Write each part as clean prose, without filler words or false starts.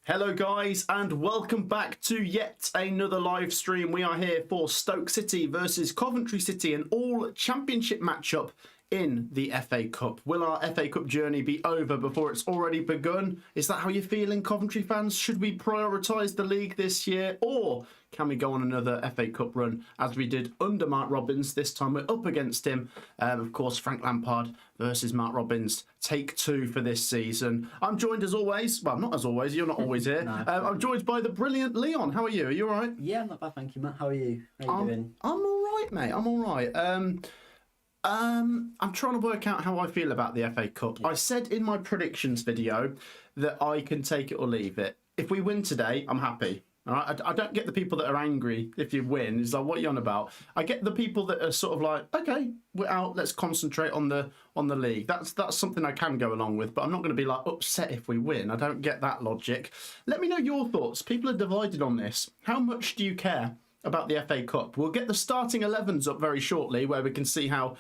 Hello guys and welcome back to yet another live stream. We are here for Stoke City versus Coventry City, an all championship matchup in the FA Cup. Will our FA Cup journey be over before it's already begun? Is that how you're feeling, Coventry fans? Should we prioritise the league this year, or can we go on another FA Cup run as we did under Mark Robins? This time we're up against him. Of course, Frank Lampard versus Mark Robins. Take two for this season. I'm joined as always. Well, not as always. You're not always here. No, I'm joined by the brilliant Leon. How are you? Are you all right? Yeah, I'm not bad, thank you, Matt. How are you? How you doing? I'm all right, mate. I'm all right. I'm trying to work out how I feel about the FA Cup. Yeah. I said in my predictions video that I can take it or leave it. If we win today, I'm happy. All right? I don't get the people that are angry if you win. It's like, what are you on about? I get the people that are sort of like, okay, we're out. Let's concentrate on the league. That's something I can go along with. But I'm not going to be like upset if we win. I don't get that logic. Let me know your thoughts. People are divided on this. How much do you care about the FA Cup? We'll get the starting 11s up very shortly, where we can see how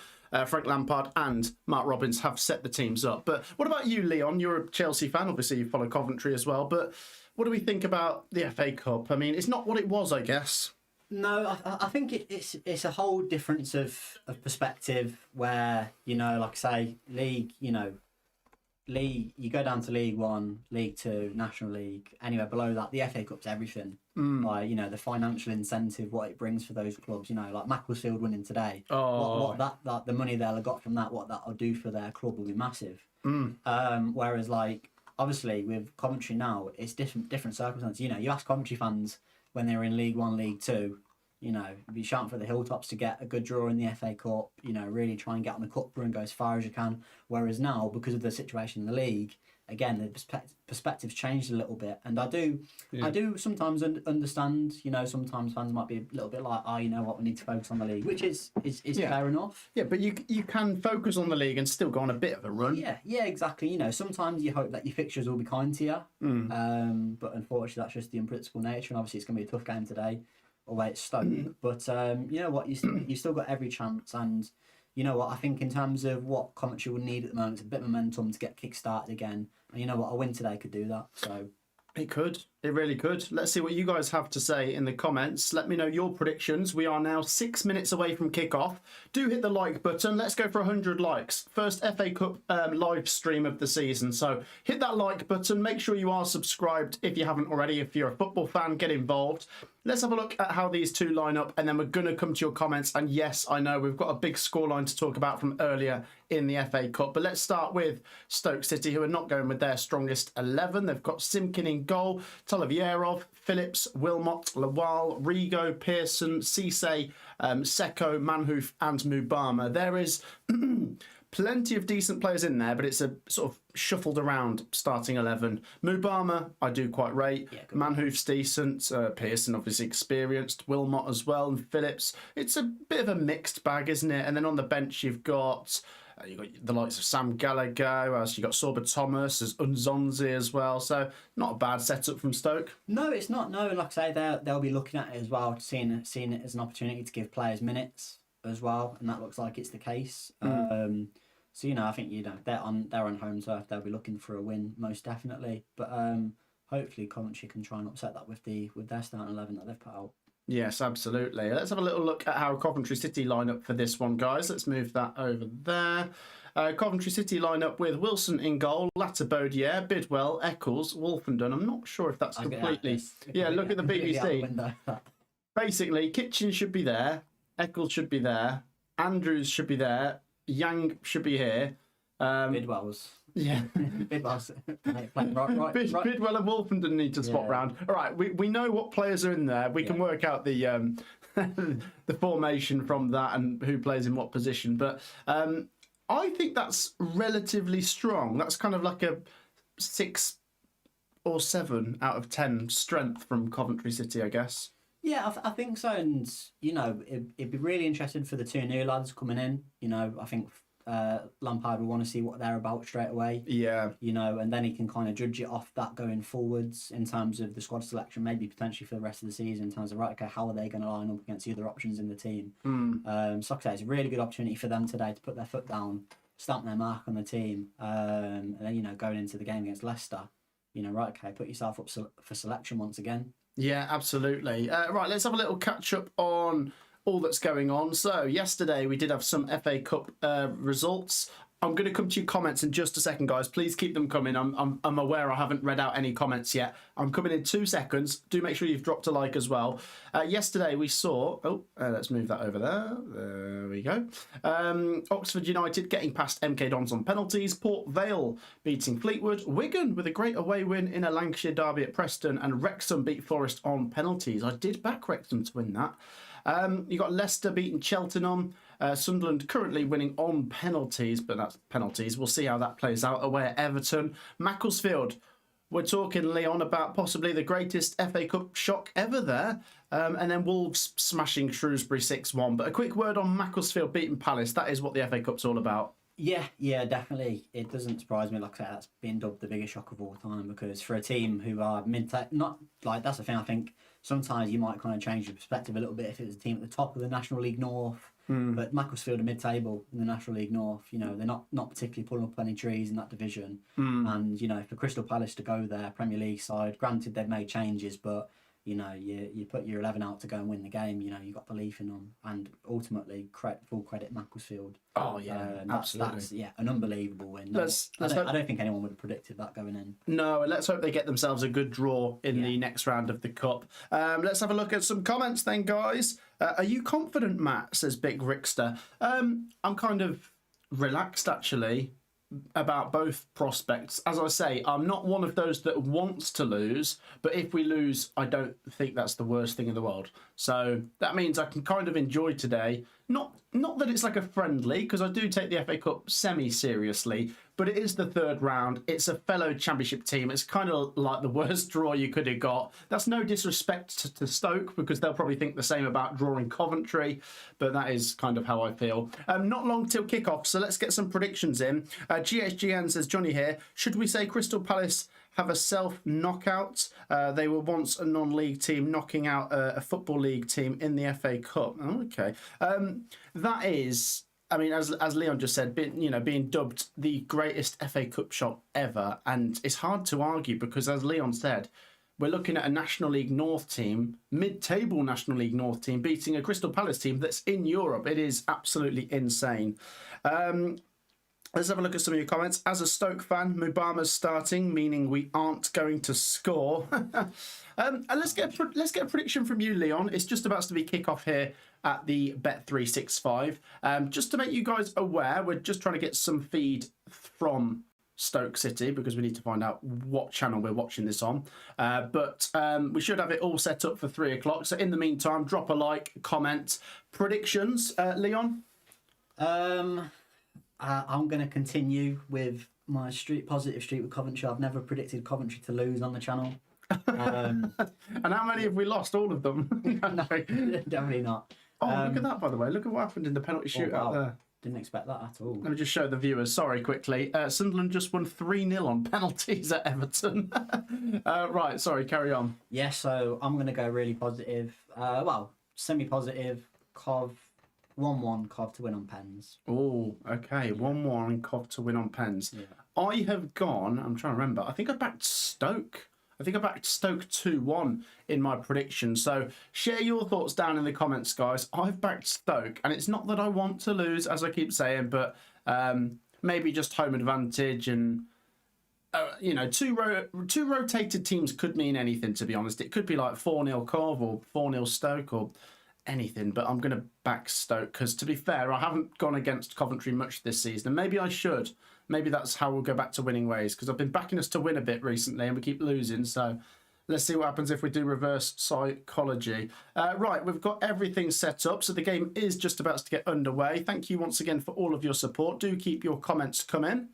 Frank Lampard and Mark Robins have set the teams up. But what about you, Leon? You're a Chelsea fan. Obviously, you follow Coventry as well. But what do we think about the FA Cup? I mean, it's not what it was, I guess. No, I think it's a whole difference of perspective where, you know, like I say, league, you go down to League One, League Two, National League, anywhere below that, the FA Cup's everything. Like, you know, the financial incentive, what it brings for those clubs, you know, like Macclesfield winning today. What the money they'll have got from that, what that'll do for their club will be massive. Whereas, like, obviously with Coventry now, it's different circumstances. You know, you ask Coventry fans when they were in League One, League Two, you know, be shouting for the hilltops to get a good draw in the FA Cup, you know, really try and get on the cup run, go as far as you can. Whereas now, because of the situation in the league, again, the perspective's changed a little bit. And I do sometimes understand, you know, sometimes fans might be a little bit like, oh, you know what, we need to focus on the league, which is fair enough. Yeah, but you can focus on the league and still go on a bit of a run. Yeah, exactly. You know, sometimes you hope that your fixtures will be kind to you. But unfortunately, that's just the unpredictable nature. And obviously, it's going to be a tough game today, away at Stoke. But you know what, you still got every chance. And you know what, I think in terms of what Coventry would need at the moment, it's a bit of momentum to get kick-started again. And you know what, a win today could do that. So it could. It really could. Let's see what you guys have to say in the comments. Let me know your predictions. We are now 6 minutes away from kickoff. Do hit the like button. Let's go for 100 likes. First FA Cup live stream of the season. So hit that like button. Make sure you are subscribed if you haven't already. If you're a football fan, get involved. Let's have a look at how these two line up, and then we're going to come to your comments. And yes, I know we've got a big scoreline to talk about from earlier in the FA Cup. But let's start with Stoke City, who are not going with their strongest 11. They've got Simkin in goal, Tolovierov, Phillips, Wilmot, Lawal, Rigo, Pearson, Cisse, Seko, Manhoof and Mubama. There is plenty of decent players in there, but it's a sort of shuffled around starting 11. Mubama, I do quite rate. Yeah, Manhoof's decent. Pearson, obviously experienced. Wilmot as well. And Phillips. It's a bit of a mixed bag, isn't it? And then on the bench, you've got the likes of Sam Gallagher. You've got Sorba Thomas. There's Unzonzi as well. So not a bad setup from Stoke. No, it's not. No, like I say, they'll be looking at it as well, seeing it as an opportunity to give players minutes as well. And that looks like it's the case. So, you know, I think, you know, they're on home turf. They'll be looking for a win, most definitely. But hopefully Coventry can try and upset that with their starting 11 that they've put out. Yes, absolutely. Let's have a little look at how Coventry City line up for this one, guys. Let's move that over there. Coventry City line up with Wilson in goal, Latterbaudier, Bidwell, Eccles, Wolfenden. I'm not sure if that's completely... Yeah, look at the BBC. Basically, Kitchen should be there, Eccles should be there, Andrews should be there, Yang should be here. Bidwell's. Yeah. Bidwell's. Right. Bidwell and Wolfenden need to swap round. All right, we know what players are in there. We can work out the the formation from that and who plays in what position. But I think that's relatively strong. That's kind of like a 6 or 7 out of 10 strength from Coventry City, I guess. Yeah, I think so. And, you know, it'd be really interesting for the two new lads coming in. You know, I think Lampard will want to see what they're about straight away. Yeah. You know, and then he can kind of judge it off that going forwards in terms of the squad selection, maybe potentially for the rest of the season, in terms of, right, okay, how are they going to line up against the other options in the team? So like I say, it's a really good opportunity for them today to put their foot down, stamp their mark on the team, and then, you know, going into the game against Leicester, right, okay, put yourself up for selection once again. Yeah, absolutely. Right, let's have a little catch up on all that's going on. So yesterday we did have some FA Cup results. I'm going to come to your comments in just a second, guys. Please keep them coming. I'm aware I haven't read out any comments yet. I'm coming in 2 seconds. Do make sure you've dropped a like as well. Yesterday we saw... let's move that over there. There we go. Oxford United getting past MK Dons on penalties. Port Vale beating Fleetwood. Wigan with a great away win in a Lancashire derby at Preston. And Wrexham beat Forest on penalties. I did back Wrexham to win that. You got Leicester beating Cheltenham. Sunderland currently winning on penalties, but that's penalties. We'll see how that plays out away at Everton. Macclesfield, we're talking, Leon, about possibly the greatest FA Cup shock ever there. And then Wolves smashing Shrewsbury 6-1. But a quick word on Macclesfield beating Palace. That is what the FA Cup's all about. Yeah, definitely. It doesn't surprise me. Like I said, that's been dubbed the biggest shock of all time, because for a team who are not like, that's the thing. I think sometimes you might kind of change your perspective a little bit if it was a team at the top of the National League North. But Macclesfield are mid-table in the National League North. They're not particularly pulling up any trees in that division. And for Crystal Palace to go there, Premier League side, granted they've made changes, but you put your 11 out to go and win the game. You got belief in them, and ultimately full credit Macclesfield. Oh yeah, absolutely. That's an unbelievable win. I don't think anyone would have predicted that going in. No, and let's hope they get themselves a good draw in the next round of the Cup. Let's have a look at some comments then, guys. Are you confident, Matt? Says Big Rickster. I'm kind of relaxed actually about both prospects. As I say, I'm not one of those that wants to lose, but if we lose, I don't think that's the worst thing in the world. So that means I can kind of enjoy today. Not that it's like a friendly, because I do take the FA Cup semi-seriously, but it is the 3rd round. It's a fellow Championship team. It's kind of like the worst draw you could have got. That's no disrespect to Stoke, because they'll probably think the same about drawing Coventry, but that is kind of how I feel. Not long till kickoff, so let's get some predictions in. GHGN says, Johnny here, should we say Crystal Palace have a self-knockout? They were once a non-league team knocking out a Football League team in the FA Cup. Okay. That is... I mean, as Leon just said, being dubbed the greatest FA Cup shock ever, and it's hard to argue because, as Leon said, we're looking at a National League North team, mid-table National League North team, beating a Crystal Palace team that's in Europe. It is absolutely insane. Let's have a look at some of your comments. As a Stoke fan, Mubama's starting, meaning we aren't going to score. And let's get a prediction from you, Leon. It's just about to be kickoff here at the Bet365. Just to make you guys aware, we're just trying to get some feed from Stoke City because we need to find out what channel we're watching this on. But we should have it all set up for 3 o'clock. So in the meantime, drop a like, comment, predictions. Leon? I'm going to continue with my positive streak with Coventry. I've never predicted Coventry to lose on the channel. And how many have we lost? All of them? No, definitely not. Oh, look at that, by the way. Look at what happened in the penalty shootout there. Didn't expect that at all. Let me just show the viewers. Sorry, quickly. Sunderland just won 3-0 on penalties at Everton. Right, sorry, carry on. Yeah, so I'm going to go really positive. Semi-positive. Cov 1-1, Cov to win on pens. Oh, okay. 1-1 and Cov to win on pens. Yeah. I have gone, I'm trying to remember, I think I backed Stoke. I think I backed Stoke 2-1 in my prediction. So share your thoughts down in the comments, guys. I've backed Stoke, and it's not that I want to lose, as I keep saying, but maybe just home advantage and, two rotated teams could mean anything, to be honest. It could be like 4-0 Cov or 4-0 Stoke or anything, but I'm going to back Stoke because, to be fair, I haven't gone against Coventry much this season, and maybe I should. Maybe that's how we'll go back to winning ways, because I've been backing us to win a bit recently and we keep losing. So let's see what happens if we do reverse psychology. Right, we've got everything set up. So the game is just about to get underway. Thank you once again for all of your support. Do keep your comments coming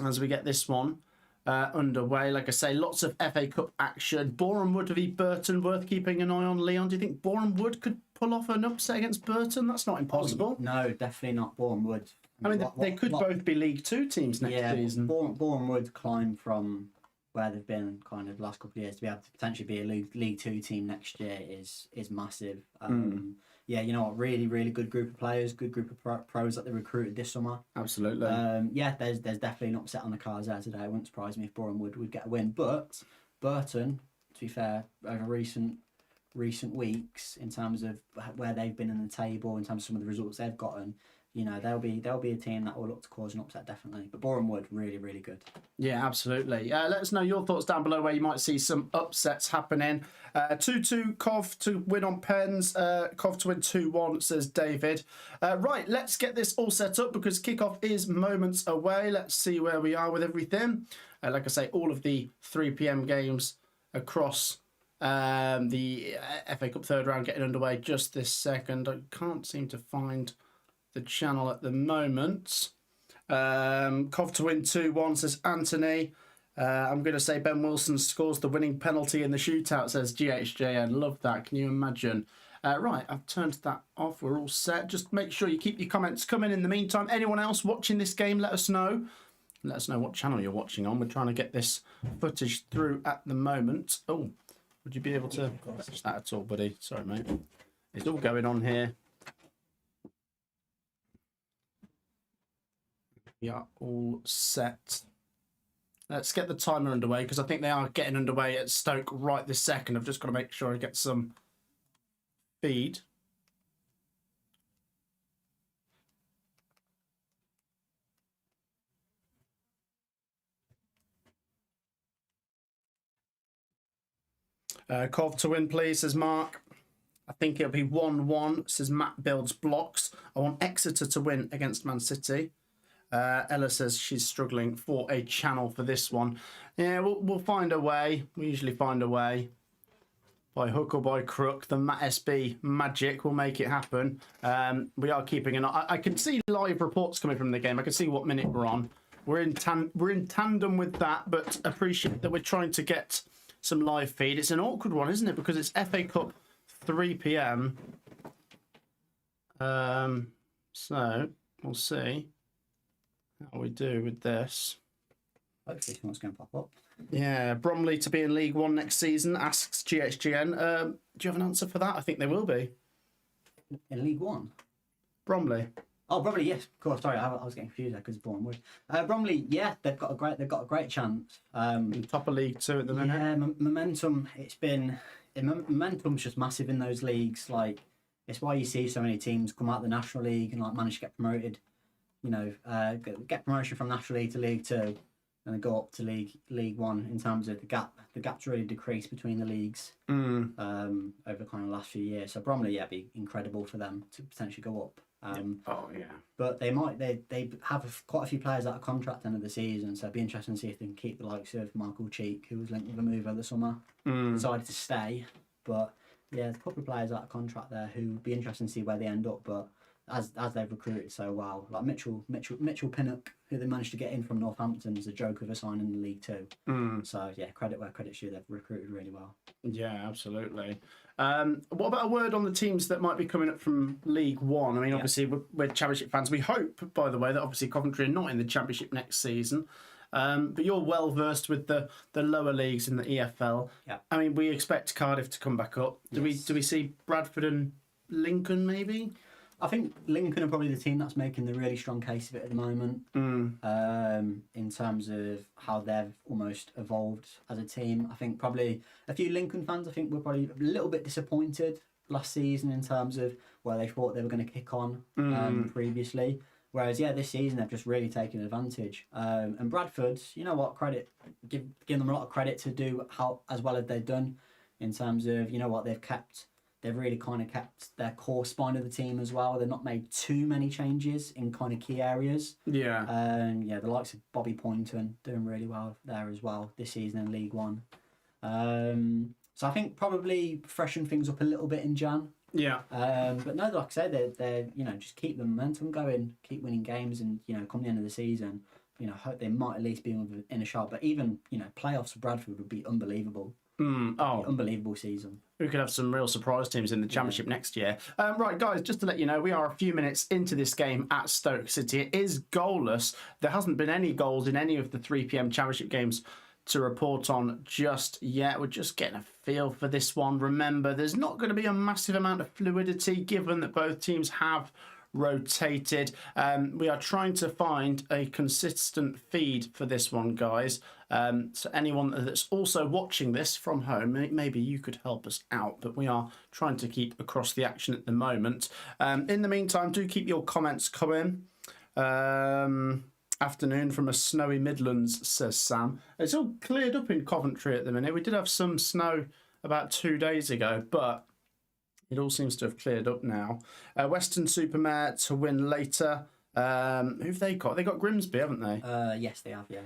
as we get this one underway. Like I say, lots of FA Cup action. Boreham Wood v Burton, worth keeping an eye on. Leon, do you think Boreham Wood could pull off an upset against Burton? That's not impossible. No, definitely not Boreham Wood. I mean, they could both be League Two teams next season. Boreham Wood climb from where they've been kind of the last couple of years to be able to potentially be a League Two team next year is massive. yeah, you know what, really, really good group of players, good group of pros that they recruited this summer. Absolutely. Yeah, there's definitely an upset on the cards there today. It wouldn't surprise me if Boreham would get a win. But Burton, to be fair, over recent weeks, in terms of where they've been in the table, in terms of some of the results they've gotten, you know, they'll be a team that will look to cause an upset, definitely. But Boreham Wood, really, really good. Yeah, absolutely. Let us know your thoughts down below where you might see some upsets happening. 2-2 Cov to win on pens. Cov to win 2-1, says David. Right, let's get this all set up because kickoff is moments away. Let's see where we are with everything. Like I say, all of the 3 p.m. games across the FA Cup third round getting underway just this second. I can't seem to find the channel at the moment. Cov to win 2-1, says Anthony. I'm going to say Ben Wilson scores the winning penalty in the shootout, says GHJN. Love that. Can you imagine? Right, I've turned that off. We're all set. Just make sure you keep your comments coming in the meantime. Anyone else watching this game, let us know. Let us know what channel you're watching on. We're trying to get this footage through at the moment. Oh, would you be able to watch that at all, buddy? Sorry, mate. It's all going on here. We are all set. Let's get the timer underway because I think they are getting underway at Stoke right this second. I've just got to make sure I get some feed. Cov to win, please, says Mark. I think it'll be 1-1, says Matt Builds Blocks. I want Exeter to win against Man City. Ella says she's struggling for a channel for this one. Yeah, we'll find a way. We usually find a way. By hook or by crook, the Matt SB magic will make it happen. We are keeping an eye. I can see live reports coming from the game. I can see what minute we're on. We're in tandem with that, but appreciate that we're trying to get some live feed. It's an awkward one, isn't it? Because it's FA Cup 3 p.m. So we'll see how we do with this. Hopefully someone's going to pop up. Yeah, Bromley to be in League One next season, asks GHGN. Do you have an answer for that? I think they will be. In League One? Bromley. Oh, Bromley, yes, of course. Sorry, I was getting confused there because Boreham Wood. Bromley, yeah, they've got a great chance. Top of League 2 at the minute. Yeah, momentum. Momentum's just massive in those leagues. Like, it's why you see so many teams come out of the National League and like manage to get promoted. You know, get promotion from National League to League 2, and then go up to League 1 in terms of the gap. The gap's really decreased between the leagues over kind of the last few years. So Bromley, yeah, be incredible for them to potentially go up. But they have quite a few players out of contract at the end of the season, so it'd be interesting to see if they can keep the likes of Michael Cheek, who was linked with a move over the summer, decided to stay. But yeah, there's a couple of players out of contract there who would be interesting to see where they end up. But as they've recruited so well, like Mitchell Pinnock, who they managed to get in from Northampton, is a joke of a sign in the League 2. So yeah, credit where credit's due. They've recruited really well. Yeah, absolutely. What about a word on the teams that might be coming up from League 1? I mean, obviously we're Championship fans. We hope, by the way, that obviously Coventry are not in the Championship next season. But you're well versed with the lower leagues in the EFL. Yeah. I mean, we expect Cardiff to come back up. Do we see Bradford and Lincoln maybe? I think Lincoln are probably the team that's making the really strong case of it at the moment. In terms of how they've almost evolved as a team. I think probably a few Lincoln fans, I think, were probably a little bit disappointed last season in terms of where they thought they were going to kick on previously. Whereas, yeah, this season they've just really taken advantage. And Bradford, you know what, give them a lot of credit to do as well as they've done in terms of, you know what, they've really kind of kept their core spine of the team as well. They've not made too many changes in kind of key areas. Yeah. The likes of Bobby Poynton doing really well there as well this season in League 1. So I think probably freshen things up a little bit in Jan. Yeah. But no, like I said, they're just keep the momentum going, keep winning games, and come the end of the season, hope they might at least be in a shot. But even playoffs for Bradford would be unbelievable. Unbelievable season. We could have some real surprise teams in the Championship next year. Right, guys, just to let you know, we are a few minutes into this game at Stoke City. It is goalless. There hasn't been any goals in any of the 3 p.m. Championship games to report on just yet. We're just getting a feel for this one. Remember, there's not going to be a massive amount of fluidity given that both teams have rotated. We are trying to find a consistent feed for this one, guys. So anyone that's also watching this from home, maybe you could help us out, but we are trying to keep across the action at the moment. In the meantime, do keep your comments coming. Afternoon from a snowy Midlands, says Sam. It's all cleared up in Coventry at the minute. We did have some snow about 2 days ago, but it all seems to have cleared up now. Weston-super-Mare to win later. Who've they got? They got Grimsby, haven't they? Yes, they have, yeah.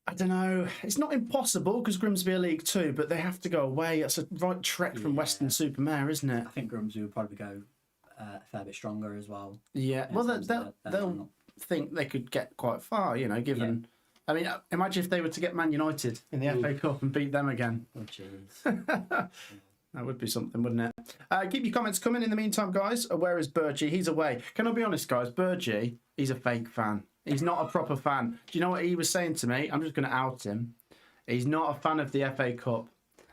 I don't know. It's not impossible because Grimsby are League Two, but they have to go away. That's a right trek from Weston-super-Mare, isn't it? I think Grimsby will probably go a fair bit stronger as well. Yeah, well, they'll think they could get quite far, you know, given... Yeah. I mean, imagine if they were to get Man United in the FA Cup and beat them again. Oh, jeez. That would be something, wouldn't it? Keep your comments coming in the meantime, guys. Where is Burgee? He's away. Can I be honest, guys? Burgee, he's a fake fan. He's not a proper fan. Do you know what he was saying to me? I'm just going to out him. He's not a fan of the FA Cup.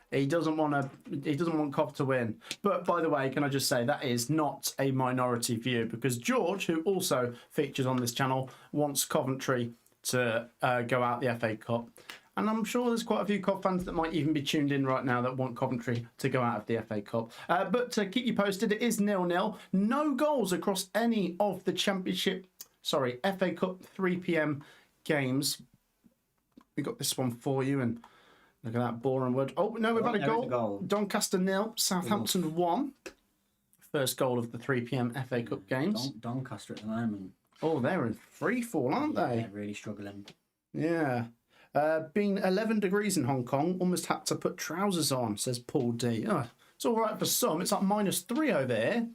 He doesn't want Cov to win. But by the way, can I just say that is not a minority view, because George, who also features on this channel, wants Coventry to go out the FA Cup. And I'm sure there's quite a few Cov fans that might even be tuned in right now that want Coventry to go out of the FA Cup. But to keep you posted, it is 0-0. No goals across any of the FA Cup 3 p.m. games. We got this one for you, and look at that, Boreham Wood. Oh, no, we've had a goal. Doncaster 0, Southampton 1. First goal of the 3 p.m. FA Cup games. Doncaster at the moment. Oh, they're in free fall, aren't they? They're really struggling. Yeah. Being 11 degrees in Hong Kong, almost had to put trousers on, says Paul D. Oh, it's all right for some. It's like -3 over here.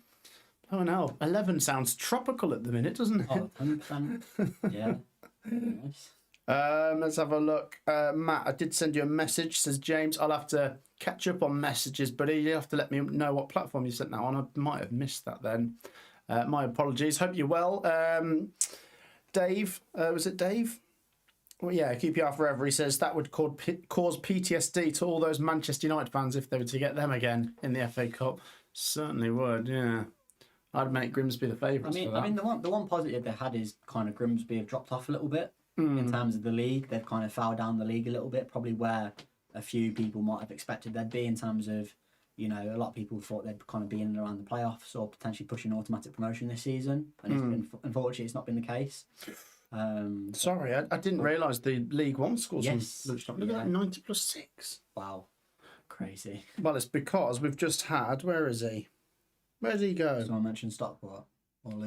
Oh no, 11 sounds tropical at the minute, doesn't it? Oh, 100%. Yeah. Nice. Let's have a look. Matt, I did send you a message, says James. I'll have to catch up on messages, but you have to let me know what platform you sent that on. I might have missed that then. My apologies. Hope you're well. Dave, was it Dave? Well, yeah, QPR forever. He says that would cause PTSD to all those Manchester United fans if they were to get them again in the FA Cup. Certainly would, yeah. I'd make Grimsby the favourites. I mean, the one positive they had is kind of Grimsby have dropped off a little bit in terms of the league. They've kind of fell down the league a little bit, probably where a few people might have expected they'd be in terms of, you know, a lot of people thought they'd kind of be in and around the playoffs or potentially pushing automatic promotion this season. And unfortunately, it's not been the case. Sorry, I didn't realise the League One scores. Yes, look at that, 90 plus 6. Wow, crazy. Well, it's because we've just had. Where is he? Where did he go? So I mentioned Stockport.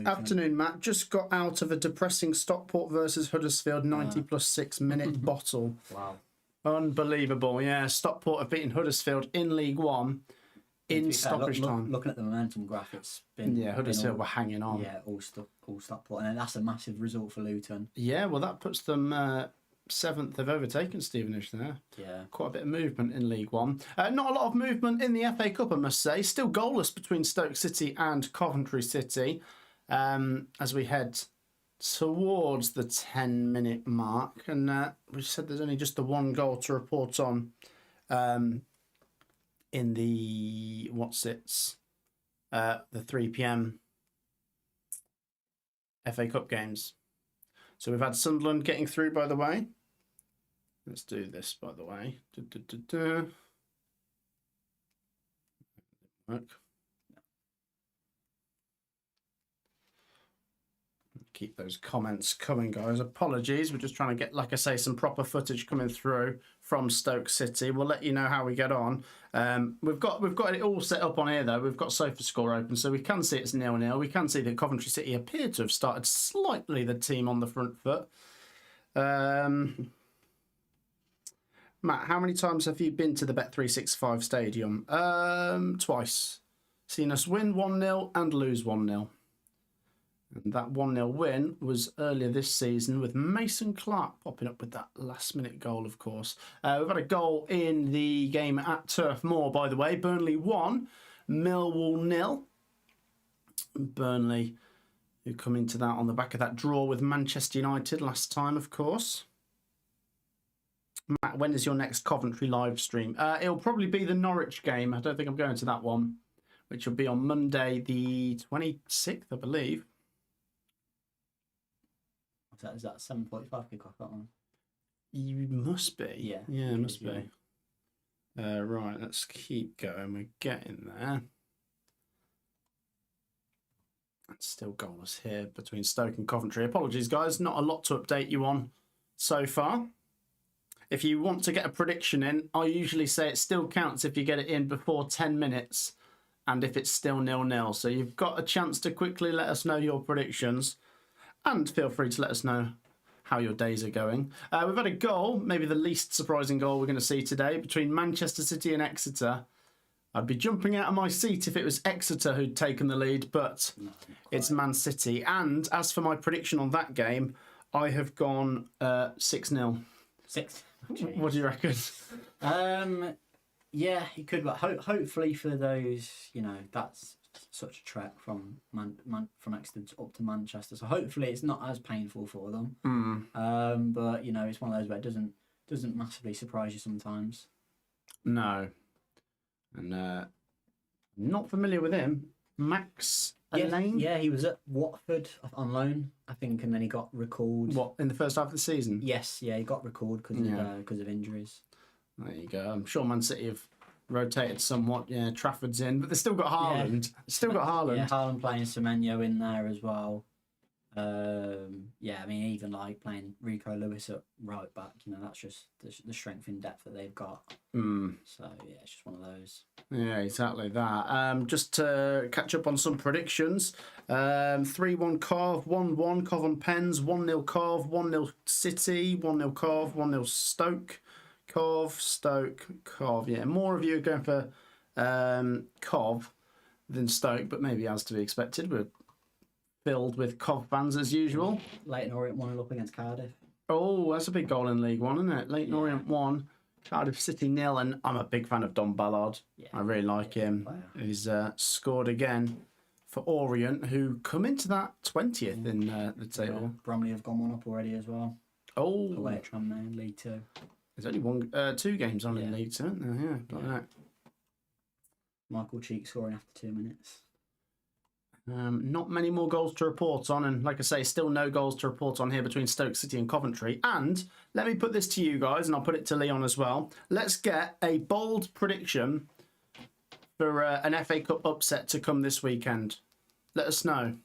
Afternoon, Matt. Just got out of a depressing Stockport versus Huddersfield 90 plus 6 minute bottle. Wow, unbelievable. Yeah, Stockport have beaten Huddersfield in League One. In stoppage time. Looking at the momentum graph, it's been... Yeah, Huddersfield were hanging on. Yeah, all Stockport. And that's a massive result for Luton. Yeah, well, that puts them 7th. They've overtaken Stevenage there. Yeah. Quite a bit of movement in League One. Not a lot of movement in the FA Cup, I must say. Still goalless between Stoke City and Coventry City as we head towards the 10-minute mark. And we said there's only just the one goal to report on in the the 3 p.m. FA Cup games. So we've had Sunderland getting through, by the way. Let's do this, by the way. Work. Keep those comments coming, guys. Apologies. We're just trying to get, like I say, some proper footage coming through from Stoke City. We'll let you know how we get on. We've got it all set up on here, though. We've got SofaScore open, so we can see it's 0-0. We can see that Coventry City appear to have started slightly the team on the front foot. Matt, how many times have you been to the Bet365 Stadium? Twice. Seen us win 1-0 and lose 1-0. And that 1-0 win was earlier this season with Mason Clark popping up with that last-minute goal, of course. We've had a goal in the game at Turf Moor, by the way. Burnley 1, Millwall 0. Burnley, who come into that on the back of that draw with Manchester United last time, of course. Matt, when is your next Coventry live stream? It'll probably be the Norwich game. I don't think I'm going to that one, which will be on Monday the 26th, I believe. Is that 7:45 kickoff, that one? You must be. Yeah. Yeah, it must be. Right, let's keep going. We're getting there. It's still goalless here between Stoke and Coventry. Apologies, guys. Not a lot to update you on so far. If you want to get a prediction in, I usually say it still counts if you get it in before 10 minutes and if it's still 0-0. So you've got a chance to quickly let us know your predictions and feel free to let us know how your days are going. We've had a goal, maybe the least surprising goal we're going to see today, between Manchester City and Exeter. I'd be jumping out of my seat if it was Exeter who'd taken the lead, but it's Man City. And as for my prediction on that game, I have gone 6-0. 6. What do you reckon? Yeah, it could, but hopefully for those, that's such a trek from from Exeter up to Manchester. So hopefully it's not as painful for them. But it's one of those where it doesn't massively surprise you sometimes. No. And not familiar with him. Max Elaine? Yeah, he was at Watford on loan, I think, and then he got recalled. What, in the first half of the season? Yes, yeah, he got recalled because of injuries. There you go. I'm sure Man City have rotated somewhat. Yeah, Trafford's in, but they've still got Haaland. Yeah. Still got Haaland. Yeah, Haaland playing Semenyo in there as well. Even like playing Rico Lewis at right back, that's just the strength in depth that they've got. So yeah, it's just one of those. Yeah, exactly that. Just to catch up on some predictions. 3-1 Carve, 1-1 Cov on Pens, 1-0 Carve, 1-0 City, 1-0 Carve, 1-0 Stoke. Cov, Stoke, Cov. Yeah, more of you are going for Cov than Stoke, but maybe as to be expected. We're filled with Cov fans as usual. Leyton Orient 1-0 up against Cardiff. Oh, that's a big goal in League One, isn't it? Leyton Orient 1, Cardiff City 0, and I'm a big fan of Don Ballard. Yeah. I really like him. He's scored again for Orient, who come into that 20th in the table. Yeah. Bromley have gone one up already as well. Oh. Away at Tranmere, League 2. There's only 2 games on in League 2, aren't there? Yeah, like that. Michael Cheek scoring after 2 minutes. Not many more goals to report on, and like I say, still no goals to report on here between Stoke City and Coventry. And let me put this to you guys, and I'll put it to Leon as well. Let's get a bold prediction for an FA Cup upset to come this weekend. Let us know.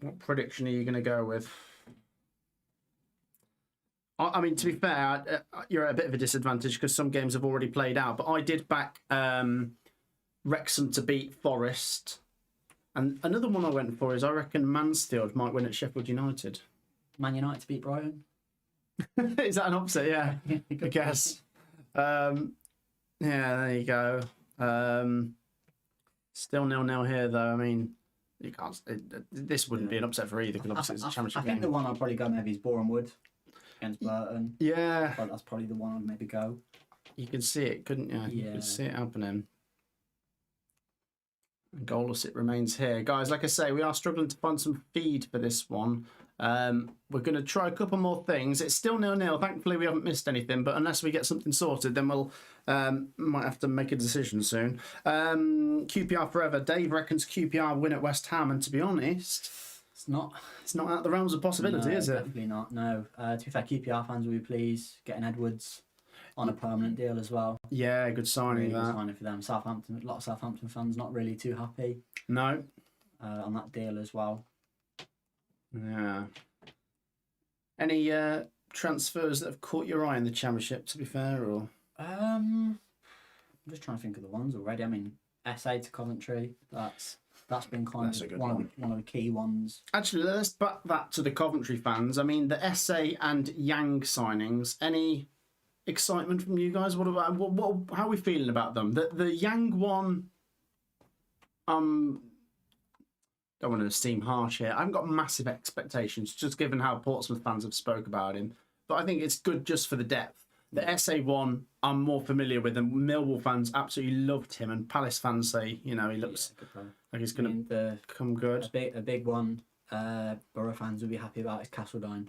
What prediction are you going to go with? I mean, to be fair, you're at a bit of a disadvantage because some games have already played out, but I did back Wrexham to beat Forest. And another one I went for is I reckon Mansfield might win at Sheffield United. Man United to beat Brighton. Is that an upset? Yeah, I guess. Yeah, there you go. Still 0-0 here, though. I mean, you can't. This wouldn't be an upset for either because obviously it's a championship game. I think the one I'd probably go maybe is Boreham Wood against Burton. Yeah. But that's probably the one I'd maybe go. You can see it, couldn't you? Yeah. You could see it happening. Goalless it remains here. Guys, like I say, we are struggling to find some feed for this one. We're going to try a couple more things. It's still 0-0. Thankfully, we haven't missed anything, but unless we get something sorted, then we'll might have to make a decision soon. QPR forever. Dave reckons QPR win at West Ham, and to be honest, it's not out of the realms of possibility, is it? Definitely not. No. To be fair, QPR fans will be pleased getting Edwards on a permanent deal as well. Yeah, good signing. Really good signing for them. Southampton, a lot of Southampton fans not really too happy. No. On that deal as well. Yeah. Any transfers that have caught your eye in the Championship, to be fair, or? I'm just trying to think of the ones already. I mean, SA to Coventry. That's been kind of one of the key ones. Actually, let's back that to the Coventry fans. I mean, the SA and Yang signings. Any excitement from you guys? What about how are we feeling about them? The Yang one. Don't want to seem harsh here. I haven't got massive expectations, just given how Portsmouth fans have spoke about him. But I think it's good just for the depth. The SA one, I'm more familiar with, and Millwall fans absolutely loved him, and Palace fans say, he looks like he's going to come good. A big one. Borough fans will be happy about is Castledine.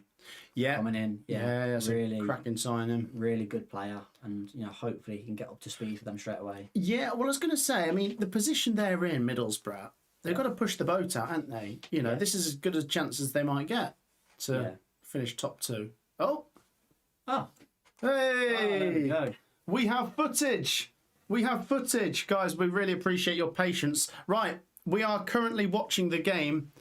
Yeah. coming in. Yeah, that's really a cracking signing. really good player, and hopefully he can get up to speed with them straight away. Yeah, well, I was going to say, I mean, the position they're in, Middlesbrough, they've got to push the boat out, haven't they? This is as good a chance as they might get to finish top 2. Oh, Oh, hey! there we go. We have footage. We have footage. Guys, we really appreciate your patience. Right, we are currently watching the game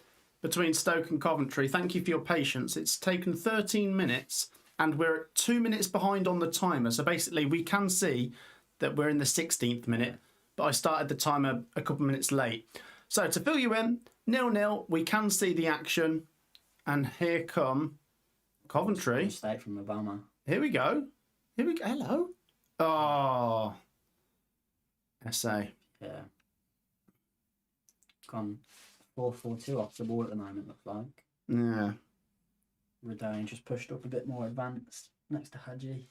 between Stoke and Coventry. Thank you for your patience. It's taken 13 minutes and we're at 2 minutes behind on the timer. So basically we can see that we're in the 16th minute, but I started the timer a couple of minutes late. So to fill you in, 0-0, we can see the action. And here come Coventry. Mistake from Obama. Here we go. Here we go. Hello. Oh. SA. Yeah. Gone 4-4-2 off the ball at the moment, looks like. Yeah. Redane just pushed up a bit more advanced next to Hadji.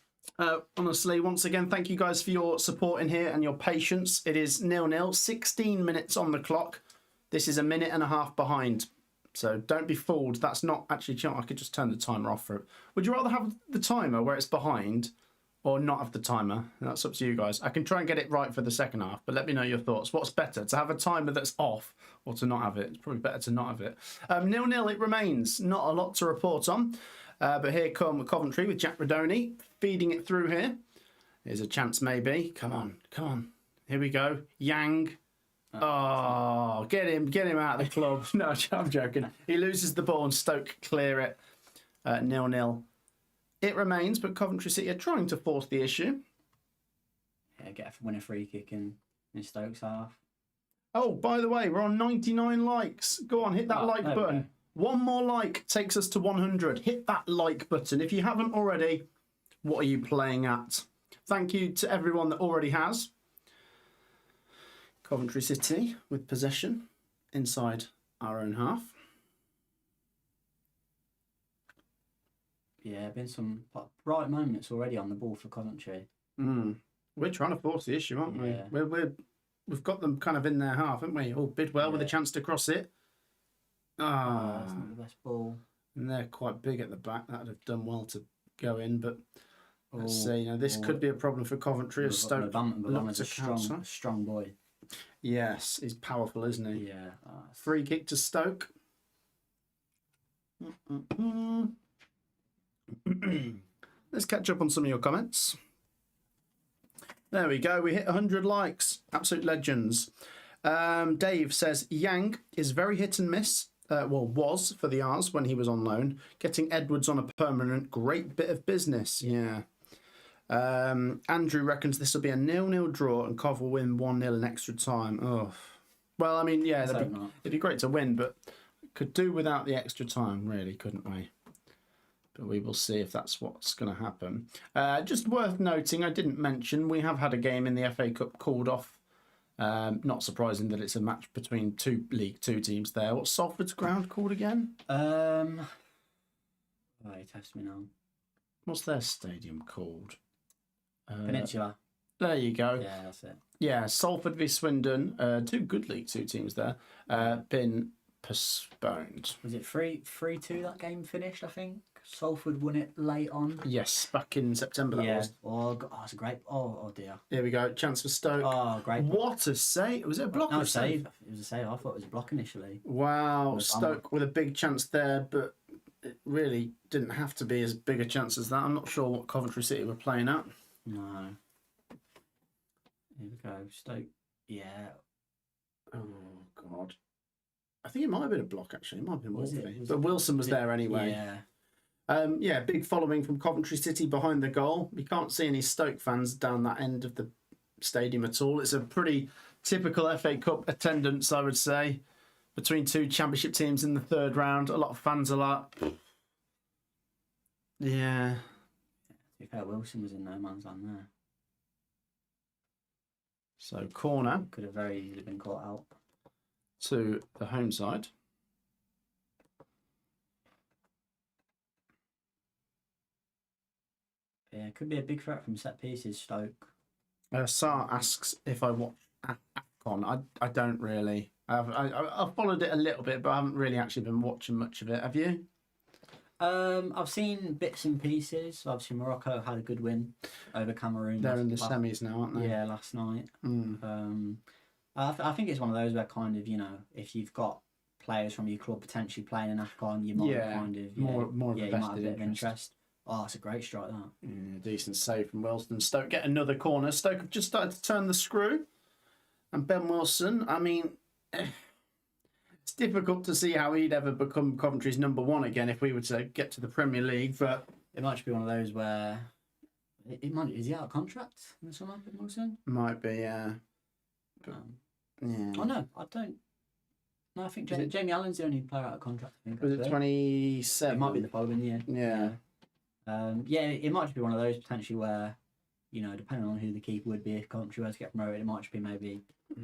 Honestly, once again, thank you guys for your support in here and your patience. It is 0-0, 16 minutes on the clock. This is a minute and a half behind. So don't be fooled. That's not actually... I could just turn the timer off for it. Would you rather have the timer where it's behind or not have the timer? That's up to you guys. I can try and get it right for the second half, but let me know your thoughts. What's better, to have a timer that's off or to not have it? It's probably better to not have it. 0-0 it remains. Not a lot to report on. But here come Coventry with Jack Redoney feeding it through here. Here's a chance maybe. Come on, come on. Here we go. Yang. Oh, get him out of the club. No, I'm joking. He loses the ball and Stoke clear it. 0-0. It remains, but Coventry City are trying to force the issue. Yeah, win a free kick in Stoke's half. Oh, by the way, we're on 99 likes. Go on, hit that like button. One more like takes us to 100. Hit that like button. If you haven't already, what are you playing at? Thank you to everyone that already has. Coventry City with possession inside our own half. Yeah, been some bright moments already on the ball for Coventry. We're trying to force the issue, aren't we? Yeah. We've got them kind of in their half, haven't we? Oh, Bidwell with a chance to cross it. That's not the best ball. And they're quite big at the back. That would have done well to go in, but let's see. This could be a problem for Coventry as Stoke look to counter. Strong boy. Yes, he's powerful, isn't he? Yeah. Free kick to Stoke. Let's catch up on some of your comments. There we go. We hit 100 likes. Absolute legends. Dave says, Yang is very hit and miss. Was for the R's when he was on loan. Getting Edwards on a permanent, great bit of business. Yeah. Andrew reckons this will be a 0-0 draw and Cov will win 1-0 in extra time. Oh, well, I mean, yeah, it'd be great to win, but could do without the extra time, really, couldn't we? But we will see if that's what's going to happen. Just worth noting, I didn't mention, we have had a game in the FA Cup called off. Not surprising that it's a match between two League Two teams there. What's Salford's ground called again? Right, test me now. What's their stadium called? Peninsula. There you go. Yeah, that's it. Yeah, Salford v Swindon, two good League Two teams there, been postponed. Was it 3-2 that game finished, I think? Salford won it late on. Yes, back in September that was. Oh, it's a great... Oh, dear. Here we go, chance for Stoke. Oh, great. What a save. Was it a block or a save? It was a save. I thought it was a block initially. Wow, Stoke with a big chance there, but it really didn't have to be as big a chance as that. I'm not sure what Coventry City were playing at. No. Here we go. Stoke. Yeah. Oh, God. I think it might have been a block, actually. It might have been Wolfie. But it, Wilson was there anyway. Yeah. Big following from Coventry City behind the goal. You can't see any Stoke fans down that end of the stadium at all. It's a pretty typical FA Cup attendance, I would say, between two Championship teams in the third round. A lot of fans are like... Yeah. To be fair, Wilson was in no man's land there. So corner. Could have very easily been caught out. To the home side. Yeah, could be a big threat from set pieces, Stoke. Sar asks if I watch AFCON. I don't really. I've followed it a little bit, but I haven't really actually been watching much of it. Have you? I've seen bits and pieces. Obviously, Morocco had a good win over Cameroon. They're in the semis now, aren't they? Yeah, last night. Mm. I think it's one of those where kind of, you know, if you've got players from your club potentially playing in AFCON, you might kind of more of a you might have a vested bit of interest. interest. Oh, it's a great strike, that. Yeah, decent save from Wilson. Stoke get another corner. Stoke have just started to turn the screw. And Ben Wilson, I mean, it's difficult to see how he'd ever become Coventry's #1 again if we were to get to the Premier League. But it might be one of those where is he out of contract in the summer, Ben Wilson? Might be, yeah. But, yeah. Oh no, I don't. No, I think Jamie Allen's the only player out of contract. I think. Was it 27? It might be the following year. Yeah. It might just be one of those potentially where, you know, depending on who the keeper would be, if Coventry were to get promoted, it might just be maybe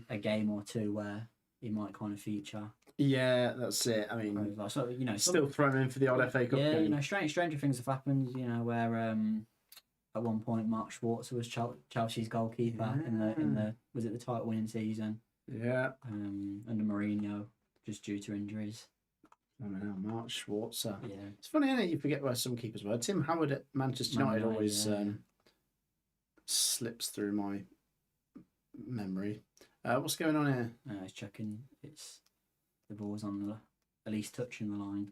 a game or two where he might kind of feature. Yeah, that's it. I mean, so, you know, still thrown in for the odd FA Cup game. You know, stranger things have happened. You know, where at one point Mark Schwarzer was Chelsea's goalkeeper in the was it the title winning season? Yeah. Under Mourinho, just due to injuries. I don't know, Mark Schwarzer. Yeah. It's funny, isn't it? You forget where some keepers were. Tim Howard at Manchester United always slips through my memory. What's going on here? It's checking. It's the ball's on at least touching the line.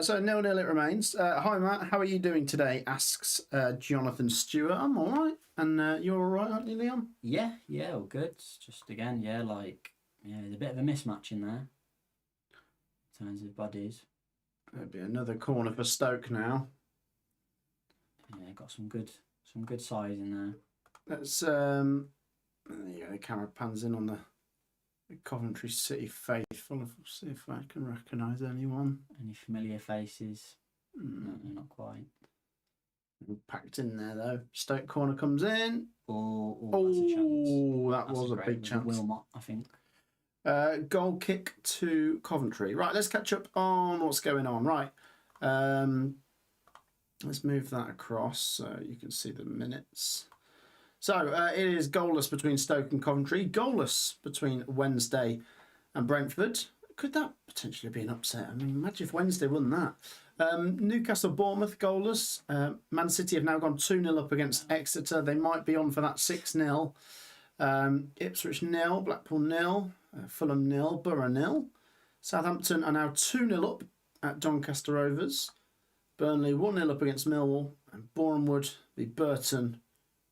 So 0-0 it remains. Hi Matt, how are you doing today? Asks Jonathan Stewart. I'm all right, and you're all right, aren't you, Leon? Yeah, all good. Just again, there's a bit of a mismatch in there in terms of bodies. There'll be another corner for Stoke now. Yeah, got some good size in there. Let's the camera pans in on the Coventry City faithful. Let's see if I can recognise anyone. Any familiar faces? No, not quite. Packed in there though. Stoke corner comes in. That's a chance. That was a big chance. Wilmot, I think. Goal kick to Coventry. Right, let's catch up on what's going on. Right. Let's move that across so you can see the minutes. So it is goalless between Stoke and Coventry. Goalless between Wednesday and Brentford. Could that potentially be an upset? I mean, imagine if Wednesday won that. Newcastle, Bournemouth, goalless. Man City have now gone 2-0 up against Exeter. They might be on for that 6-0. Ipswich 0, Blackpool 0, Fulham 0, Borough 0. Southampton are now 2-0 up at Doncaster Rovers. Burnley 1-0 up against Millwall. And Bournemouth v Burton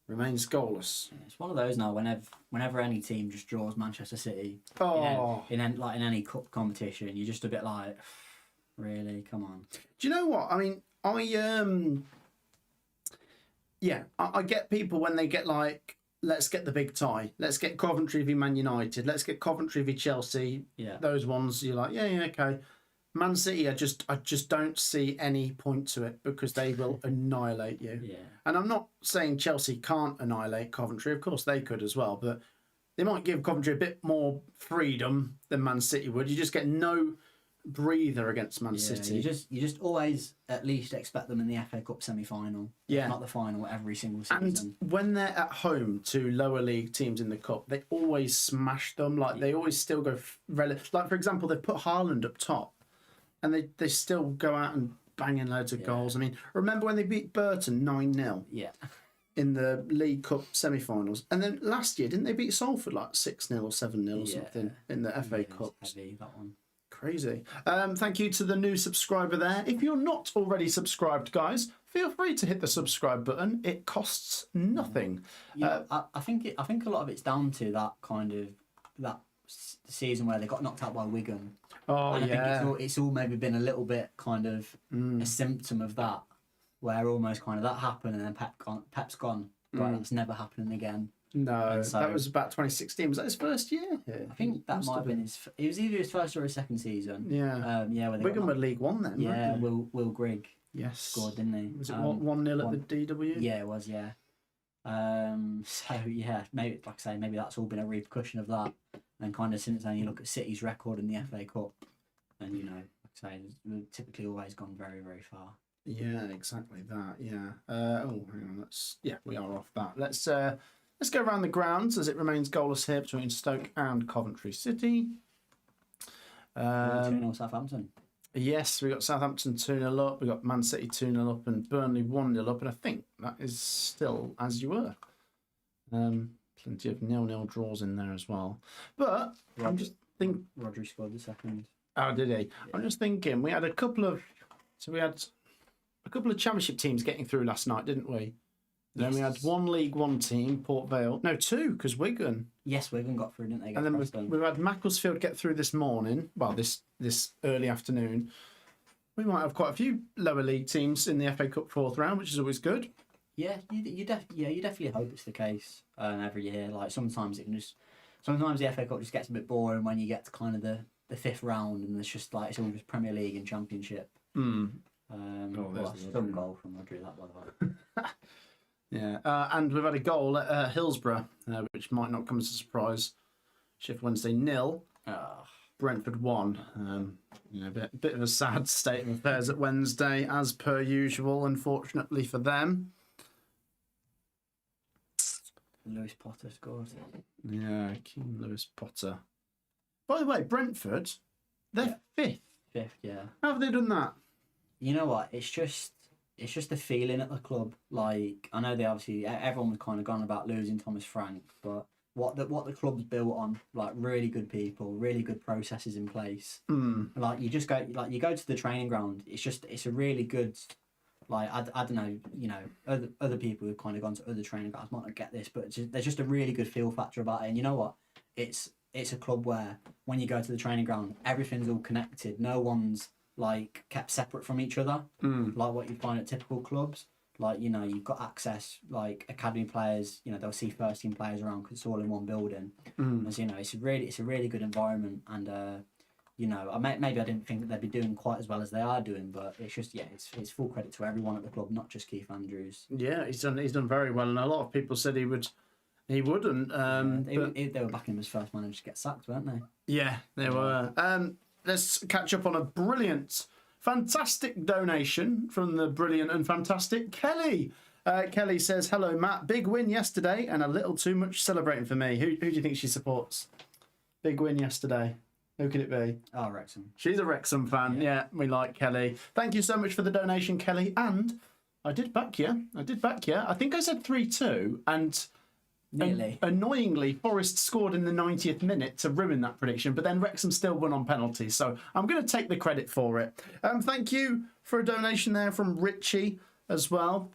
remains goalless. It's one of those now. Whenever any team just draws Manchester City, in any cup competition, you're just a bit like, really, come on. Do you know what I mean? I get people when they get like, let's get the big tie. Let's get Coventry v Man United. Let's get Coventry v Chelsea. Yeah, those ones you're like, yeah, okay. Man City, I just don't see any point to it because they will annihilate you. Yeah. And I'm not saying Chelsea can't annihilate Coventry. Of course they could as well, but they might give Coventry a bit more freedom than Man City would. You just get no breather against Man City. You just always at least expect them in the FA Cup semi-final. Yeah. If not the final every single season. And when they're at home to lower league teams in the cup, they always smash them. Like they always still go like for example, they put Haaland up top. And they still go out and bang in loads of goals. I mean, remember when they beat Burton 9-0? Yeah. In the League Cup semi-finals. And then last year, didn't they beat Salford like 6-0 or 7-0 or something in the FA Cup? Heavy, that one. Crazy. Thank you to the new subscriber there. If you're not already subscribed, guys, feel free to hit the subscribe button. It costs nothing. I think a lot of it's down to that kind of that season where they got knocked out by Wigan. Oh, and I think it's all maybe been a little bit kind of a symptom of that, where almost kind of that happened and then Pep's gone. Right, that's never happening again. No, so, that was about 2016. Was that his first year? I think that might have been his. It was either his first or his second season. Yeah. Wigan were League One then. Yeah, Will Grigg. Yes. Scored, didn't he? Was it 1-0 at the DW? Yeah, it was. Yeah. So yeah, maybe like I say, maybe that's all been a repercussion of that. And kind of since then, you look at City's record in the FA Cup, and you know, like I say, they've typically always gone very, very far. Yeah, exactly that. Yeah. Hang on. We are off that. Let's go around the grounds as it remains goalless here between Stoke and Coventry City. 2-0 Southampton. Yes, we got Southampton 2-0 up. We got Man City 2-0 up and Burnley 1-0 up. And I think that is still as you were. Plenty of 0-0 draws in there as well. But I'm just thinking. Rodri scored the second. Oh, did he? Yeah. I'm just thinking. We had a couple of Championship teams getting through last night, didn't we? Then we had one League One team, Port Vale. No, two, because Wigan. Yes, Wigan got through, didn't they? And then we've had Macclesfield get through this morning. Well, this early afternoon. We might have quite a few lower league teams in the FA Cup fourth round, which is always good. Yeah, you definitely hope it's the case every year. Like sometimes the FA Cup just gets a bit boring when you get to kind of the fifth round and it's just like it's all just Premier League and Championship. Some goal from Rodri, that by the way. Yeah, and we've had a goal at Hillsborough, which might not come as a surprise. Sheffield Wednesday 0, Brentford 1. A bit of a sad state of affairs at Wednesday, as per usual, unfortunately for them. Lewis Potter scored. Yeah, King Lewis Potter. By the way, Brentford, they're fifth. Fifth, yeah. How have they done that? You know what? It's just the feeling at the club. Like I know everyone was kind of gone about losing Thomas Frank, but what the club's built on, like really good people, really good processes in place. Like you go to the training ground. It's a really good. Like I don't know, other people who've kind of gone to other training grounds might not get this, but there's just a really good feel factor about it. And you know what? It's a club where when you go to the training ground, everything's all connected. No one's like kept separate from each other, like what you find at typical clubs. Like you've got access, like academy players. They'll see first team players around because it's all in one building. As it's a really good environment, and maybe I didn't think that they'd be doing quite as well as they are doing, but it's just it's full credit to everyone at the club, not just Keith Andrews. Yeah, he's done very well, and a lot of people said he wouldn't. They were backing him as first manager to get sacked, weren't they? Yeah, they were. Let's catch up on a brilliant, fantastic donation from the brilliant and fantastic Kelly. Kelly says, "Hello, Matt. Big win yesterday and a little too much celebrating for me." Who do you think she supports? Big win yesterday. Who could it be? Oh, Wrexham. She's a Wrexham fan. Yeah, we like Kelly. Thank you so much for the donation, Kelly. And I did back you. I think I said 3-2 and... Nearly. Annoyingly, Forest scored in the 90th minute to ruin that prediction, but then Wrexham still won on penalties, so I'm going to take the credit for it. Thank you for a donation there from Richie as well,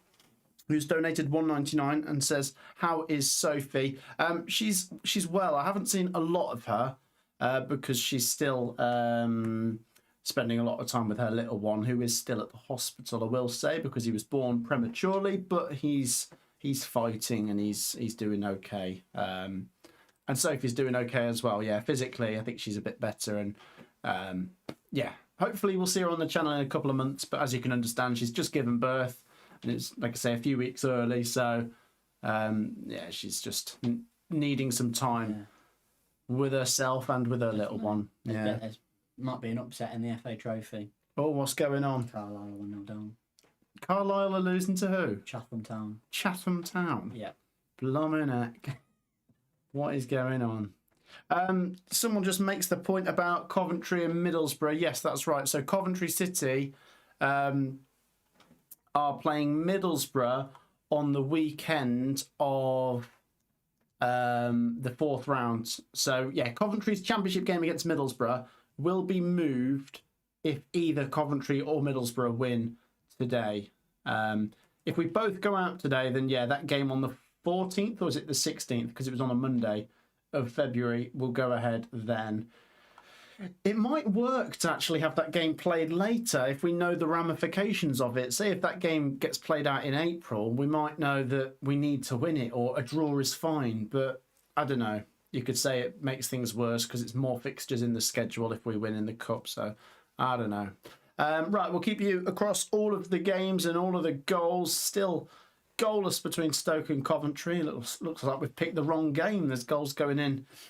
who's donated $1.99 and says, "How is Sophie?" She's well. I haven't seen a lot of her because she's still spending a lot of time with her little one, who is still at the hospital, I will say, because he was born prematurely, but he's fighting and he's doing okay. And Sophie's doing okay as well. Yeah, physically, I think she's a bit better. And hopefully we'll see her on the channel in a couple of months. But as you can understand, she's just given birth. And it's, like I say, a few weeks early. So, she's just needing some time with herself and with her little one. Yeah. There might be an upset in the FA Trophy. Oh, what's going on? Carlisle 1-0 down. Carlisle are losing to who? Chatham Town. Chatham Town? Yeah. Blimey neck. What is going on? Someone just makes the point about Coventry and Middlesbrough. Yes, that's right. So Coventry City are playing Middlesbrough on the weekend of the fourth round. So, yeah, Coventry's championship game against Middlesbrough will be moved if either Coventry or Middlesbrough win today. If we both go out today, then that game on the 14th, or is it the 16th, because it was on a Monday of February, will go ahead then. It might work to actually have that game played later if we know the ramifications of it. Say if that game gets played out in April, we might know that we need to win it or a draw is fine, but I don't know. You could say it makes things worse because it's more fixtures in the schedule if we win in the Cup, so I don't know. Right, we'll keep you across all of the games and all of the goals. Still goalless between Stoke and Coventry. It looks like we've picked the wrong game. There's goals going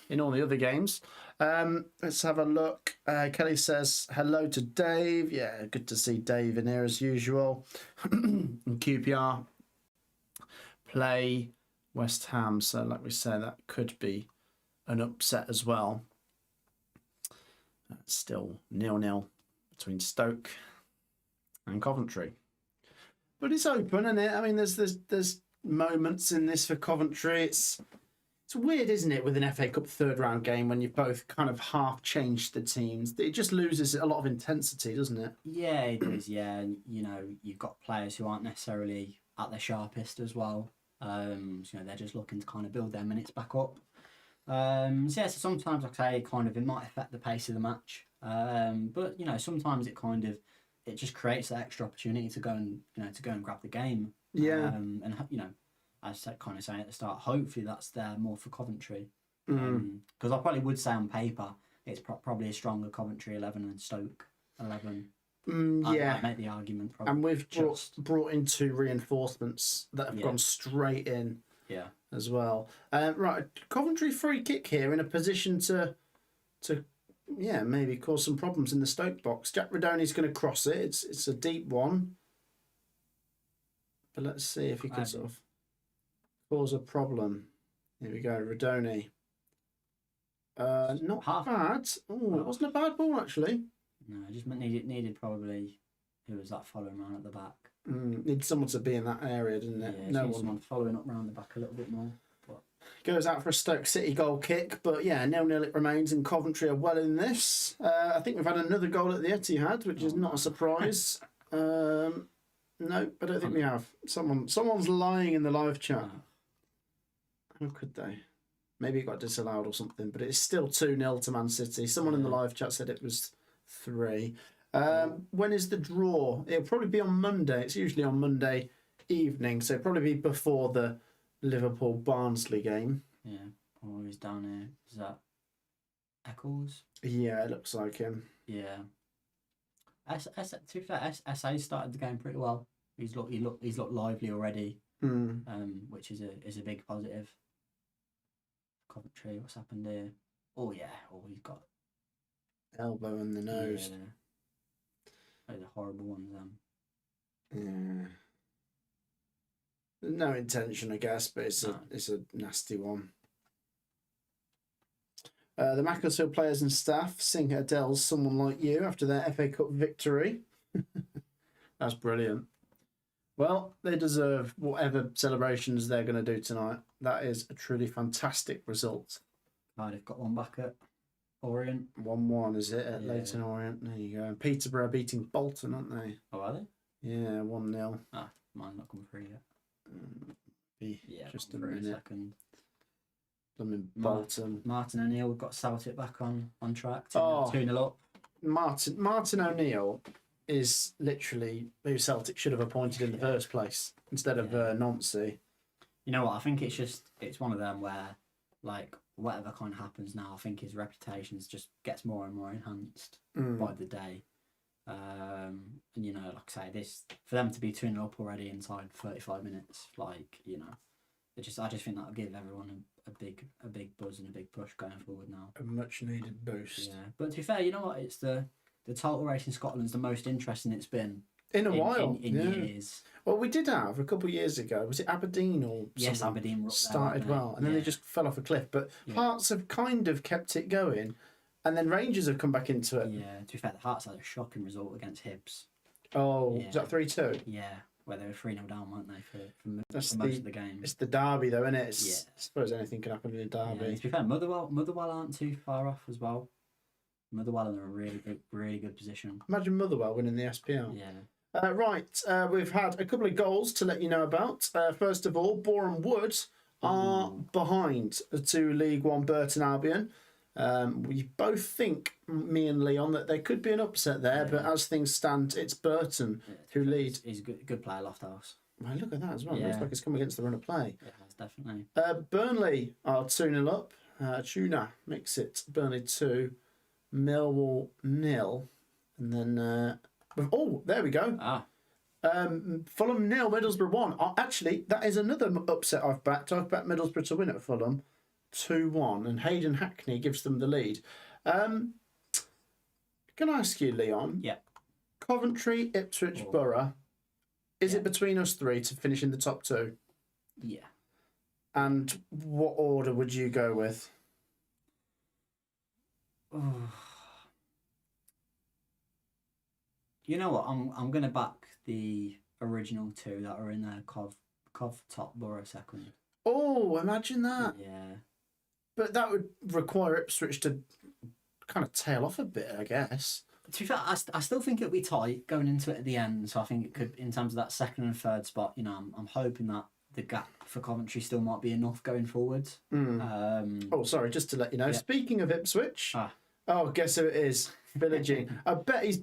in all the other games. Let's have a look. Kelly says hello to Dave. Yeah, good to see Dave in here as usual. And QPR play West Ham. So like we said, that could be an upset as well. It's still 0-0 between Stoke and Coventry. But it's open, isn't it? I mean, there's moments in this for Coventry. It's weird, isn't it, with an FA Cup third round game when you've both kind of half changed the teams. It just loses a lot of intensity, doesn't it? Yeah, it is. Yeah, and you've got players who aren't necessarily at their sharpest as well. They're just looking to kind of build their minutes back up. So sometimes, like I say, it might affect the pace of the match. But sometimes it just creates that extra opportunity to go and grab the game. Yeah. As I kind of saying at the start, hopefully that's there more for Coventry. Because I probably would say on paper it's probably a stronger Coventry 11 than Stoke 11. Yeah. I'd make the argument. Probably. And we've brought in 2 reinforcements that have gone straight in. Yeah. As well. Right, Coventry free kick here in a position to maybe cause some problems in the Stoke box. Jack Redoni's going to cross it. It's a deep one. But let's see if he can sort of cause a problem. Here we go, Redoni. Not bad. Oh, it wasn't a bad ball actually. No, just needed probably who was that following around at the back. Need someone to be in that area, didn't it? Yeah, no one. Someone following up round the back a little bit more. But... Goes out for a Stoke City goal kick, but yeah, 0-0 it remains, and Coventry are well in this. I think we've had another goal at the Etihad, which is not a surprise. No, I don't think we have. Someone's lying in the live chat. How could they? Maybe it got disallowed or something, but it's still 2-0 to Man City. Someone in the live chat said it was 3. When is the draw? It'll probably be on Monday. It's usually on Monday evening, so it'll probably be before the Liverpool-Barnsley game. Yeah, or he's down here. Is that Eccles? Yeah, it looks like him. Yeah. To be fair, SA started the game pretty well. He's looked lively already, which is a big positive. Coventry, what's happened here? Oh yeah, he's got elbow in the nose. Yeah. Those are horrible ones. Yeah. No intention, I guess, but it's a nasty one. The Macclesfield players and staff sing Adele's "Someone Like You" after their FA Cup victory. That's brilliant. Well, they deserve whatever celebrations they're going to do tonight. That is a truly fantastic result. They've got one back at Orient. 1-1, is it, at Leyton Orient? There you go. And Peterborough beating Bolton, aren't they? Oh, are they? Yeah, 1-0. Mine's not come through yet. Just a minute. Second. Bolton. Martin O'Neill got Celtic back on track. 2-0 up. Martin O'Neill is literally who Celtic should have appointed in the first place instead of Nancy. You know what? I think it's one of them where, like, whatever kind of happens now, I think his reputation just gets more and more enhanced by the day. And like I say, this for them to be 2-0 up already inside 35 minutes, like, I just think that'll give everyone a big buzz and a big push going forward now. A much needed boost. Yeah, but to be fair, you know what? It's the title race in Scotland's the most interesting it's been in a while. In years. Well, we did have a couple of years ago. Was it Aberdeen or yes, Aberdeen started well, and then they just fell off a cliff. But Hearts have kind of kept it going, and then Rangers have come back into it. Yeah, to be fair, the Hearts had a shocking result against Hibs. Oh, was that 3-2? Yeah, where they were 3-0 down, weren't they, for most of the game? It's the derby, though, isn't it? I suppose anything can happen in a derby. Yeah, to be fair, Motherwell aren't too far off as well. Motherwell are in a really good position. Imagine Motherwell winning the SPL. Yeah. Right, we've had a couple of goals to let you know about. First of all, Boreham Wood are behind to League One Burton Albion. We both think, me and Leon, that there could be an upset there, but as things stand, it's Burton who lead. He's a good player, Lofthouse. Well, look at that as well. Looks like it's come against the run of play. Yeah, definitely. Burnley are 2-0 up. Tuna makes it Burnley 2, Millwall 0. And then, there we go. Fulham 0, Middlesbrough 1. Actually, that is another upset I've backed. I've backed Middlesbrough to win at Fulham 2-1, and Hayden Hackney gives them the lead. Can I ask you, Leon? Yeah. Coventry, Ipswich, Borough. Is it between us three to finish in the top 2? Yeah. And what order would you go with? You know what? I'm gonna back the original two that are in there. Cov top, Borough second. Oh, imagine that. Yeah. But that would require Ipswich to kind of tail off a bit, I guess. To be fair, I still think it'll be tight going into it at the end. So I think it could, in terms of that second and third spot, you know, I'm hoping that the gap for Coventry still might be enough going forward. Oh, sorry, just to let you know. Yeah. Speaking of Ipswich, guess who it is? Billie Jean. I bet he's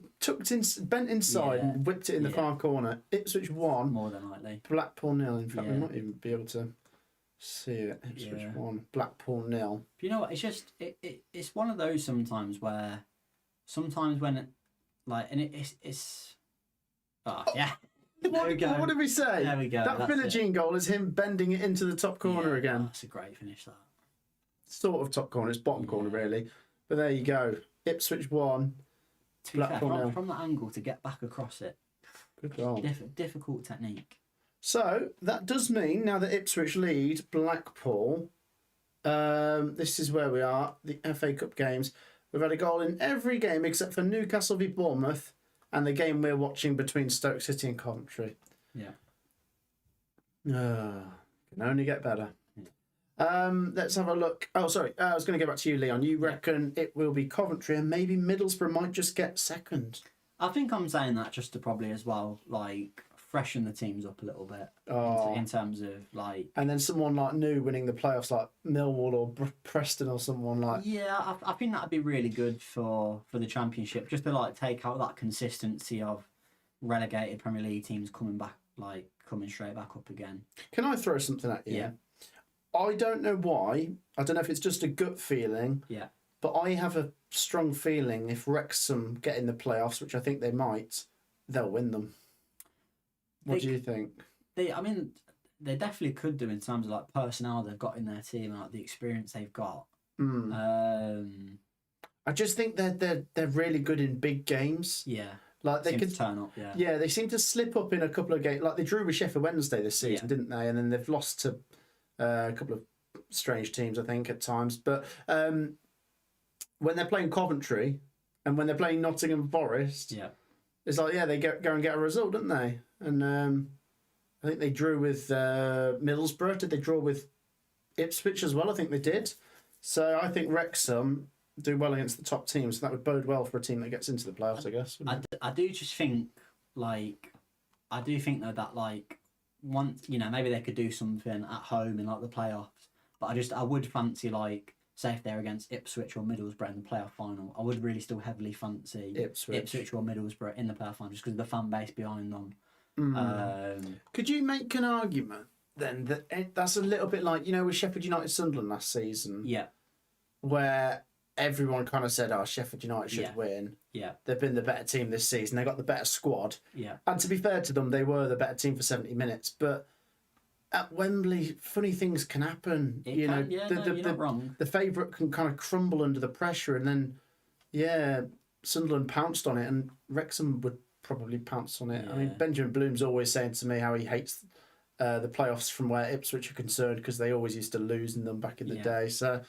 bent inside and whipped it in the far corner. Ipswich 1. More than likely. Blackpool 0. In fact, we might even be able to see it. Ipswich 1. Blackpool 0. You know what? It's just it's one of those sometimes where when it, like, and it's yeah. There we go. What did we say? There we go. That Billie Jean goal is him bending it into the top corner again. That's a great finish, that. Sort of top corner. It's bottom corner, really. But there you go. Ipswich 1. To be fair, from that angle to get back across it. Good goal. Difficult technique. So that does mean now that Ipswich lead Blackpool, this is where we are, the FA Cup games. We've had a goal in every game except for Newcastle v Bournemouth and the game we're watching between Stoke City and Coventry. Yeah. Can only get better. Let's have a look. Oh, sorry. I was going to go back to you, Leon. You reckon it will be Coventry and maybe Middlesbrough might just get second? I think I'm saying that just to probably as well, like, freshen the teams up a little bit in terms of, like... And then someone like new winning the playoffs, like Millwall or Preston or someone like... Yeah, I think that'd be really good for the Championship, just to, like, take out that consistency of relegated Premier League teams coming straight back up again. Can I throw something at you? Yeah. I don't know why. I don't know if it's just a gut feeling. Yeah. But I have a strong feeling if Wrexham get in the playoffs, which I think they might, they'll win them. What do you think? They definitely could do in terms of, like, personnel they've got in their team and, like, the experience they've got. I just think they're really good in big games. Yeah. Like they could turn up. Yeah. Yeah, they seem to slip up in a couple of games. Like they drew with Sheffield Wednesday this season, didn't they? And then they've lost to a couple of strange teams, I think, at times. But when they're playing Coventry and when they're playing Nottingham Forest, it's like they go and get a result, don't they? And I think they drew with Middlesbrough. Did they draw with Ipswich as well? I think they did. So I think Wrexham do well against the top teams. So that would bode well for a team that gets into the playoffs, I guess. I do just think, like, though that, like, once, you know, maybe they could do something at home in, like, the playoffs. But I would fancy, like, say if they're against Ipswich or Middlesbrough in the playoff final, I would really still heavily fancy Ipswich or Middlesbrough in the playoff final just because of the fan base behind them. Could you make an argument then that that's a little bit like, you know, with Sheffield United Sunderland last season? Yeah. Where everyone kind of said, Sheffield United should win. Yeah. They've been the better team this season. They got the better squad. Yeah. And to be fair to them, they were the better team for 70 minutes. But at Wembley, funny things can happen. You're not wrong. The favourite can kind of crumble under the pressure. And then, Sunderland pounced on it and Wrexham would probably pounce on it. Yeah. I mean, Benjamin Bloom's always saying to me how he hates the playoffs from where Ipswich are concerned because they always used to lose in them back in the day. So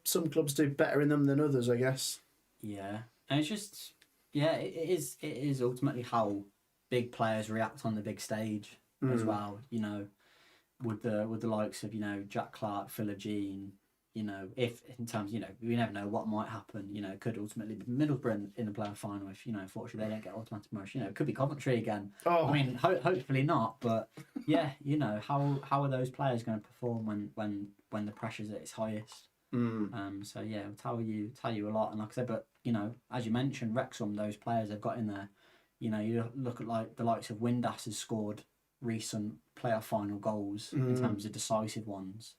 some clubs do better in them than others, I guess. Yeah. And it's just, it is ultimately how big players react on the big stage as well. You know, with the likes of, you know, Jack Clark, Philip Jean, you know, if in terms, you know, we never know what might happen. You know, it could ultimately be Middlesbrough in the playoff final if, you know, unfortunately they don't get automatic promotion. You know, it could be Coventry again. I mean, hopefully not, but yeah, you know, how are those players going to perform when the pressure's at its highest? So yeah, it'll tell you a lot. And like I said, but you know, as you mentioned, Wrexham, those players they've got in there, you know, you look at like the likes of Windass has scored recent playoff final goals in terms of decisive ones.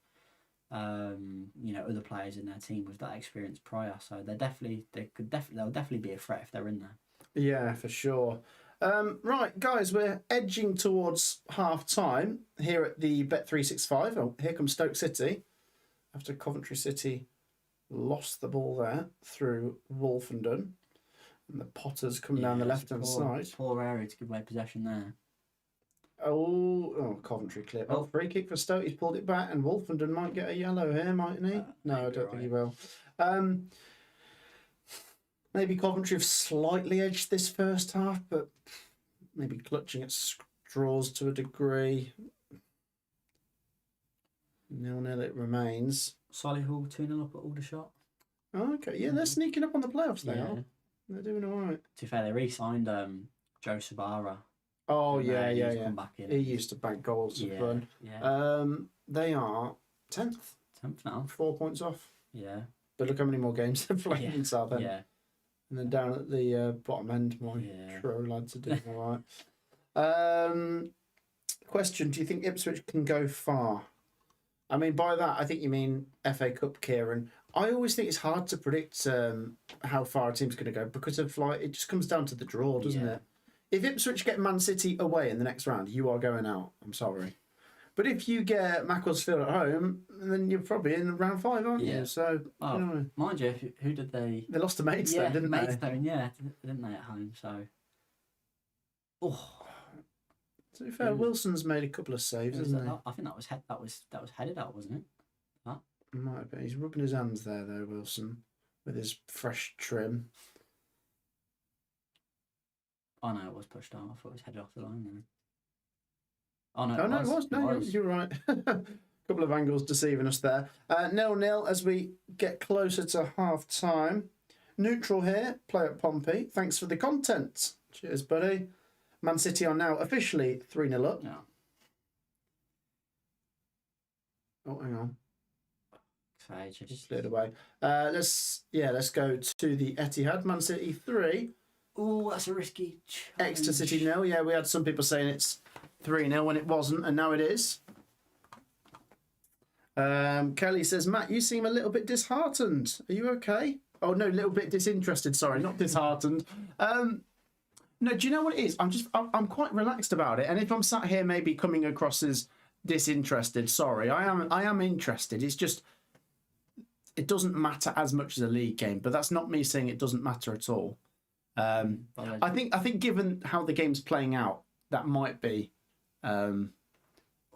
You know, other players in their team with that experience prior, so they'll definitely be a threat if they're in there. Yeah, for sure. Right, guys, we're edging towards half time here at the Bet365. Oh, here comes Stoke City after Coventry City lost the ball there through Wolfenden, and the Potters come down the left-hand side. Poor area to give away possession there. Oh, Coventry clip. Oh, free kick for Stoke. He's pulled it back, and Wolfenden might get a yellow here, mightn't he? No, I don't think he will. Maybe Coventry have slightly edged this first half, but maybe clutching at straws to a degree. 0-0 it remains. Solihull 2-0 up at Aldershot. Oh, okay, yeah, they're sneaking up on the playoffs. They Yeah. are. They're doing all right. To be fair, they re-signed Joe Sabara. Oh didn't yeah, they? yeah, He's yeah. come back in. He used to bank goals for Yeah, fun. yeah. They are 10th, 10th now. 4 points off. Yeah, But look how many more games they've played in Southend. yeah. And then down at the bottom end, my Yeah. Truro lads are doing all right. Question: do you think Ipswich can go far? I mean, by that, I think you mean FA Cup, Kieran. I always think it's hard to predict how far a team's going to go because of it just comes down to the draw, doesn't it? If Ipswich get Man City away in the next round, you are going out. I'm sorry. But if you get Macclesfield at home, then you're probably in round 5, aren't you? So, well, you know, mind you, who did they? they lost to Maidstone, didn't they? Maidstone, yeah, didn't they at home? So, To be fair, Wilson's made a couple of saves, hasn't he? I think that was headed out, wasn't it? Might have been. He's rubbing his hands there, though, Wilson, with his fresh trim. Oh no, it was pushed out. I thought it was headed off the line then. Oh no, It was. No, you're right. Couple of angles deceiving us there. 0-0 as we get closer to half time. Neutral here. Play at Pompey. Thanks for the content. Cheers, buddy. Man City are now officially 3-0 up. No. Oh, hang on. Just Cleared away. Let's go to the Etihad. Man City 3. Oh, that's a risky challenge. Exeter City 0. Yeah, we had some people saying it's 3-0 when it wasn't, and now it is. Kelly says, Matt, you seem a little bit disheartened. Are you okay? Oh no, a little bit disinterested. Sorry, not disheartened. No, do you know what it is? I'm quite relaxed about it. And if I'm sat here maybe coming across as disinterested, sorry, I am interested. It's just it doesn't matter as much as a league game, but that's not me saying it doesn't matter at all. I think given how the game's playing out, that might be a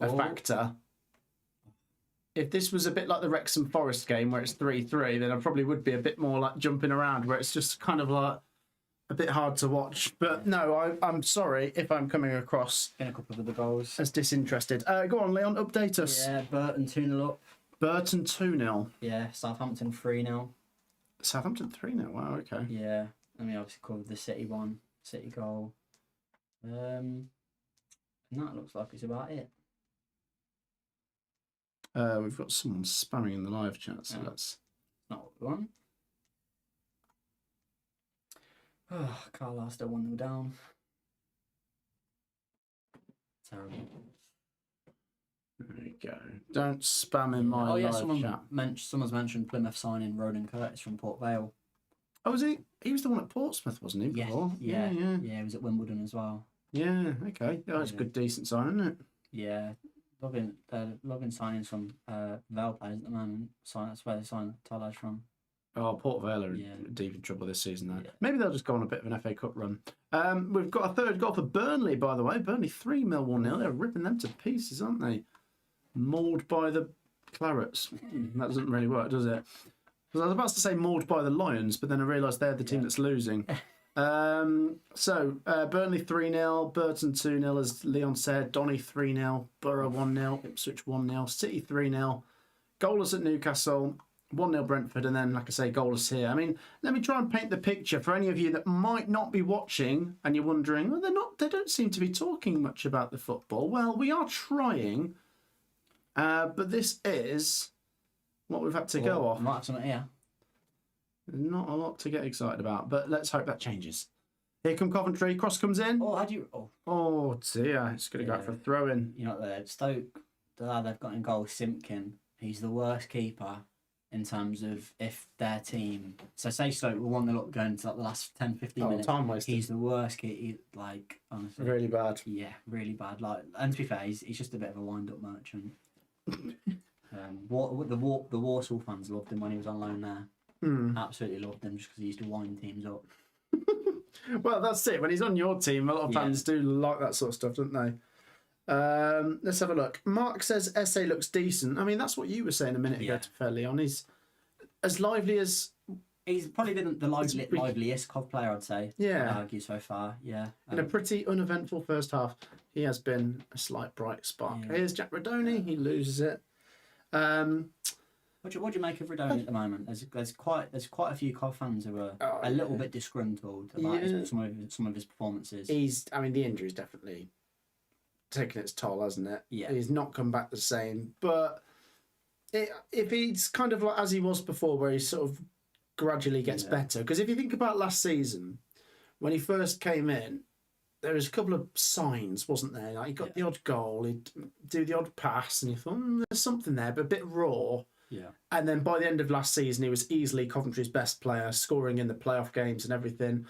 factor. If this was a bit like the Wrexham Forest game where it's 3-3, then I probably would be a bit more like jumping around, where it's just kind of like a bit hard to watch. But no, I'm sorry if I'm coming across in a couple of the goals as disinterested. Go on, Leon, update us. Yeah, Burton 2-0 up. Burton 2-0. Yeah, Southampton 3-0. Southampton 3-0. Wow, okay. Yeah, and we obviously covered the City one, City goal. And that looks like it's about it. We've got someone spamming in the live chat, so that's not what we want. Oh, Carlisle still 1-0 down. Terrible. There you go. Don't spam in my live chat. Someone's mentioned Plymouth signing Ronan Curtis from Port Vale. Oh, was he? He was the one at Portsmouth, wasn't he? Before? Yeah. He was at Wimbledon as well. Yeah. Okay. Oh, it's a good, decent sign, isn't it? Yeah. Loving signings from Vale players at the moment. That's where they signed Talaj from. Oh, Port Vale are deep in trouble this season, though. Yeah. Maybe they'll just go on a bit of an FA Cup run. We've got a third goal for Burnley, by the way. Burnley 3, Millwall 0. They're ripping them to pieces, aren't they? Mauled by the Clarets. That doesn't really work, does it? Because I was about to say mauled by the Lions, but then I realised they're the team that's losing. Burnley 3-0, Burton 2-0, as Leon said, Donny 3-0, Borough 1-0, Ipswich 1-0, City 3-0, goalless at Newcastle, 1-0 Brentford, and then, like I say, goalless here. I mean, let me try and paint the picture for any of you that might not be watching and you're wondering, well, they don't seem to be talking much about the football. Well, we are trying, but this is what we've had to go off. Might have something here. Not a lot to get excited about, but let's hope that changes. Here come Coventry. Cross comes in. Oh, how do you... Oh, dear. It's going to go out for a throw-in. You know, Stoke, the lad they've got in goal, Simpkin, he's the worst keeper in terms of if their team... So say Stoke were 1-0 up going to like the last 10, 15 minutes. Time wasted. He's the worst keeper, honestly. Really bad. Yeah, really bad. And to be fair, he's just a bit of a wind-up merchant. The Warsaw fans loved him when he was on loan there. Absolutely loved him just because he used to wind teams up. Well, that's it. When he's on your team, a lot of fans do like that sort of stuff, don't they? Let's have a look. Mark says SA looks decent. I mean, that's what you were saying a minute ago to Fairleon. He's as lively as He's probably been the liveliest Cov player, I'd say. Yeah. I'd argue so far. Yeah. In a pretty uneventful first half, he has been a slight bright spark. Yeah. Here's Jack Redoni. He loses it. What do you make of Redoni at the moment? There's quite a few Cov fans who are a little bit disgruntled about some of his performances. The injury's definitely taken its toll, hasn't it? Yeah. He's not come back the same. But if he's kind of like as he was before, where he sort of gradually gets better, because if you think about last season, when he first came in, there was a couple of signs, wasn't there? Like he got the odd goal, he'd do the odd pass, and you thought, there's something there, but a bit raw. Yeah. And then by the end of last season, he was easily Coventry's best player, scoring in the playoff games and everything.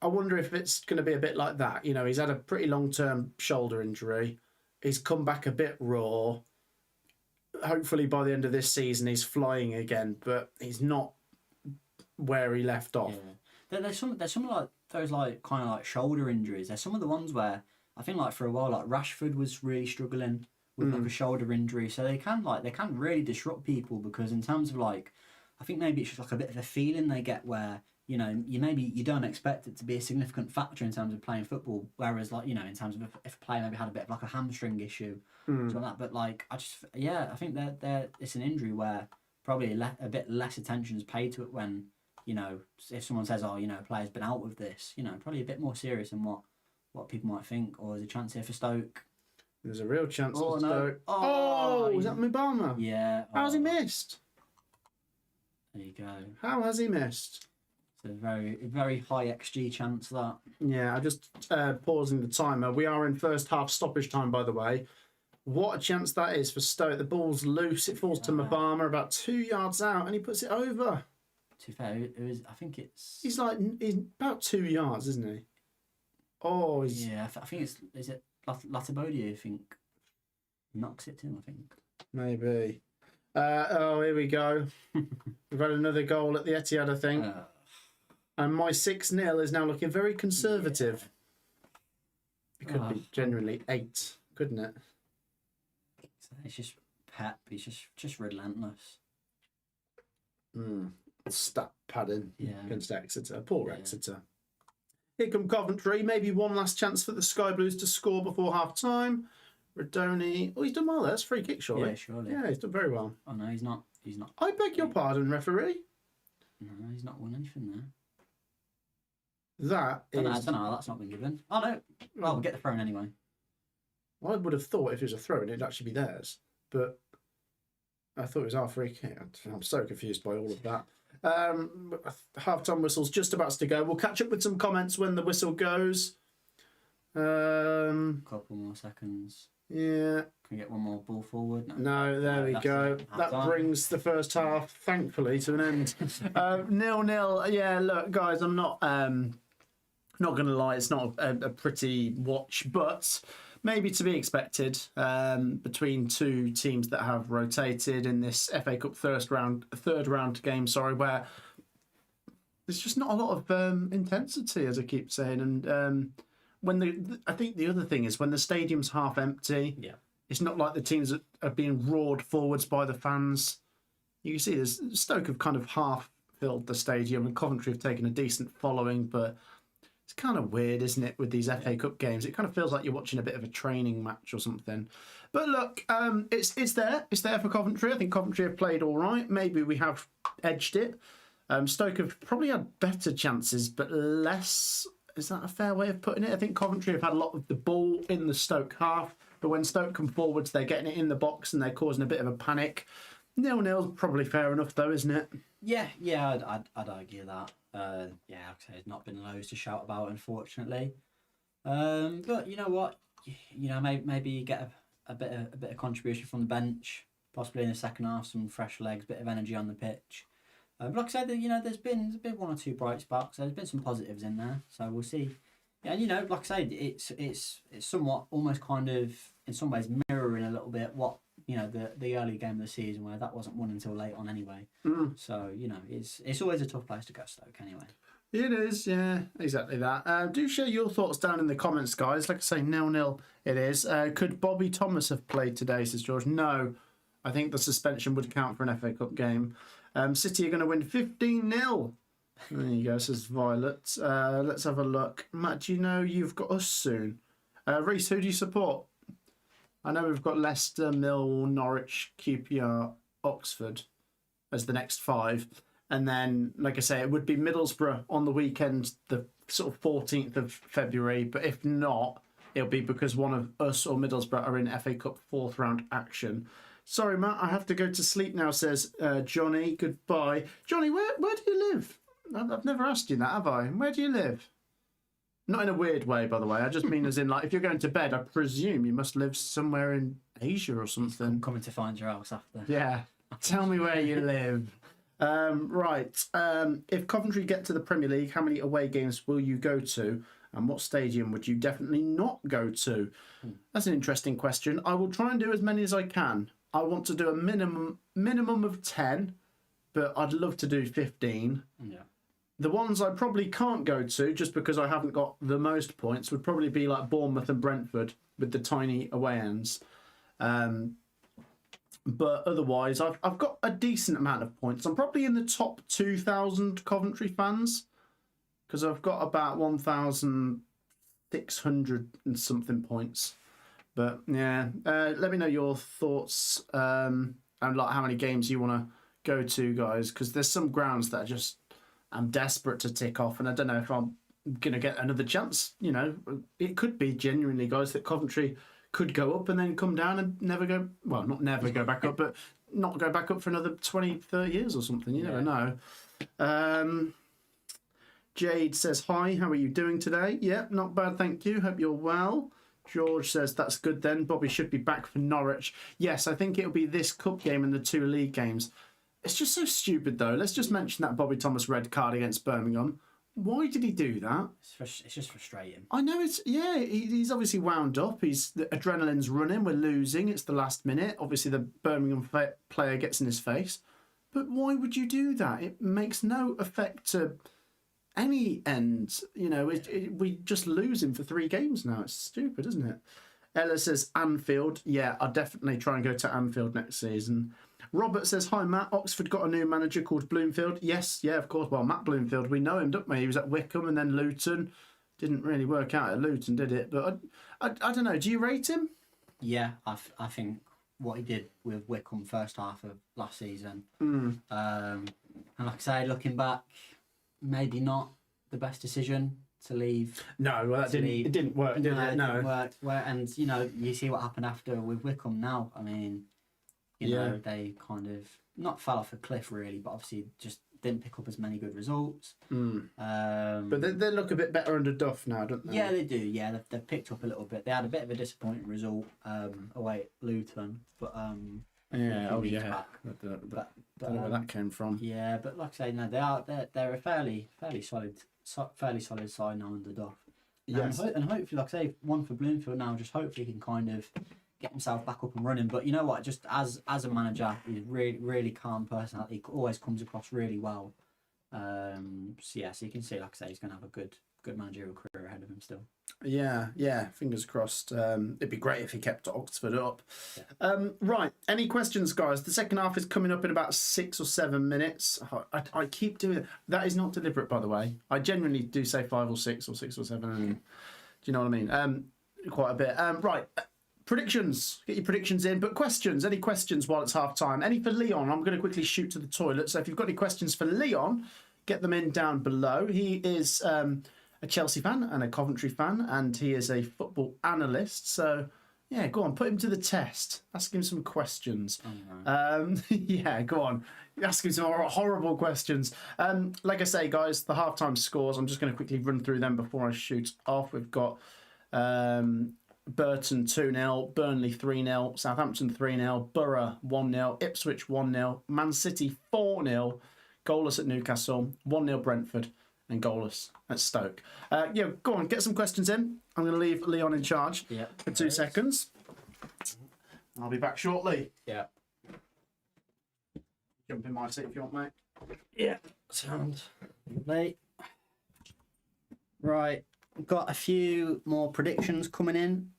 I wonder if it's going to be a bit like that. You know, he's had a pretty long-term shoulder injury. He's come back a bit raw. Hopefully by the end of this season, he's flying again, but he's not where he left off. Yeah. There's some like those like kind of like shoulder injuries. There's some of the ones where I think like for a while like Rashford was really struggling with like a shoulder injury, so they can really disrupt people, because in terms of like, I think maybe it's just like a bit of a feeling they get where, you know, you don't expect it to be a significant factor in terms of playing football, whereas like, you know, in terms of if a player maybe had a bit of like a hamstring issue, something like that. But like I think it's an injury where probably a bit less attention is paid to it when, you know, if someone says, oh, you know, a player's been out with this, you know, probably a bit more serious than what people might think. Or there's a chance here for Stoke. There's a real chance for no. Stoke. Oh, was that Mubama? Yeah. How's he missed? There you go. How has he missed? It's a very, very high XG chance, that. Yeah, I'm just pausing the timer. We are in first half stoppage time, by the way. What a chance that is for Stoke. The ball's loose. It falls to Mubama about 2 yards out, and he puts it over. To be fair, I think it's... He's about 2 yards, isn't he? Oh, yeah, I think is it Latabodi, I think, knocks it in, I think. Maybe. Here we go. We've had another goal at the Etihad, I think. And my 6-0 is now looking very conservative. It could be genuinely 8, couldn't it? It's just Pep. He's just relentless. Stat padding against Exeter. Poor Exeter. Here come Coventry. Maybe one last chance for the Sky Blues to score before half time. Redoni. Oh, he's done well there. That's a free kick, surely. Yeah, surely. Yeah, he's done very well. Oh no, he's not. I beg your pardon, referee. No, he's not won anything there. That is. I don't know. That's not been given. Oh no. Well, we'll get the throw anyway. Well, I would have thought if it was a throw, it'd actually be theirs, but I thought it was our free kick. I'm so confused by all of that. Half-time whistle's just about to go. We'll catch up with some comments when the whistle goes. Couple more seconds. Yeah. Can we get one more ball forward? No, there we go. That brings the first half, thankfully, to an end. 0-0. Yeah, look, guys, I'm not going to lie. It's not a pretty watch, but maybe to be expected between two teams that have rotated in this FA Cup third round game. Where there's just not a lot of intensity, as I keep saying. And I think the other thing is when the stadium's half empty. Yeah. It's not like the teams are being roared forwards by the fans. You can see Stoke have kind of half filled the stadium, and Coventry have taken a decent following, but it's kind of weird, isn't it, with these FA Cup games? It kind of feels like you're watching a bit of a training match or something. But look, it's there. It's there for Coventry. I think Coventry have played all right. Maybe we have edged it. Stoke have probably had better chances, but less. Is that a fair way of putting it? I think Coventry have had a lot of the ball in the Stoke half, but when Stoke come forwards, they're getting it in the box and they're causing a bit of a panic. 0-0's probably fair enough, though, isn't it? Yeah, I'd argue that. I'd say there's not been loads to shout about, unfortunately. But you know what? You know, maybe you get a bit of contribution from the bench, possibly in the second half, some fresh legs, bit of energy on the pitch. But like I said, you know, there's been one or two bright sparks. There's been some positives in there, so we'll see. Yeah, and you know, like I said, it's somewhat almost kind of in some ways mirroring a little bit what, you know, the early game of the season where that wasn't won until late on anyway. So you know, it's always a tough place to go, Stoke anyway. It is, yeah, exactly that. Do share your thoughts down in the comments, guys. Like I say, 0-0 it is. Could Bobby Thomas have played today, says George? No, I think the suspension would count for an FA Cup game. City are going to win 15-0. There you go, says Violet. Let's have a look. Matt, do you know you've got us soon? Reese, who do you support? I know we've got Leicester, Millwall, Norwich, QPR, Oxford as the next 5. And then, like I say, it would be Middlesbrough on the weekend, the sort of 14th of February. But if not, it'll be because one of us or Middlesbrough are in FA Cup 4th round action. Sorry, Matt, I have to go to sleep now, says Johnny. Goodbye. Johnny, where do you live? I've never asked you that, have I? Where do you live? Not in a weird way, by the way. I just mean as in, like, if you're going to bed, I presume you must live somewhere in Asia or something. Coming to find your house after. Yeah. Tell me where you live. Right. If Coventry get to the Premier League, how many away games will you go to? And what stadium would you definitely not go to? That's an interesting question. I will try and do as many as I can. I want to do a minimum of 10, but I'd love to do 15. Yeah. The ones I probably can't go to, just because I haven't got the most points, would probably be like Bournemouth and Brentford with the tiny away ends. But otherwise, I've got a decent amount of points. I'm probably in the top 2,000 Coventry fans because I've got about 1,600 and something points. But yeah, let me know your thoughts and like how many games you want to go to, guys, because there's some grounds that I'm desperate to tick off, and I don't know if I'm going to get another chance. You know, it could be genuinely, guys, that Coventry could go up and then come down and never go, well, not never go back up, but not go back up for another 20, 30 years or something. You never know. Jade says, hi, how are you doing today? Yeah, not bad, thank you. Hope you're well. George says, that's good then. Bobby should be back for Norwich. Yes, I think it'll be this cup game and the 2 league games. It's just so stupid, though. Let's just mention that Bobby Thomas red card against Birmingham. Why did he do that? It's just frustrating. I know he's obviously wound up. The adrenaline's running. We're losing. It's the last minute. Obviously, the Birmingham player gets in his face. But why would you do that? It makes no effect to any end. You know, we just lose him for 3 games now. It's stupid, isn't it? Ella says Anfield. Yeah, I'll definitely try and go to Anfield next season. Robert says, hi, Matt. Oxford got a new manager called Bloomfield. Yes, yeah, of course. Well, Matt Bloomfield, we know him, don't we? He was at Wycombe and then Luton. Didn't really work out at Luton, did it? But I don't know. Do you rate him? Yeah, I think what he did with Wycombe first half of last season. And like I say, looking back, maybe not the best decision to leave. No, well, it didn't work, did it? It didn't work. And, you know, you see what happened after with Wycombe now. I mean, you know, they kind of not fell off a cliff really, but obviously just didn't pick up as many good results. But they look a bit better under Duff now, don't they? Yeah, they do. Yeah, they've picked up a little bit. They had a bit of a disappointing result away at Luton, but yeah, oh yeah. I don't know where that came from. Yeah, but like I say, no, they're a fairly solid side now under Duff. Yes. And hopefully, like I say, one for Bloomfield now, just hopefully he can kind of get himself back up and running. But you know what? Just as a manager, he's really calm personality. He always comes across really well. So you can see, like I say, he's going to have a good managerial career ahead of him still. Yeah. Fingers crossed. It'd be great if he kept Oxford up. Yeah. Right. Any questions, guys? The second half is coming up in about 6 or 7 minutes. I keep doing it. That is not deliberate, by the way. I genuinely do say 5 or 6 or 6 or 7. And, do you know what I mean? Quite a bit. Right. Predictions. Get your predictions in. But questions. Any questions while it's half time? Any for Leon? I'm going to quickly shoot to the toilet. So if you've got any questions for Leon, get them in down below. He is a Chelsea fan and a Coventry fan, and he is a football analyst. So, yeah, go on. Put him to the test. Ask him some questions. Yeah, go on. Ask him some horrible questions. Like I say, guys, the halftime scores, I'm just going to quickly run through them before I shoot off. We've got Burton 2-0, Burnley 3-0, Southampton 3-0, Borough 1-0, Ipswich 1-0, Man City 4-0, goalless at Newcastle, 1-0 Brentford, and goalless at Stoke. Yeah, go on, get some questions in. I'm going to leave Leon in charge for 2 seconds. I'll be back shortly. Yeah. Jump in my seat if you want, mate. Yeah, sounds late. Right, got a few more predictions coming in.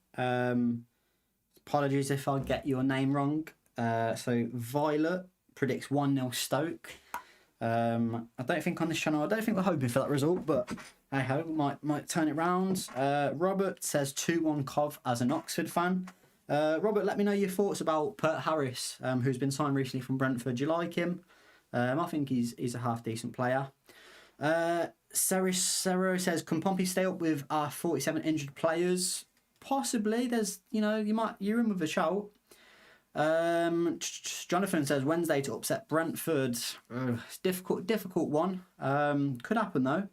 Apologies if I get your name wrong. So Violet predicts 1-0 Stoke. I don't think on this channel, I don't think we're hoping for that result, but hey ho, might turn it round. Robert says 2-1 Cov as an Oxford fan. Robert, let me know your thoughts about Pert Harris, who's been signed recently from Brentford. Do you like him? I think he's a half decent player. Sero says, can Pompey stay up with our 47 injured players? Possibly. There's, you're in with a shout. Jonathan says Wednesday to upset Brentford. It's difficult one. Could happen though.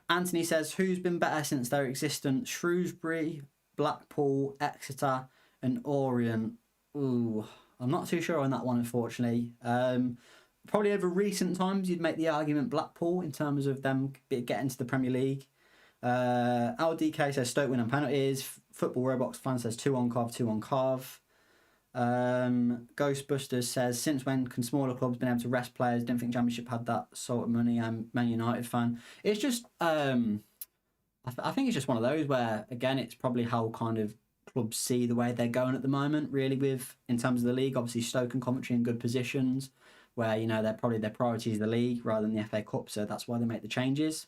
Anthony says, who's been better since their existence? Shrewsbury, Blackpool, Exeter, and Orient. Ooh, I'm not too sure on that one, unfortunately. Probably over recent times, you'd make the argument Blackpool in terms of them getting to the Premier League. LDK says Stoke win on penalties. Football Roblox fan says 2-1 Cov, 2-1 Cov. Ghostbusters says, since when can smaller clubs been able to rest players? Didn't think Championship had that sort of money. I'm Man United fan. It's just, I think it's just one of those where, again, it's probably how kind of clubs see the way they're going at the moment, really, in terms of the league. Obviously, Stoke and Coventry in good positions where, they're probably their priority is the league rather than the FA Cup, so that's why they make the changes.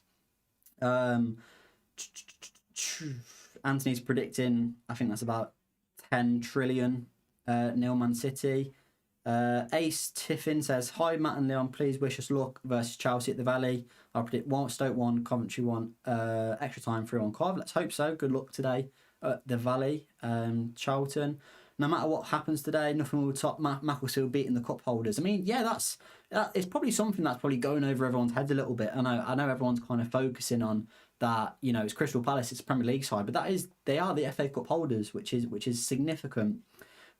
Anthony's predicting, I think that's about 10 trillion nil Man City. Ace Tiffin says, hi Matt and Leon, please wish us luck versus Chelsea at the Valley. I'll predict Stoke 1, Coventry 1, extra time 3-1 Cov. Let's hope so. Good luck today at the Valley. Charlton, no matter what happens today, nothing will top Macclesfield beating the cup holders. I mean, yeah, it's probably something that's probably going over everyone's head a little bit. I know everyone's kind of focusing on that, it's Crystal Palace, it's a Premier League side, but they are the FA Cup holders, which is significant.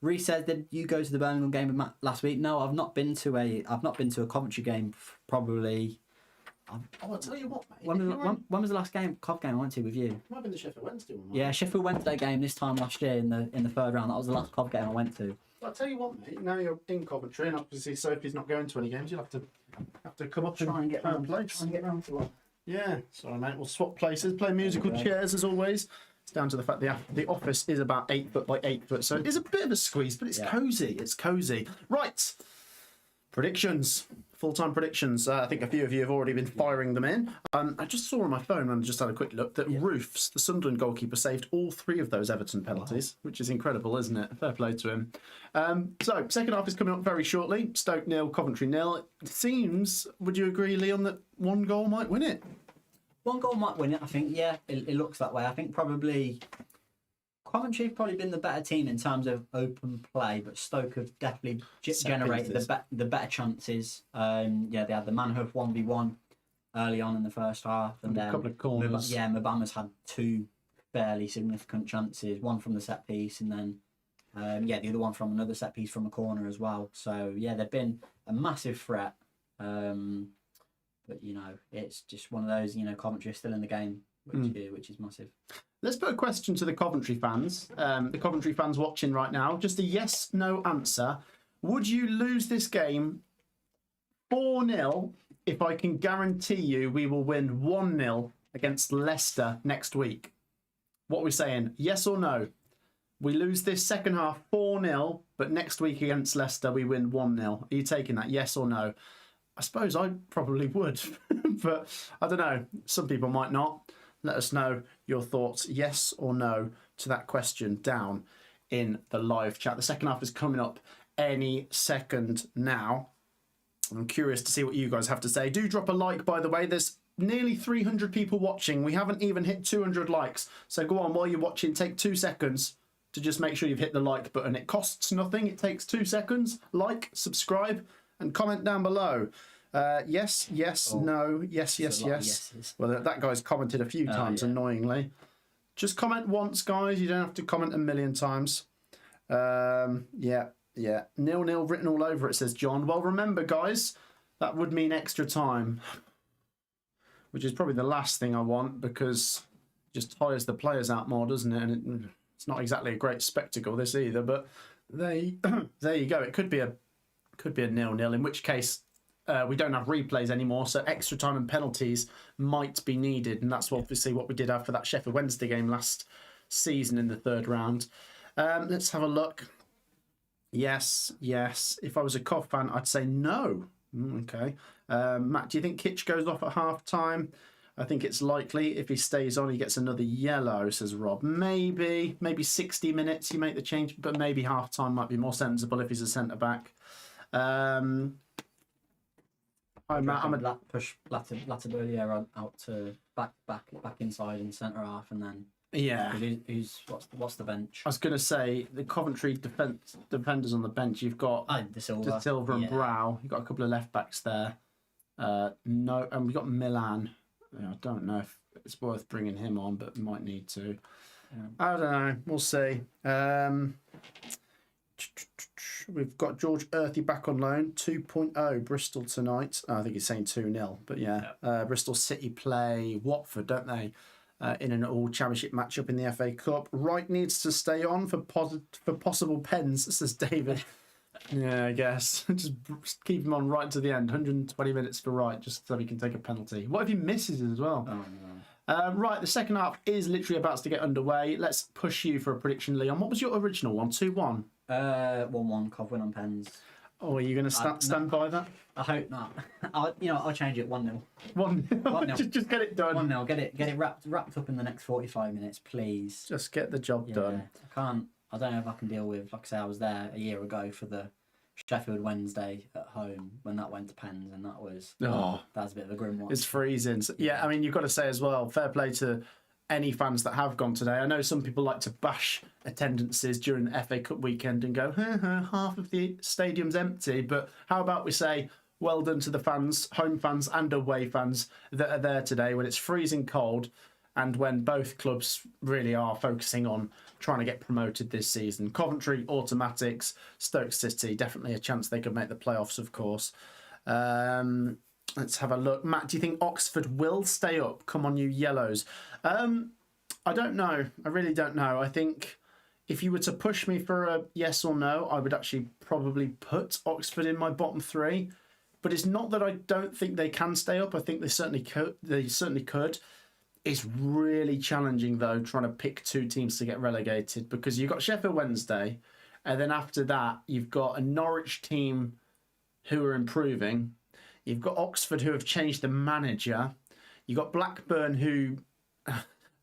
Reece says, did you go to the Birmingham game with Matt last week? No, I've not been to a Coventry game. Probably. I'll tell you what, mate. When was the last Cov game I went to with you? It might have been the Sheffield Wednesday one. Yeah, Sheffield Wednesday game this time last year in the third round. That was the last Cov game I went to. Well, I'll tell you what, mate. Now you're in Coventry, and obviously Sophie's not going to any games. You'll have to come up and get round place. Try and get round to one. Yeah, sorry, mate. We'll swap places. Play musical chairs as always. It's down to the fact the office is about 8 foot by 8 foot, so it is a bit of a squeeze, but it's cozy. It's cozy. Right. Predictions. Full-time predictions. I think a few of you have already been firing them in. I just saw on my phone and just had a quick look that Roofs, the Sunderland goalkeeper, saved all 3 of those Everton penalties, which is incredible, isn't it? Fair play to him. So, second half is coming up very shortly. Stoke 0, Coventry 0. It seems, would you agree, Leon, that 1 goal might win it? 1 goal might win it, I think. Yeah, it looks that way. I think probably Coventry have probably been the better team in terms of open play, but Stoke have definitely generated the better chances. They had the Manhoof 1v1 early on in the first half, and then a couple of corners. Mbama's had 2 fairly significant chances. One from the set piece, and then the other one from another set piece from a corner as well. So yeah, they've been a massive threat. But it's just one of those. Coventry are still in the game, which is massive. Let's put a question to the Coventry fans. The Coventry fans watching right now, just a yes/no answer. Would you lose this game 4-0 if I can guarantee you we will win 1-0 against Leicester next week? What are we saying? Yes or no? We lose this second half 4-0, but next week against Leicester we win 1-0. Are you taking that? Yes or no? I suppose I probably would, but I don't know. Some people might not. Let us know your thoughts, yes or no, to that question down in the live chat. The second half is coming up any second now. I'm curious to see what you guys have to say. Do drop a like, by the way. There's nearly 300 people watching. We haven't even hit 200 likes. So go on, while you're watching, take 2 seconds to just make sure you've hit the like button. It costs nothing. It takes 2 seconds. Like, subscribe, and comment down below. Yes, no, yes. Yeses. Well, that guy's commented a few times, annoyingly. Just comment once, guys. You don't have to comment a million times. 0-0 written all over it, says John. Well, remember, guys, that would mean extra time, which is probably the last thing I want, because it just tires the players out more, doesn't it? And it's not exactly a great spectacle, this either. But there you go. It could be a 0-0, in which case we don't have replays anymore, so extra time and penalties might be needed, and that's obviously what we did after that Sheffield Wednesday game last season in the third round. Let's have a look. Yes, yes. If I was a Cov fan, I'd say no. Okay. Matt, do you think Kitch goes off at half time? I think it's likely if he stays on, he gets another yellow, says Rob. Maybe 60 minutes you make the change, but maybe half time might be more sensible if he's a centre back. Hi, Matt. I'm a push Latibullia out to back inside in centre half, and then yeah. What's the bench? I was going to say the Coventry defenders on the bench. You've got De Silva and Brow. You've got a couple of left backs there. No, and we've got Milan. I don't know if it's worth bringing him on, but we might need to. Yeah. I don't know. We'll see. We've got George Earthy back on loan. 2.0 Bristol tonight. Oh, I think he's saying 2-0, but yeah. Bristol City play Watford, don't they? In an all-championship matchup in the FA Cup. Wright needs to stay on for possible pens, says David. Yeah, I guess. Just keep him on right to the end. 120 minutes for Wright, just so he can take a penalty. What if he misses it as well? Oh, no. Right, the second half is literally about to get underway. Let's push you for a prediction, Leon. What was your original one? 2-1? 1-1, Cov win on pens. Oh, are you going to stand by that? I hope not. I'll change it 1-0. 1-0. Just get it done. 1-0. Get it wrapped up in the next 45 minutes, please. Just get the job done. I don't know if I can deal with. Like I say, I was there a year ago for the Sheffield Wednesday at home when that went to pens, and that was a bit of a grim one. It's freezing. Yeah, I mean, you've got to say as well, fair play to any fans that have gone today. I know some people like to bash attendances during the FA Cup weekend and go, half of the stadium's empty. But how about we say, well done to the fans, home fans and away fans that are there today when it's freezing cold and when both clubs really are focusing on trying to get promoted this season. Coventry, automatics. Stoke City, definitely a chance they could make the playoffs, of course. Let's have a look. Matt, do you think Oxford will stay up? Come on, you yellows. I don't know. I really don't know. I think if you were to push me for a yes or no, I would actually probably put Oxford in my bottom three. But it's not that I don't think they can stay up. I think they certainly could. It's really challenging, though, trying to pick two teams to get relegated because you've got Sheffield Wednesday, and then after that, you've got a Norwich team who are improving. You've got Oxford who have changed the manager. You've got Blackburn who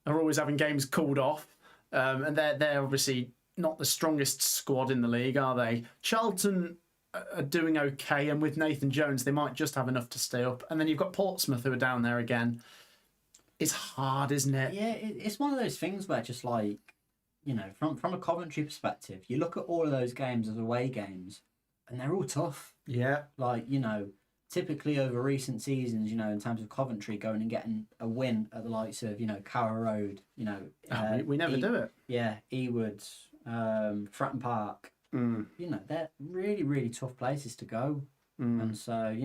are always having games called off, and they're obviously not the strongest squad in the league, are they? Charlton are doing okay, and with Nathan Jones, they might just have enough to stay up. And then you've got Portsmouth who are down there again. It's hard, isn't it? Yeah, it's one of those things where just like, from a Coventry perspective, you look at all of those games as away games, and they're all tough. Yeah. Like, typically over recent seasons, in terms of Coventry going and getting a win at the likes of, Carrow Road, we never do it. Yeah, Ewood, Fratton Park. They're really, really tough places to go. And so,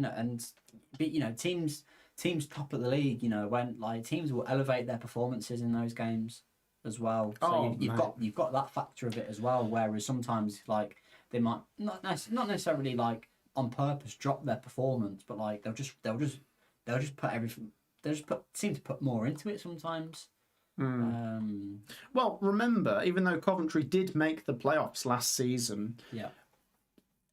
teams top of the league, when like teams will elevate their performances in those games as well. So you've got that factor of it as well. Whereas sometimes like they might not necessarily like on purpose drop their performance, but like they'll just put everything. Seem to put more into it sometimes. Well, remember, even though Coventry did make the playoffs last season,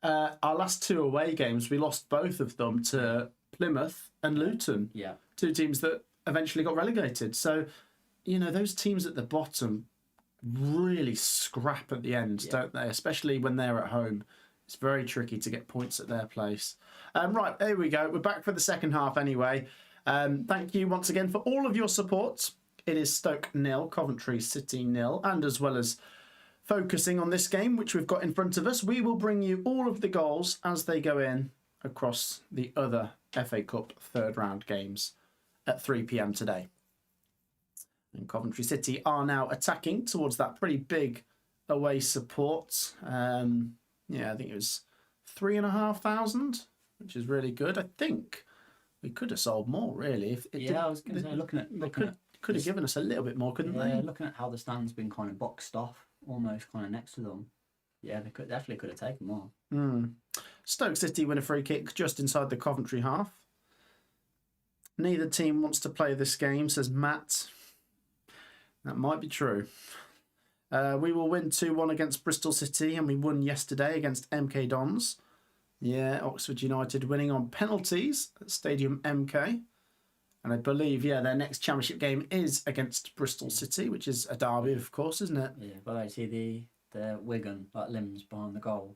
our last two away games we lost both of them to Plymouth and Luton. Yeah. Two teams that eventually got relegated. So, those teams at the bottom really scrap at the end, don't they? Especially when they're at home. It's very tricky to get points at their place. Right, there we go. We're back for the second half anyway. Thank you once again for all of your support. It is Stoke 0, Coventry City 0, and as well as focusing on this game, which we've got in front of us, we will bring you all of the goals as they go in across the other FA Cup third round games at 3 p.m. today. And Coventry City are now attacking towards that pretty big away support. I think it was 3,500, which is really good. I think we could have sold more, really. I was going to say, looking at could have given us a little bit more, couldn't they? Yeah, looking at how the stand's been kind of boxed off, almost kind of next to them. Yeah, they definitely could have taken more. Stoke City win a free kick just inside the Coventry half. Neither team wants to play this game, says Matt. That might be true. We will win 2-1 against Bristol City, and we won yesterday against MK Dons. Yeah, Oxford United winning on penalties at Stadium MK. And I believe, their next championship game is against Bristol City, which is a derby, of course, isn't it? Yeah, but I see the Wigan, like limbs behind the goal.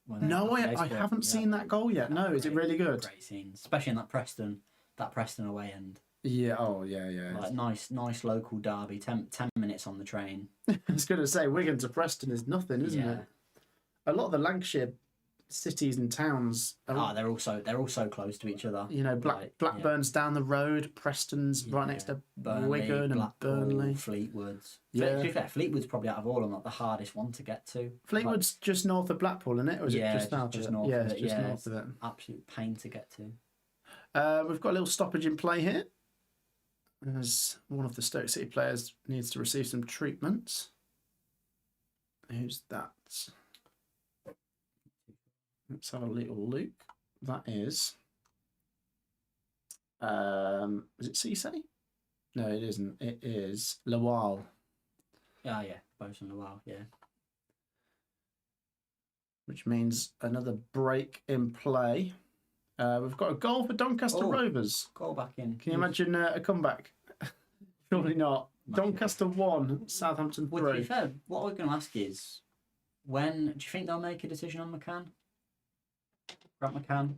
No, I haven't seen that goal yet. No, is it really good? Great scenes, especially in that Preston away end. Yeah, yeah. Like nice local derby. 10 minutes on the train. I was going to say Wigan to Preston is nothing, isn't it? A lot of the Lancashire cities and towns. They're all so close to each other. You know, Blackburn's down the road, Preston's right next to Wigan and Burnley. Fleetwood's. Yeah. To be fair, Fleetwood's probably out of all of them, like the hardest one to get to. Fleetwood's just north of Blackpool, isn't it? Or is it just south of it? North Yeah, of it. it's just north of it. Absolute pain to get to. We've got a little stoppage in play here, as one of the Stoke City players needs to receive some treatment. Who's that? Let's have a little look. That is it Cisse? No, it isn't. It is Lawal. Yeah, both on Lawal, yeah. Which means another break in play. We've got a goal for Doncaster Rovers. Goal back in. Can you imagine a comeback? Surely not. Doncaster 1, Southampton 3. Well, to be fair, what we're going to ask is, do you think they'll make a decision on McCann? Grant McCann?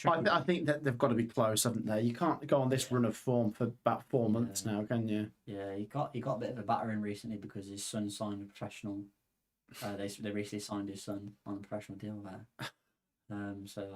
I think that they've got to be close, haven't they? You can't go on this run of form for about 4 months now, can you? Yeah, he got a bit of a battering recently because his son signed a professional. They recently signed his son on a professional deal there. So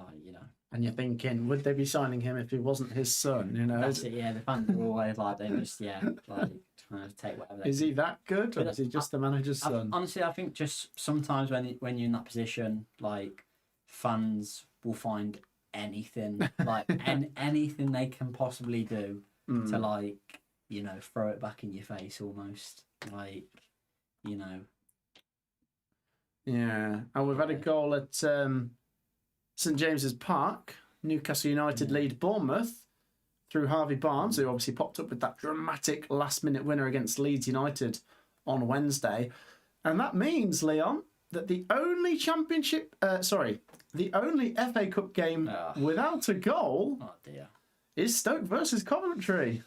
And you're thinking, would they be signing him if he wasn't his son? You know, that's it. Yeah, the fans are always like they just like trying to take whatever. Is he that good, or is he just the manager's son? Honestly, I think just sometimes when you're in that position, like fans will find anything, like anything they can possibly do to throw it back in your face almost, Yeah, and we've had a goal at St James's Park. Newcastle United lead Bournemouth through Harvey Barnes, who obviously popped up with that dramatic last-minute winner against Leeds United on Wednesday. And that means, Leon, that the only the only FA Cup game without a goal is Stoke versus Coventry.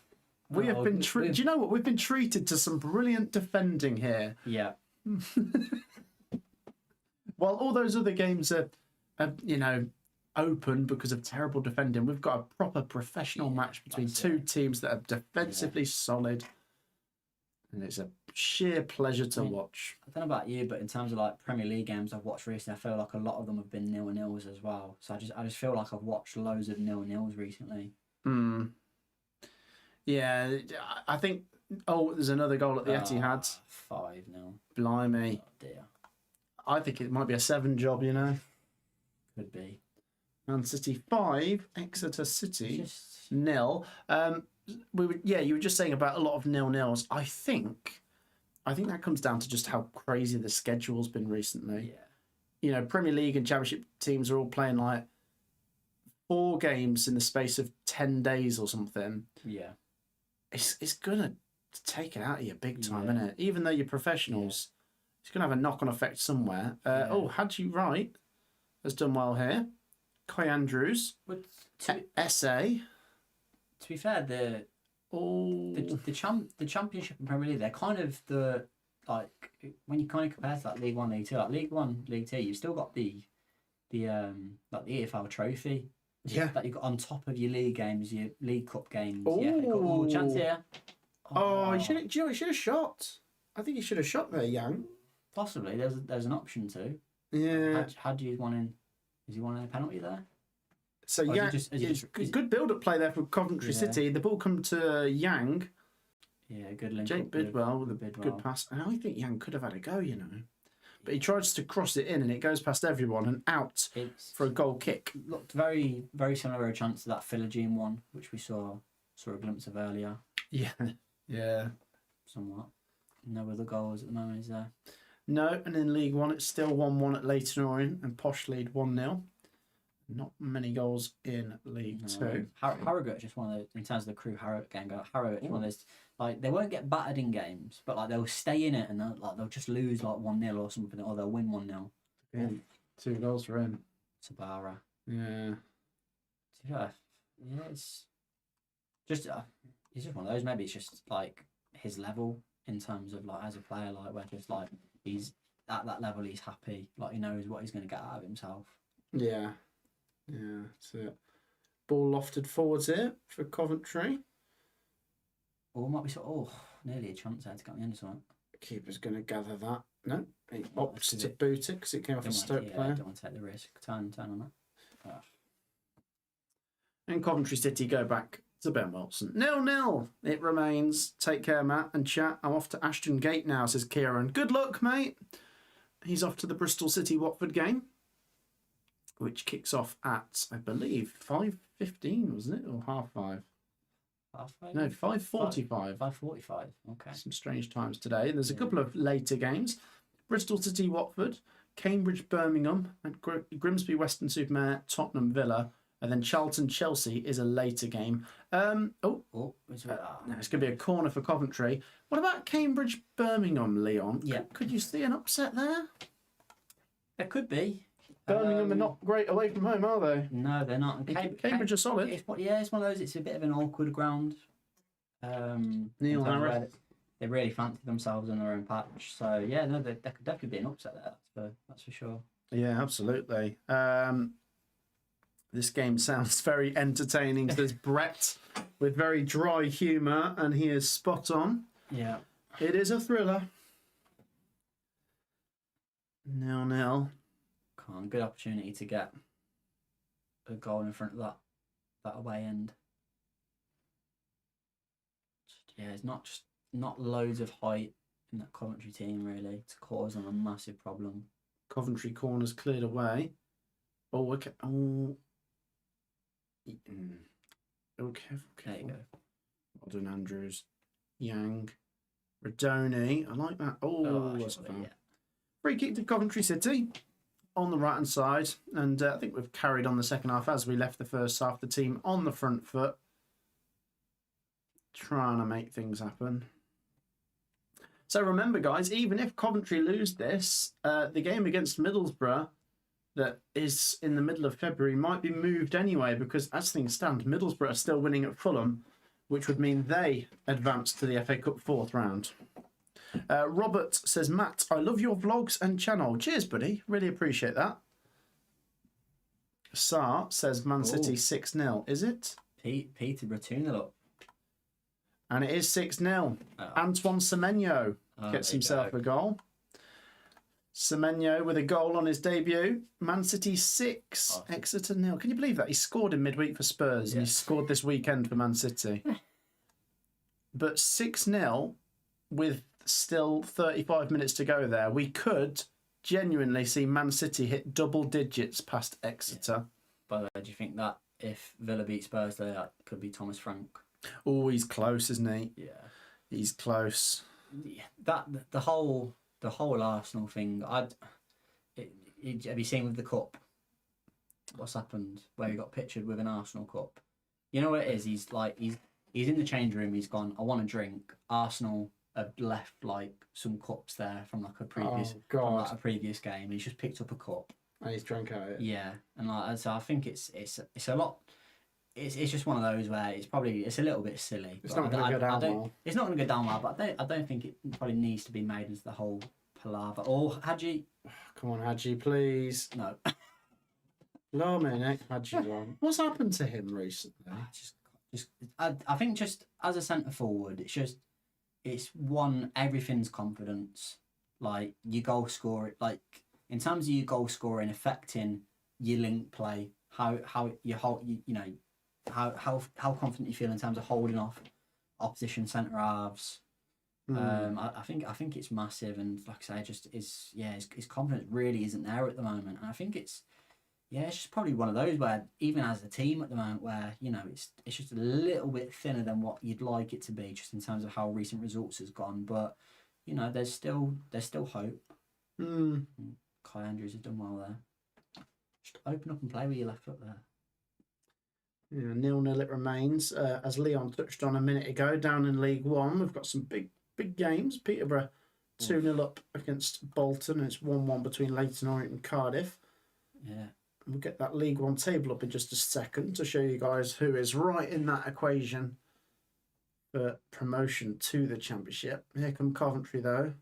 We have been do you know what? We've been treated to some brilliant defending here. Yeah. While all those other games are open because of terrible defending, we've got a proper professional match between two teams that are defensively solid, and it's a sheer pleasure to watch. I don't know about you, but in terms of like Premier League games I've watched recently, I feel like a lot of them have been 0-0s as well. So I just feel like I've watched loads of 0-0s recently. Yeah, I think. Oh, there's another goal at the Etihad. 5-0. Blimey. Oh dear. I think it might be a 7 job, you know. Could be. Man City 5, Exeter City 0. You were just saying about a lot of 0-0s. I think that comes down to just how crazy the schedule's been recently. Yeah. You know, Premier League and Championship teams are all playing like 4 games in the space of 10 days or something. Yeah. It's gonna take it out of you big time, isn't it? Even though you're professionals, it's gonna have a knock-on effect somewhere. Hadji Wright has done well here. Kai Andrews, SA. To be fair, the Championship and Premier League, they're kind of when you kind of compare to like League 1, League 2, like League 1, League 2, you've still got the EFL trophy. Yeah. That you got on top of your league games, your League Cup games. Oh. Yeah, you got all chance here. He should. Do you know he should have shot? I think he should have shot there, Yang. Possibly. There's an option to. Yeah. How do you want in? Is he wanting a penalty there? So good build-up play there for Coventry City. The ball come to Yang. Yeah, good link. Jake Bidwell with a good pass. And I think Yang could have had a go, you know. But he tries to cross it in and it goes past everyone and out for a goal kick. Looked very, very similar a chance to that Philogene one, which we saw a glimpse of earlier. Yeah. Somewhat. No other goals at the moment, is there? No, and in League 1 it's still 1-1 at Leyton Orient and Posh lead 1-0. Not many goals in League Two. Harrogate just one of those, in terms of the crew Harrogate game, Harrogate one of those, like, they won't get battered in games, but like they'll stay in it and they'll just lose like 1-0 or something, or they'll win 1-0. Yeah, 2 goals for him. Sabara. Yeah. Yeah, it's just he's just one of those. Maybe it's just like his level in terms of like as a player, like where just like he's at that level, he's happy, like he knows what he's going to get out of himself. Yeah. Yeah, that's it. Ball lofted forwards here for Coventry. Or might be nearly a chance there to get on the end of something. Keeper's going to gather that. No, he opts to boot it because it came off a Stoke player. Don't want to take the risk. Turn on that. And Coventry City go back to Ben Wilson. 0-0. It remains. Take care, Matt and chat. I'm off to Ashton Gate now, says Kieran. Good luck, mate. He's off to the Bristol City Watford game, which kicks off at, I believe, 5:15, wasn't it? Or 5:30? 5:30? No, 5:45. 5:45. Okay. Some strange times today. There's a couple of later games. Bristol City Watford, Cambridge Birmingham, and Grimsby Weston-super-Mare, Tottenham Villa. And then Charlton Chelsea is a later game. No, it's going to be a corner for Coventry. What about Cambridge Birmingham, Leon? Yeah. Could you see an upset there? There could be. Birmingham are not great away from home, are they? No, they're not. Cambridge are solid. It's one of those. It's a bit of an awkward ground. Neil Harris. They really fancy themselves in their own patch. So yeah, no, there could definitely be an upset there. That's for sure. Yeah, absolutely. This game sounds very entertaining. Says Brett with very dry humour, and he is spot on. Yeah. It is a thriller. 0-0. Come on, good opportunity to get a goal in front of that away end. Yeah, it's not loads of height in that Coventry team really to cause them a massive problem. Coventry corners cleared away. Oh, okay. Oh. Okay. There you go. Well done, Andrews. Yang. Radoni. I like that. Oh, that's a foul. Yeah. Free kick to Coventry City on the right hand side. And I think we've carried on the second half as we left the first half. The team on the front foot, trying to make things happen. So remember, guys, even if Coventry lose this, the game against Middlesbrough that is in the middle of February might be moved anyway, because as things stand, Middlesbrough are still winning at Fulham, which would mean they advance to the FA Cup 4th round. Robert says, Matt, I love your vlogs and channel. Cheers, buddy. Really appreciate that. Sar says Man City 6-0. Is it? Peterborough 2-0 up. And it is 6-0. Antoine Semenyo gets himself a goal. Semenyo with a goal on his debut. Man City 6, Exeter 0. Can you believe that? He scored in midweek for Spurs and he scored this weekend for Man City. But 6-0 with still 35 minutes to go there. We could genuinely see Man City hit double digits past Exeter. By the way, do you think that if Villa beat Spurs, that could be Thomas Frank? Oh, he's close, isn't he? Yeah. He's close. Yeah, the whole Arsenal thing. have you seen with the cup? What's happened? Where he got pictured with an Arsenal cup. You know what it is? He's in the change room. He's gone, I want a drink. Arsenal have left like some cups there from like a previous game. He's just picked up a cup and he's drunk out it. Yeah, and so I think it's a lot. It's just one of those where it's a little bit silly. It's not going to go down well. It's not going to go down well, but I don't think it probably needs to be made into the whole palaver. Or Hadji. Come on, Hadji, please. No. Blimey, Hadji won. What's happened to him recently? I think just as a centre forward, it's everything's confidence. Like your goal scoring, like in terms of your goal scoring affecting your link play, how you hold, how confident you feel in terms of holding off opposition centre halves. I think it's massive, and like I say, his confidence really isn't there at the moment, and I think it's just probably one of those where even as a team at the moment, where it's just a little bit thinner than what you'd like it to be, just in terms of how recent results has gone. But there's still hope. Kai Andrews has done well there. Just open up and play with your left foot there. Yeah, 0-0 it remains. As Leon touched on a minute ago, down in League One, we've got some big games. Peterborough 2-0 up against Bolton. It's 1-1 between Leyton Orient and Cardiff. Yeah. We'll get that League One table up in just a second to show you guys who is right in that equation for promotion to the Championship. Here come Coventry, though.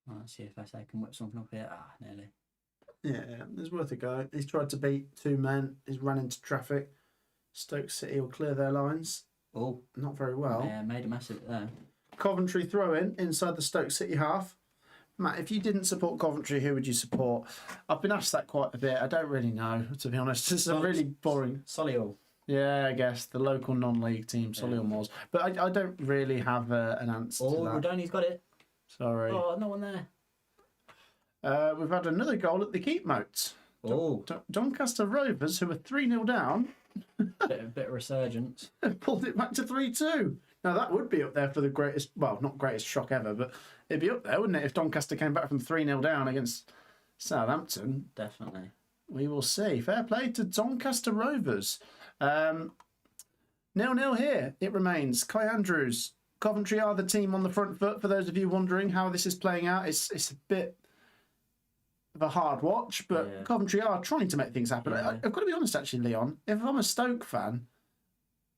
Let's see if SA can whip something up here. Nearly. Yeah, it's worth a go. He's tried to beat two men. He's run into traffic. Stoke City will clear their lines. Oh. Not very well. Yeah, made a mess of it there. Coventry throw in inside the Stoke City half. Matt, if you didn't support Coventry, who would you support? I've been asked that quite a bit. I don't really know, to be honest. It's a really boring... Solihull. Yeah, I guess. The local non-league team, Solihull Moors. But I don't really have an answer to that. Rodoni's got it. Sorry. Oh, no one there. We've had another goal at the keep moat. Doncaster Rovers, who were 3-0 down, bit of resurgence. pulled it back to 3-2. Now, that would be up there for the greatest, well, not greatest shock ever, but it'd be up there, wouldn't it, if Doncaster came back from 3-0 down against Southampton? Definitely. We will see. Fair play to Doncaster Rovers. 0-0 here. It remains. Kai Andrews. Coventry are the team on the front foot. For those of you wondering how this is playing out, it's a bit of a hard watch, but Coventry are trying to make things happen. Yeah. I've got to be honest, actually, Leon. If I'm a Stoke fan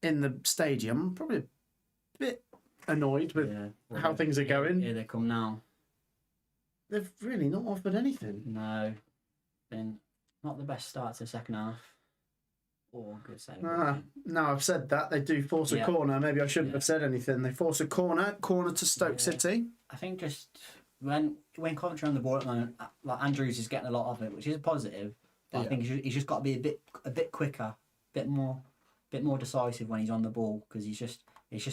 in the stadium, I'm probably a bit annoyed with how things are going. Here they come now. They've really not offered anything. No. Been not the best start to the second half. Or good save. No, I've said that. They do force a corner. Maybe I shouldn't have said anything. They force a corner to Stoke City. I think just when Coventry on the ball at the moment, like Andrews is getting a lot of it, which is a positive. But I think he's just got to be a bit quicker, bit more decisive when he's on the ball, because he's just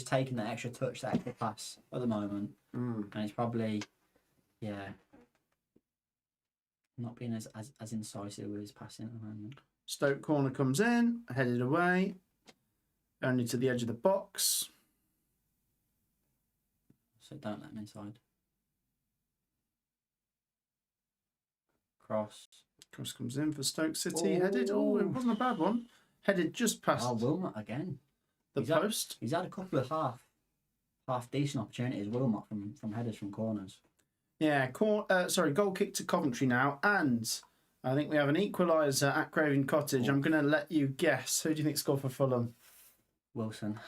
taking that extra touch, that extra pass at the moment, and it's probably not being as incisive with his passing at the moment. Stoke corner comes in, headed away, only to the edge of the box. So don't let him inside. Cross comes in for Stoke City. Headed. Oh, it wasn't a bad one. Headed just past. Oh, Wilmot again. The post. He's had a couple of half decent opportunities. Wilmot from headers from corners. Yeah. Goal kick to Coventry now, and I think we have an equaliser at Craven Cottage. I'm going to let you guess. Who do you think scored for Fulham? Wilson.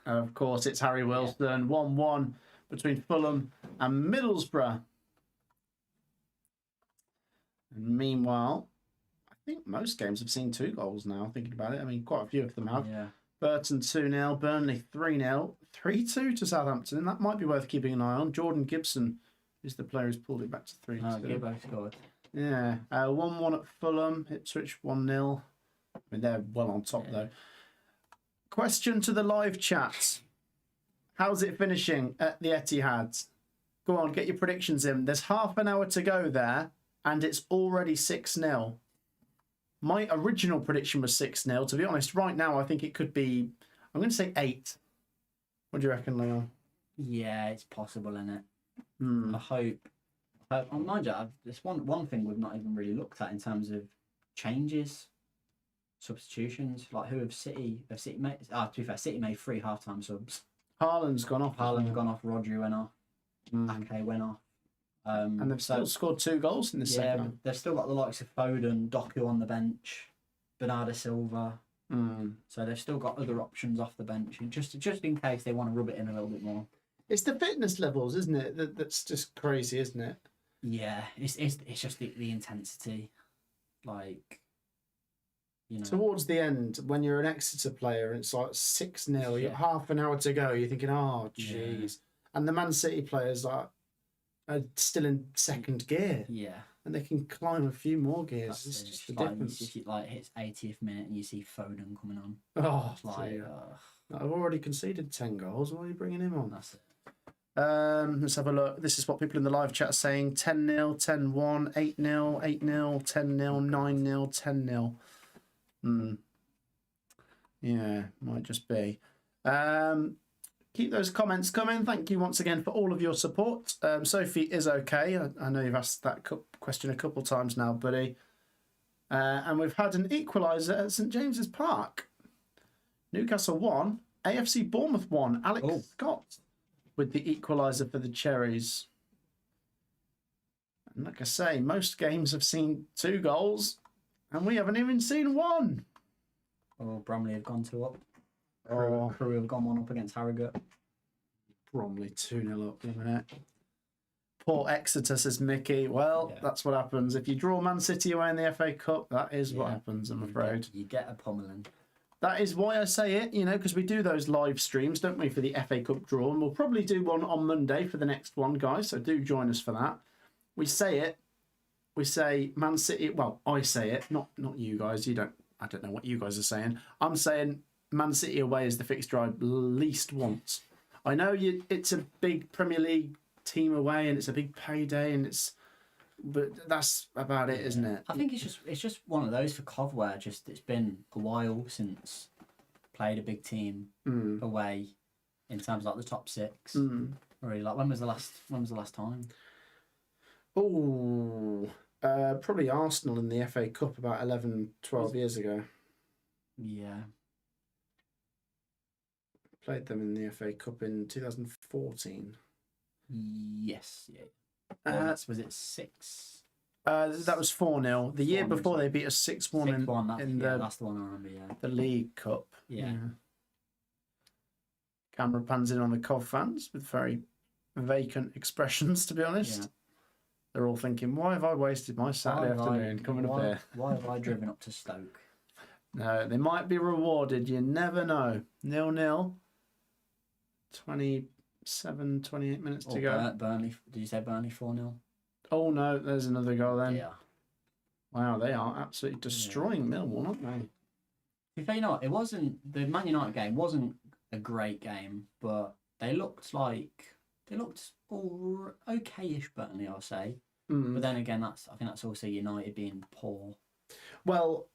Of course, it's Harry Wilson. 1-1 between Fulham and Middlesbrough. And meanwhile, I think most games have seen 2 goals now, thinking about it. I mean, quite a few of them have. Yeah. Burton 2-0, Burnley 3-0, 3-2 to Southampton. And that might be worth keeping an eye on. Jordan Gibson is the player who's pulled it back to 3-2. Oh, Gibbo scored. Yeah. 1-1 at Fulham, Ipswich 1-0. I mean, they're well on top, though. Question to the live chat. How's it finishing at the Etihad? Go on, get your predictions in. There's half an hour to go there, and it's already 6-0. My original prediction was 6-0. To be honest, right now, I think it could be, I'm going to say 8. What do you reckon, Leon? Yeah, it's possible, isn't it? I hope. Mind you, there's one thing we've not even really looked at in terms of changes, substitutions. Like, who have City made? To be fair, City made 3 half-time subs. Haaland's gone off. Haaland's gone off. Rodri went off. Ake went off. And they've still scored 2 goals in the second half. They've still got the likes of Foden, Doku on the bench, Bernardo Silva. So they've still got other options off the bench, just in case they want to rub it in a little bit more. It's the fitness levels, isn't it? That's just crazy, isn't it? Yeah, it's just the intensity, like, you know. Towards the end, when you're an Exeter player and it's like 6-0, you got half an hour to go, you're thinking, oh, jeez. And the Man City players are still in second gear. Yeah. And they can climb a few more gears. It's just the difference. If it hits 80th minute and you see Foden coming on. Oh, I've already conceded 10 goals. Why are you bringing him on? That's it. Let's have a look. This is what people in the live chat are saying. 10-0, 10-1, 8-0, 8-0, 10-0, 9-0, 10-0. Yeah, might just be. Keep those comments coming. Thank you once again for all of your support. Sophie is okay. I know you've asked that question a couple of times now, buddy. And we've had an equaliser at St James's Park. Newcastle 1, AFC Bournemouth 1. Alex Scott with the equaliser for the Cherries. And like I say, most games have seen 2 goals, and we haven't even seen 1. Oh, Bromley have gone 2 up. Oh, Crewe have gone 1 up against Harrogate. Bromley 2-0 up in a minute. Poor Exeter, says Mickey. Well, that's what happens. If you draw Man City away in the FA Cup, that is what happens, I'm afraid. You get a pummeling. That is why I say it, because we do those live streams, don't we, for the FA Cup draw. And we'll probably do one on Monday for the next one, guys. So do join us for that. We say it. We say Man City. Well, I say it, not you guys. I don't know what you guys are saying. I'm saying Man City away is the fixture I least want. I know it's a big Premier League team away and it's a big payday but that's about it, isn't it? I think it's just one of those for Cov where it's been a while since played a big team away in terms of like the top 6. Really, like when was the last time? Oh, probably Arsenal in the FA Cup about 11, 12 years ago. Yeah. Played them in the FA Cup in 2014. Yes, yeah. Was it 6? That was 4-0. The year before they beat us 6-1 that's the one I remember, the League Cup. Yeah. Camera pans in on the Cov fans with very vacant expressions, to be honest. Yeah. They're all thinking, why have I wasted my Saturday afternoon coming up here? Why have I driven up to Stoke? No, they might be rewarded. You never know. 0-0. 27, 28 minutes to go. Burnley. Did you say Burnley 4-0? Oh, no. There's another goal then. Yeah. Wow, they are absolutely destroying Millwall, aren't they? If you know, the Man United game wasn't a great game, but they looked all okay-ish, Burnley, I'll say. But then again, I think that's also United being poor. Well,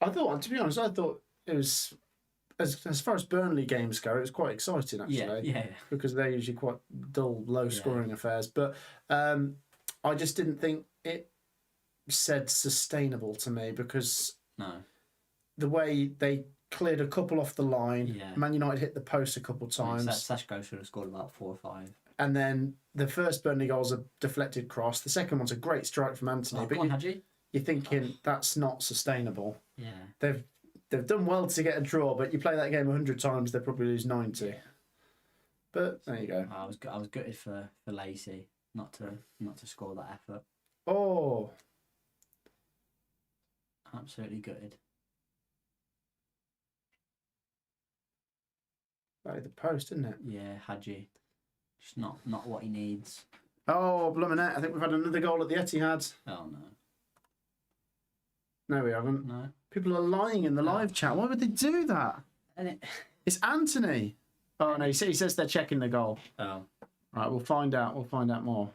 to be honest, I thought it was, as far as Burnley games go, it was quite exciting, actually. Yeah. Because they're usually quite dull, low-scoring affairs. But I just didn't think it said sustainable to me because the way they cleared a couple off the line, Man United hit the post a couple times. Sashko should have scored about 4 or 5. And then the first Burnley goal's a deflected cross. The second one's a great strike from Anthony. You're thinking that's not sustainable. Yeah. They've done well to get a draw, but you play that game 100 times, they probably lose 90. Yeah. But there you go. I was gutted for Lacey not to score that effort. Oh. Absolutely gutted. By the post, isn't it? Yeah, Hadji. Just not what he needs. Oh, blooming it. I think we've had another goal at the Etihad. Oh, no. No, we haven't. No. People are lying in the live chat. Why would they do that? It's Anthony. Oh, no, he says they're checking the goal. Oh. Right, we'll find out. We'll find out more.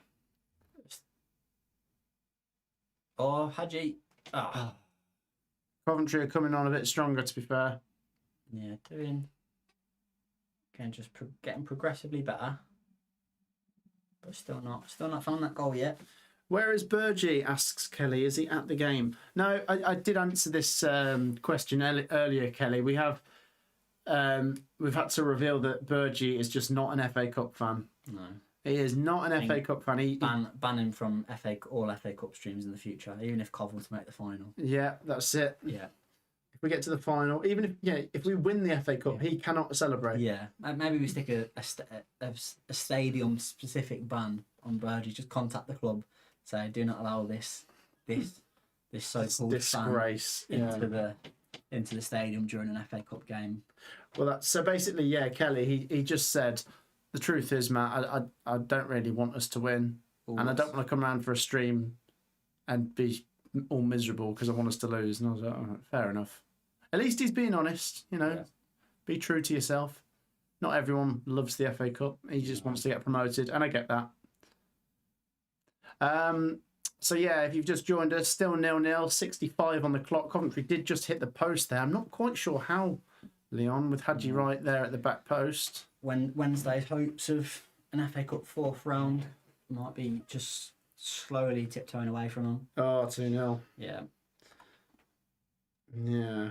Oh, Hadji. Oh. Coventry are coming on a bit stronger, to be fair. Yeah, again, just getting progressively better. But still not found that goal yet. Where is Burgee? Asks Kelly. Is he at the game? No, I did answer this question earlier, Kelly. We've had to reveal that Burgee is just not an FA Cup fan. No, he is not an FA Cup fan. Ban him from all FA Cup streams in the future, even if Cov were to make the final. Yeah, that's it. Yeah. If we get to the final, even if we win the FA Cup, he cannot celebrate. Yeah, maybe we stick a stadium specific ban on Burgee. Just contact the club. Say, do not allow this so-called disgrace into the stadium during an FA Cup game. Well, that's so basically, yeah. Kelly, he just said, the truth is, Matt, I don't really want us to win, and I don't want to come around for a stream and be all miserable because I want us to lose. And I was like, oh, fair enough. At least he's being honest. Be true to yourself. Not everyone loves the FA Cup. He just wants to get promoted, and I get that. So yeah, if you've just joined us, still 0-0, 65 on the clock. Coventry did just hit the post there. I'm not quite sure how, Leon, with Hadji right there at the back post. Wednesday's hopes of an FA Cup 4th round might be just slowly tiptoeing away from them. Oh, 2-0. Yeah. Yeah.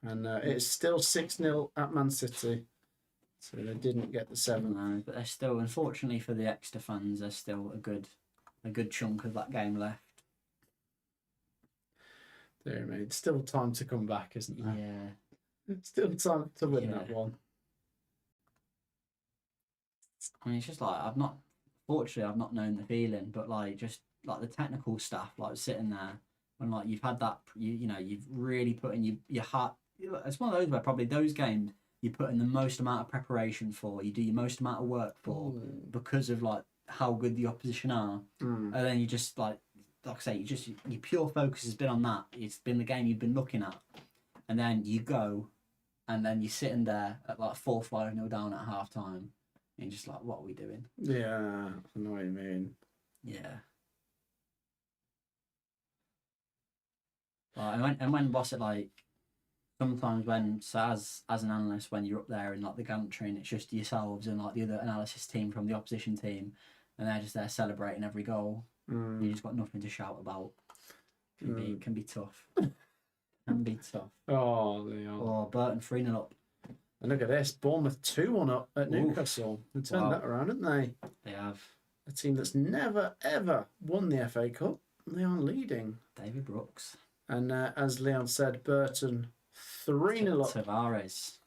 And it's still 6-0 at Man City. So they didn't get the 7. No, but there's still, unfortunately for the extra fans, there's still a good chunk of that game left. Dear me, it's still time to come back, isn't there? Yeah. It's still time to win that one. I mean, it's just like I've not known the feeling, but like just like the technical stuff, like sitting there when like you've had that, you know, you've really put in your heart. It's one of those where probably those games you put in the most amount of preparation for, you do your most amount of work for, because of like how good the opposition are, and then you just like I say, your pure focus has been on that. It's been the game you've been looking at, and then you go, and then you're sitting there at like 4-5-0 down at half time. And you're just like, what are we doing? Yeah, I know what you mean. Yeah. And when what's it like? Sometimes when, so as an analyst, when you're up there in like the gantry and it's just yourselves and like the other analysis team from the opposition team, and they're just there celebrating every goal, you just got nothing to shout about. Can be tough. Can be tough. Oh, they are. Oh, Burton 3-0 up. And look at this, Bournemouth 2-1 up at Newcastle. They turned that around, didn't they? They have. A team that's never, ever won the FA Cup. They are leading. David Brooks. And as Leon said, Burton 3-0 up. Tavares.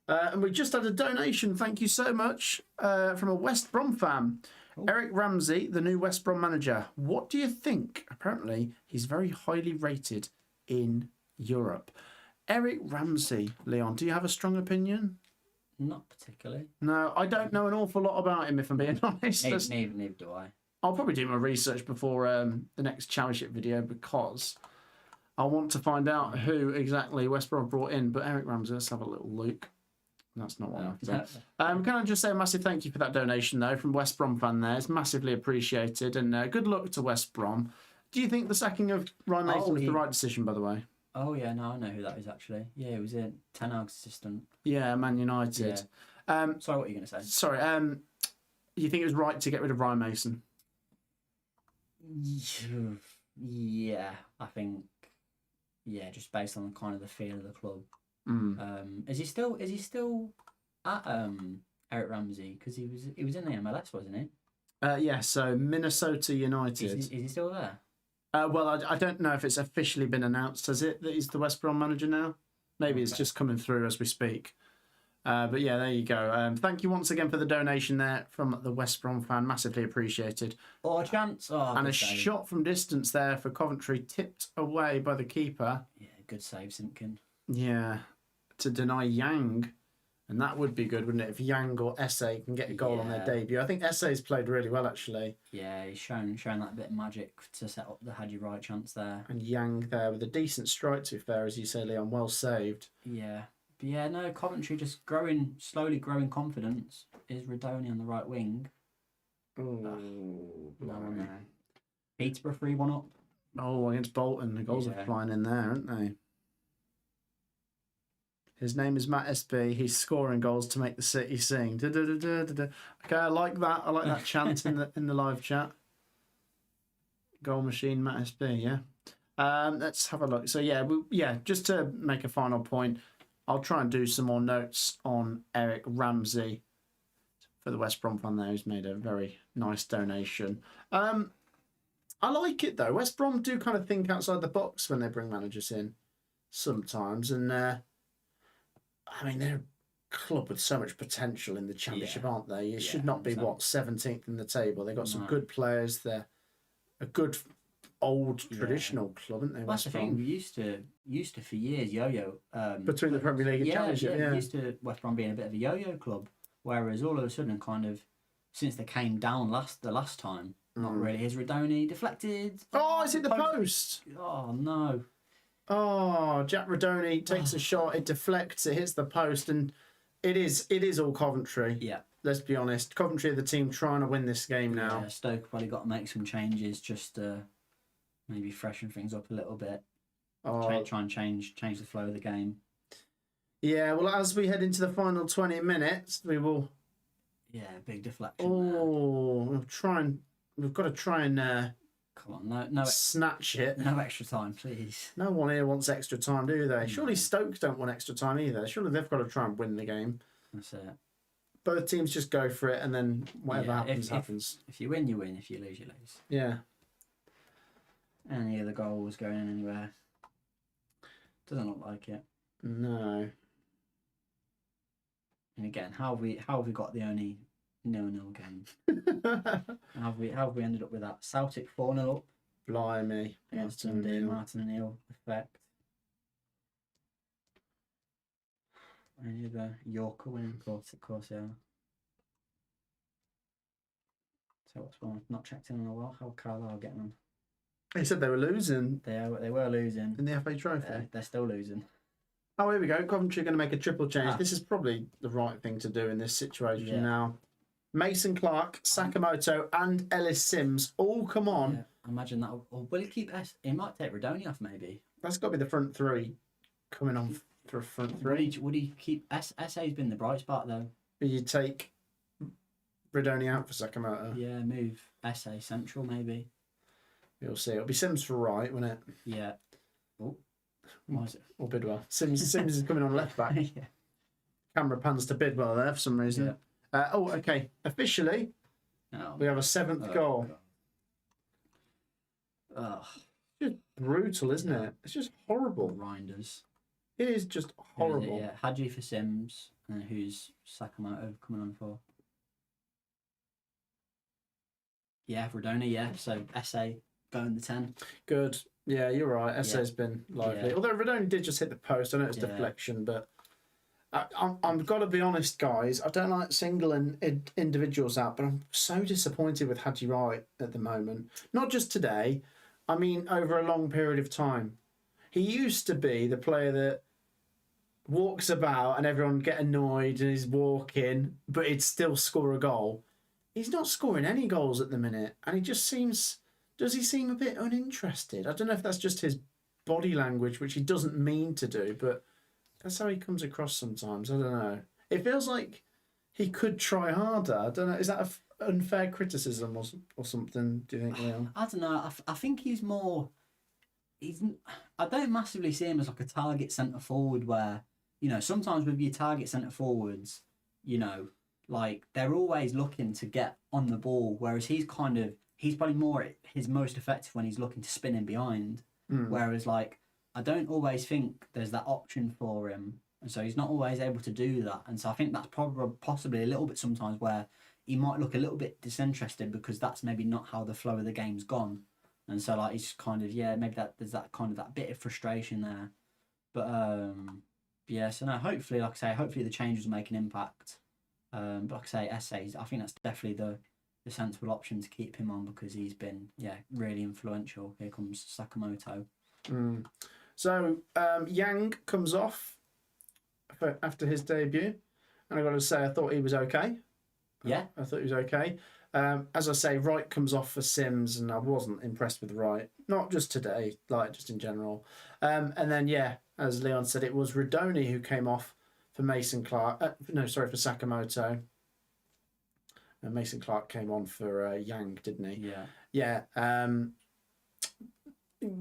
And we just had a donation, thank you so much, from a West Brom fan. Cool. Eric Ramsey, the new West Brom manager. What do you think? Apparently, he's very highly rated in Europe. Eric Ramsey, Leon, do you have a strong opinion? Not particularly. No, I don't know an awful lot about him, if I'm being honest. Neither do I. I'll probably do my research before the next championship video, because I want to find out who exactly West Brom brought in. But Eric Ramsey, let's have a little look. That's not what I've done. Can I just say a massive thank you for that donation, though, from West Brom fan there. It's massively appreciated. And good luck to West Brom. Do you think the sacking of Ryan Mason was the right decision, by the way? Oh, yeah, no, I know who that is, actually. Yeah, he was a Ten Hag's assistant. Yeah, Man United. Yeah. Sorry, what are you going to say? Sorry, you think it was right to get rid of Ryan Mason? Yeah, I think, just based on kind of the feel of the club. Is he still at Eric Ramsey? Because he was in the MLS, wasn't he? Yeah, so Minnesota United. Is he still there? Well, I don't know if it's officially been announced, has it, that he's the West Brom manager now? Maybe it's just coming through as we speak. But yeah, there you go. Thank you once again for the donation there from the West Brom fan. Massively appreciated. Oh, a chance. Oh, and a save. Shot from distance there for Coventry, tipped away by the keeper. Yeah, good save, Simpkin. Yeah, to deny Yang. And that would be good, wouldn't it? If Yang or Esse can get a goal on their debut. I think Esse's played really well, actually. Yeah, he's shown that bit of magic to set up the had you right chance there. And Yang there with a decent strike, to be fair, as you say, Leon. Well saved. Yeah. But yeah, no, Coventry just slowly growing confidence. Is Radoni on the right wing? No. Peterborough 3-1 up. Oh, against Bolton. The goals are flying in there, aren't they? His name is Matt SB. He's scoring goals to make the city sing. Da, da, da, da, da, da. Okay, I like that. I like that chant in the live chat. Goal machine, Matt SB. Yeah. Let's have a look. So just to make a final point, I'll try and do some more notes on Eric Ramsey for the West Brom fan there, who's made a very nice donation. I like it though. West Brom do kind of think outside the box when they bring managers in sometimes, and I mean, they're a club with so much potential in the Championship, aren't they? You should not be, 17th in the table. They've got some good players. They're a good old traditional club, aren't they? Well, that's the thing. We used to for years yo-yo. Between the Premier League and Championship, We used to West Brom being a bit of a yo-yo club, whereas all of a sudden, kind of, since they came down the last time, not really. Here's Radoni deflected. Oh, it's hit the post. Oh, no. Oh, Jack Radoni takes a shot, it deflects, it hits the post, and it is all Coventry. Yeah. Let's be honest. Coventry are the team trying to win this game now. Yeah, Stoke probably got to make some changes just to maybe freshen things up a little bit. Try and change the flow of the game. Yeah, well, as we head into the final 20 minutes, we will... Yeah, big deflection we've got to try and come on, no, snatch it. no extra time, please. No one here wants extra time, do they? Surely Stoke don't want extra time either. Surely they've got to try and win the game. That's it. Both teams just go for it, and then whatever happens, if, happens. If you win, you win. If you lose, you lose. Yeah. Any other goals going in anywhere? Doesn't look like it. No. And again, how have we got the only 0-0 game? how have we ended up with that? Celtic 4-0 up Blimey. against Dundee. Martin O'Neill effect. Any other Yorker winning? Of course, yeah. So what's one? Not checked in a while. How Carlisle getting on? They said they were losing They were losing. in the FA Trophy. They're still losing. Oh, here we go. Coventry are going to make a triple change. Ah. This is probably the right thing to do in this situation Yeah. now. Mason Clark, Sakamoto, and Ellis Sims all come on. Yeah, I imagine that. Or will he keep He might take Rodoni off maybe. That's got to be the front three coming on for front three. Would he keep SA's been the bright spot though? You take Redoni out for Sakamoto. Yeah, move SA central maybe. You'll see. It'll be Sims for right, won't it? Yeah. Oh, why is it? Or Bidwell. Sims is coming on left back. Yeah. Camera pans to Bidwell there for some reason. Okay. Officially, No. we have a seventh goal. Ugh. Just brutal, isn't it? It's just horrible. Grinders. It is just Who is it? horrible. Yeah, Hadji for Sims, and who's Sakamoto coming on for? Yeah, Rodoni. Yeah, so SA going the 10. Good. Yeah, you're right. SA's been lively. Yeah. Although Redoni did just hit the post. I know it's deflection, but I've got to be honest, guys. I don't like singling individuals out, but I'm so disappointed with Hadji Wright at the moment. Not just today. I mean, over a long period of time. He used to be the player that walks about and everyone get annoyed and he's walking, but he'd still score a goal. He's not scoring any goals at the minute, and he just seems... Does he seem a bit uninterested? I don't know if that's just his body language, which he doesn't mean to do, but that's how he comes across sometimes. I don't know. It feels like he could try harder. I don't know. Is that an unfair criticism or something, do you think, Leon? I don't know. I think he's more... I don't massively see him as like a target centre forward where, you know, sometimes with your target centre forwards, you know, like they're always looking to get on the ball, whereas he's probably more his most effective when he's looking to spin in behind. Whereas like I don't always think there's that option for him, and so he's not always able to do that. And so I think that's possibly a little bit sometimes where he might look a little bit disinterested because that's maybe not how the flow of the game's gone. And so like he's kind of maybe there's that kind of that bit of frustration there. But so no, hopefully like I say, hopefully the changes will make an impact. But like I say, essays, I think that's definitely the sensible option to keep him on because he's been really influential. Here comes Sakamoto. So Yang comes off after his debut, and I got to say I thought he was okay. Yeah, I thought he was okay. As I say, Wright comes off for Sims, and I wasn't impressed with Wright. Not just today, like just in general. And then as Leon said, it was Rodoni who came off for Mason Clark. For Sakamoto. And Mason Clark came on for Yang, didn't he? Yeah.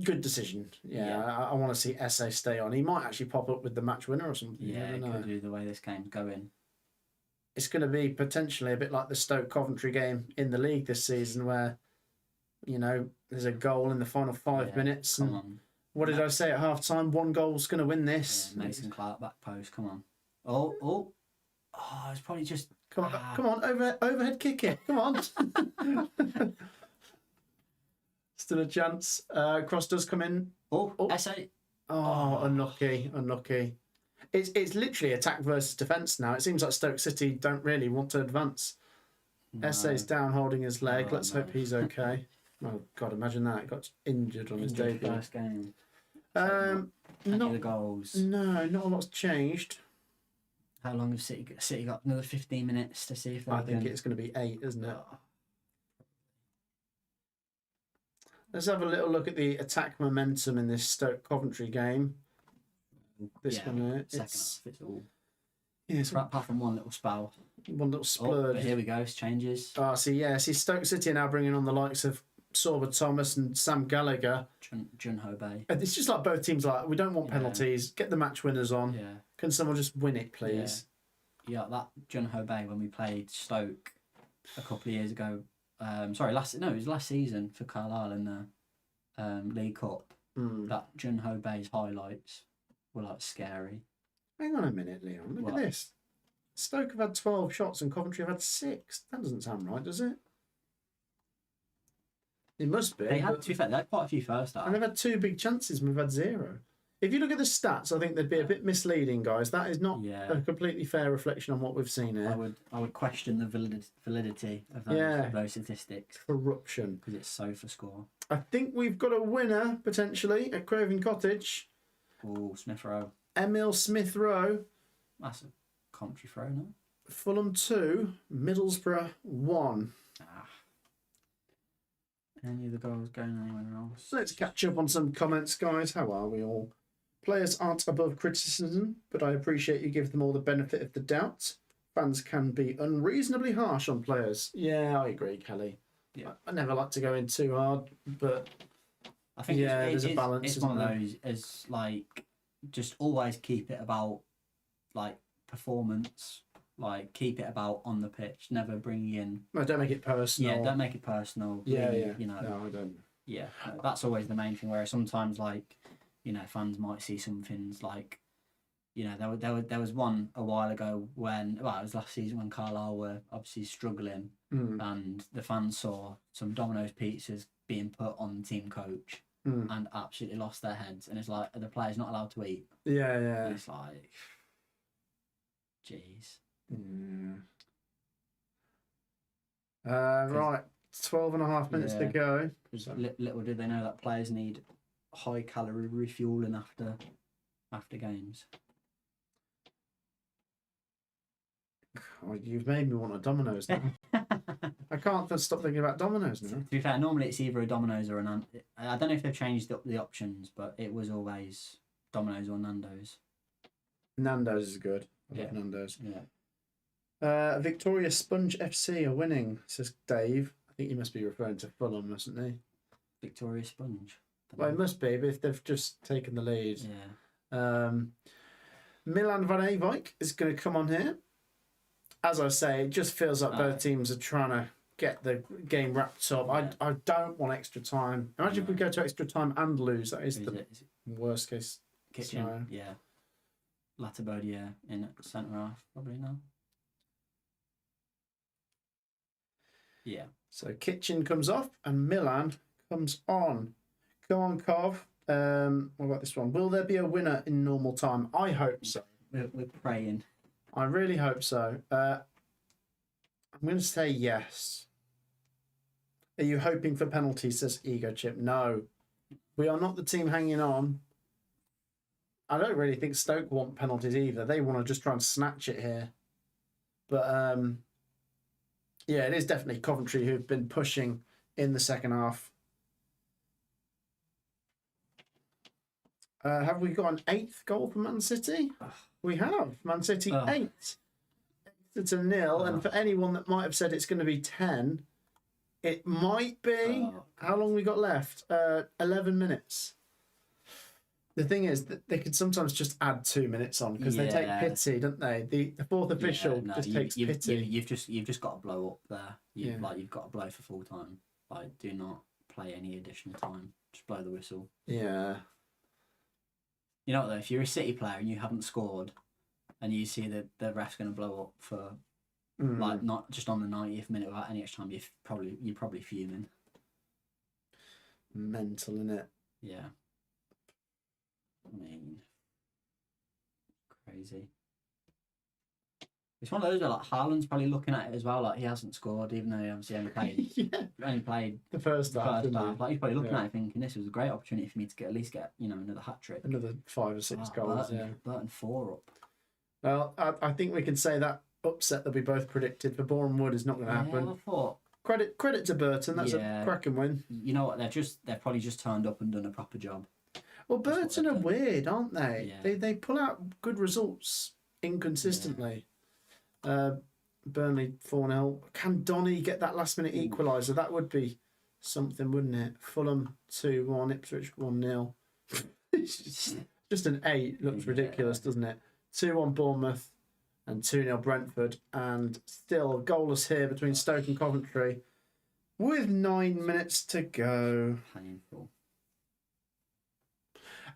Good decision. I want to see SA stay on. He might actually pop up with the match winner or something. Yeah, it could do the way this game's going. It's going to be potentially a bit like the Stoke Coventry game in the league this season where, you know, there's a goal in the final 5 minutes. Come on. What did I say at half time? One goal's going to win this. Yeah, Mason Clark back post. Come on. Oh, it's probably just... Come on, overhead kick it. Come on. Still a chance. Cross does come in. Oh, SA. Oh, unlucky. It's literally attack versus defence now. It seems like Stoke City don't really want to advance. No. SA's down holding his leg. Let's no. hope he's okay. Oh, God, imagine that. He got injured on his debut. First game. Not the goals. No, not a lot's changed. How long have City got? Another 15 minutes to see if they I think it's going to be 8, isn't it? Let's have a little look at the attack momentum in this Stoke Coventry game. This one here. Second half, it's all... Yes, apart from one little spell. one little splurge. Here we go, it's changes. See Stoke City are now bringing on the likes of Sorba Thomas and Sam Gallagher. Jun Ho Bay. It's just like both teams like, we don't want Yeah. penalties. Get the match winners on. Yeah. Can someone just win it, please? Yeah, that Jun Ho Bay when we played Stoke a couple of years ago. It was last season for Carlisle in the League Cup. That Jun Ho Bay's highlights were like scary. Hang on a minute, Leon. Look What? at this. Stoke have had 12 shots and Coventry have had 6. That doesn't sound right, does it? It must be. They had, to be fair, they had quite a few first half. And they've had 2 big chances and we've had 0. If you look at the stats, I think they'd be a bit misleading, guys. That is not a completely fair reflection on what we've seen here. I would question the validity of those statistics. Corruption. Because it's so for score. I think we've got a winner, potentially, at Craven Cottage. Oh, Smith Rowe. Emil Smith Rowe. That's a Coventry throw, no? Fulham 2, Middlesbrough 1. Any of the goals going anywhere else? Let's catch up on some comments, guys. How are we all? Players aren't above criticism, but I appreciate you give them all the benefit of the doubt. Fans can be unreasonably harsh on players. Yeah, I agree, Kelly. Yeah. I never like to go in too hard, but I think there's a balance. It's one of those, is like, just always keep it about like performance, like keep it about on the pitch, never bring in. No, don't make it personal. Yeah, don't make it personal. Yeah, really, yeah. You know. No, I don't. Yeah, that's always the main thing. Whereas sometimes, like, you know, fans might see some things like, you know, there was one a while ago when, well, it was last season when Carlisle were obviously struggling, and the fans saw some Domino's pizzas being put on the team coach and absolutely lost their heads. And it's like, are the players not allowed to eat? Yeah, yeah. And it's like, jeez. Right, 12 and a half minutes to go. Little did they know that players need high calorie refueling after games. Oh, you've made me want a Domino's now. I can't stop thinking about Domino's now. To be fair, normally it's either a Domino's or an. I don't know if they've changed the options, but it was always Domino's or Nando's. Nando's is good. I love Nando's. Yeah. Victoria Sponge FC are winning, says Dave. I think he must be referring to Fulham, mustn't he? Victoria Sponge. Well, it must be, but if they've just taken the lead. Yeah. Milan Van Eyck is going to come on here. As I say, it just feels like both teams are trying to get the game wrapped up. Yeah. I don't want extra time. Imagine if we go to extra time and lose. That is the worst case scenario. Kitchen, yeah. Latibodia in centre half, probably now. Yeah. So Kitchen comes off and Milan comes on. Go on, Cov. What about this one? Will there be a winner in normal time? I hope so. We're praying. I really hope so. I'm going to say yes. Are you hoping for penalties, says Ego Chip? No. We are not the team hanging on. I don't really think Stoke want penalties either. They want to just try and snatch it here. But, yeah, it is definitely Coventry who've been pushing in the second half. Have we got an 8th goal for Man City? We have. Man City 8. It's a 0. And for anyone that might have said it's going to be 10, it might be. How long we got left? 11 minutes. The thing is that they could sometimes just add 2 minutes on because they take pity, don't they? The fourth official takes pity. You've just got to blow up there. You've got to blow for full time. Like, do not play any additional time. Just blow the whistle. Yeah. You know what though? If you're a City player and you haven't scored, and you see that the ref's going to blow up for like not just on the 90th minute without any extra time, you're probably fuming. Mental, innit? Yeah. I mean, crazy. It's one of those where like Haaland's probably looking at it as well, like he hasn't scored, even though he obviously only played the first half. Like he's probably looking at it thinking, this was a great opportunity for me to at least get another hat trick, another 5 or 6 goals. Burton 4 up. Well, I think we can say that upset that we both predicted for Boreham Wood is not going to happen. I thought credit to Burton. That's a cracking win. You know what? They've probably just turned up and done a proper job. Well, Burton are weird, aren't they? Yeah. They pull out good results inconsistently. Burnley 4-0. Can Donny get that last minute equaliser? That would be something, wouldn't it? Fulham 2-1, Ipswich 1-0. Just an 8 looks ridiculous, doesn't it? 2-1 Bournemouth and 2-0 Brentford, and still goalless here between Stoke and Coventry with 9 minutes to go. Painful.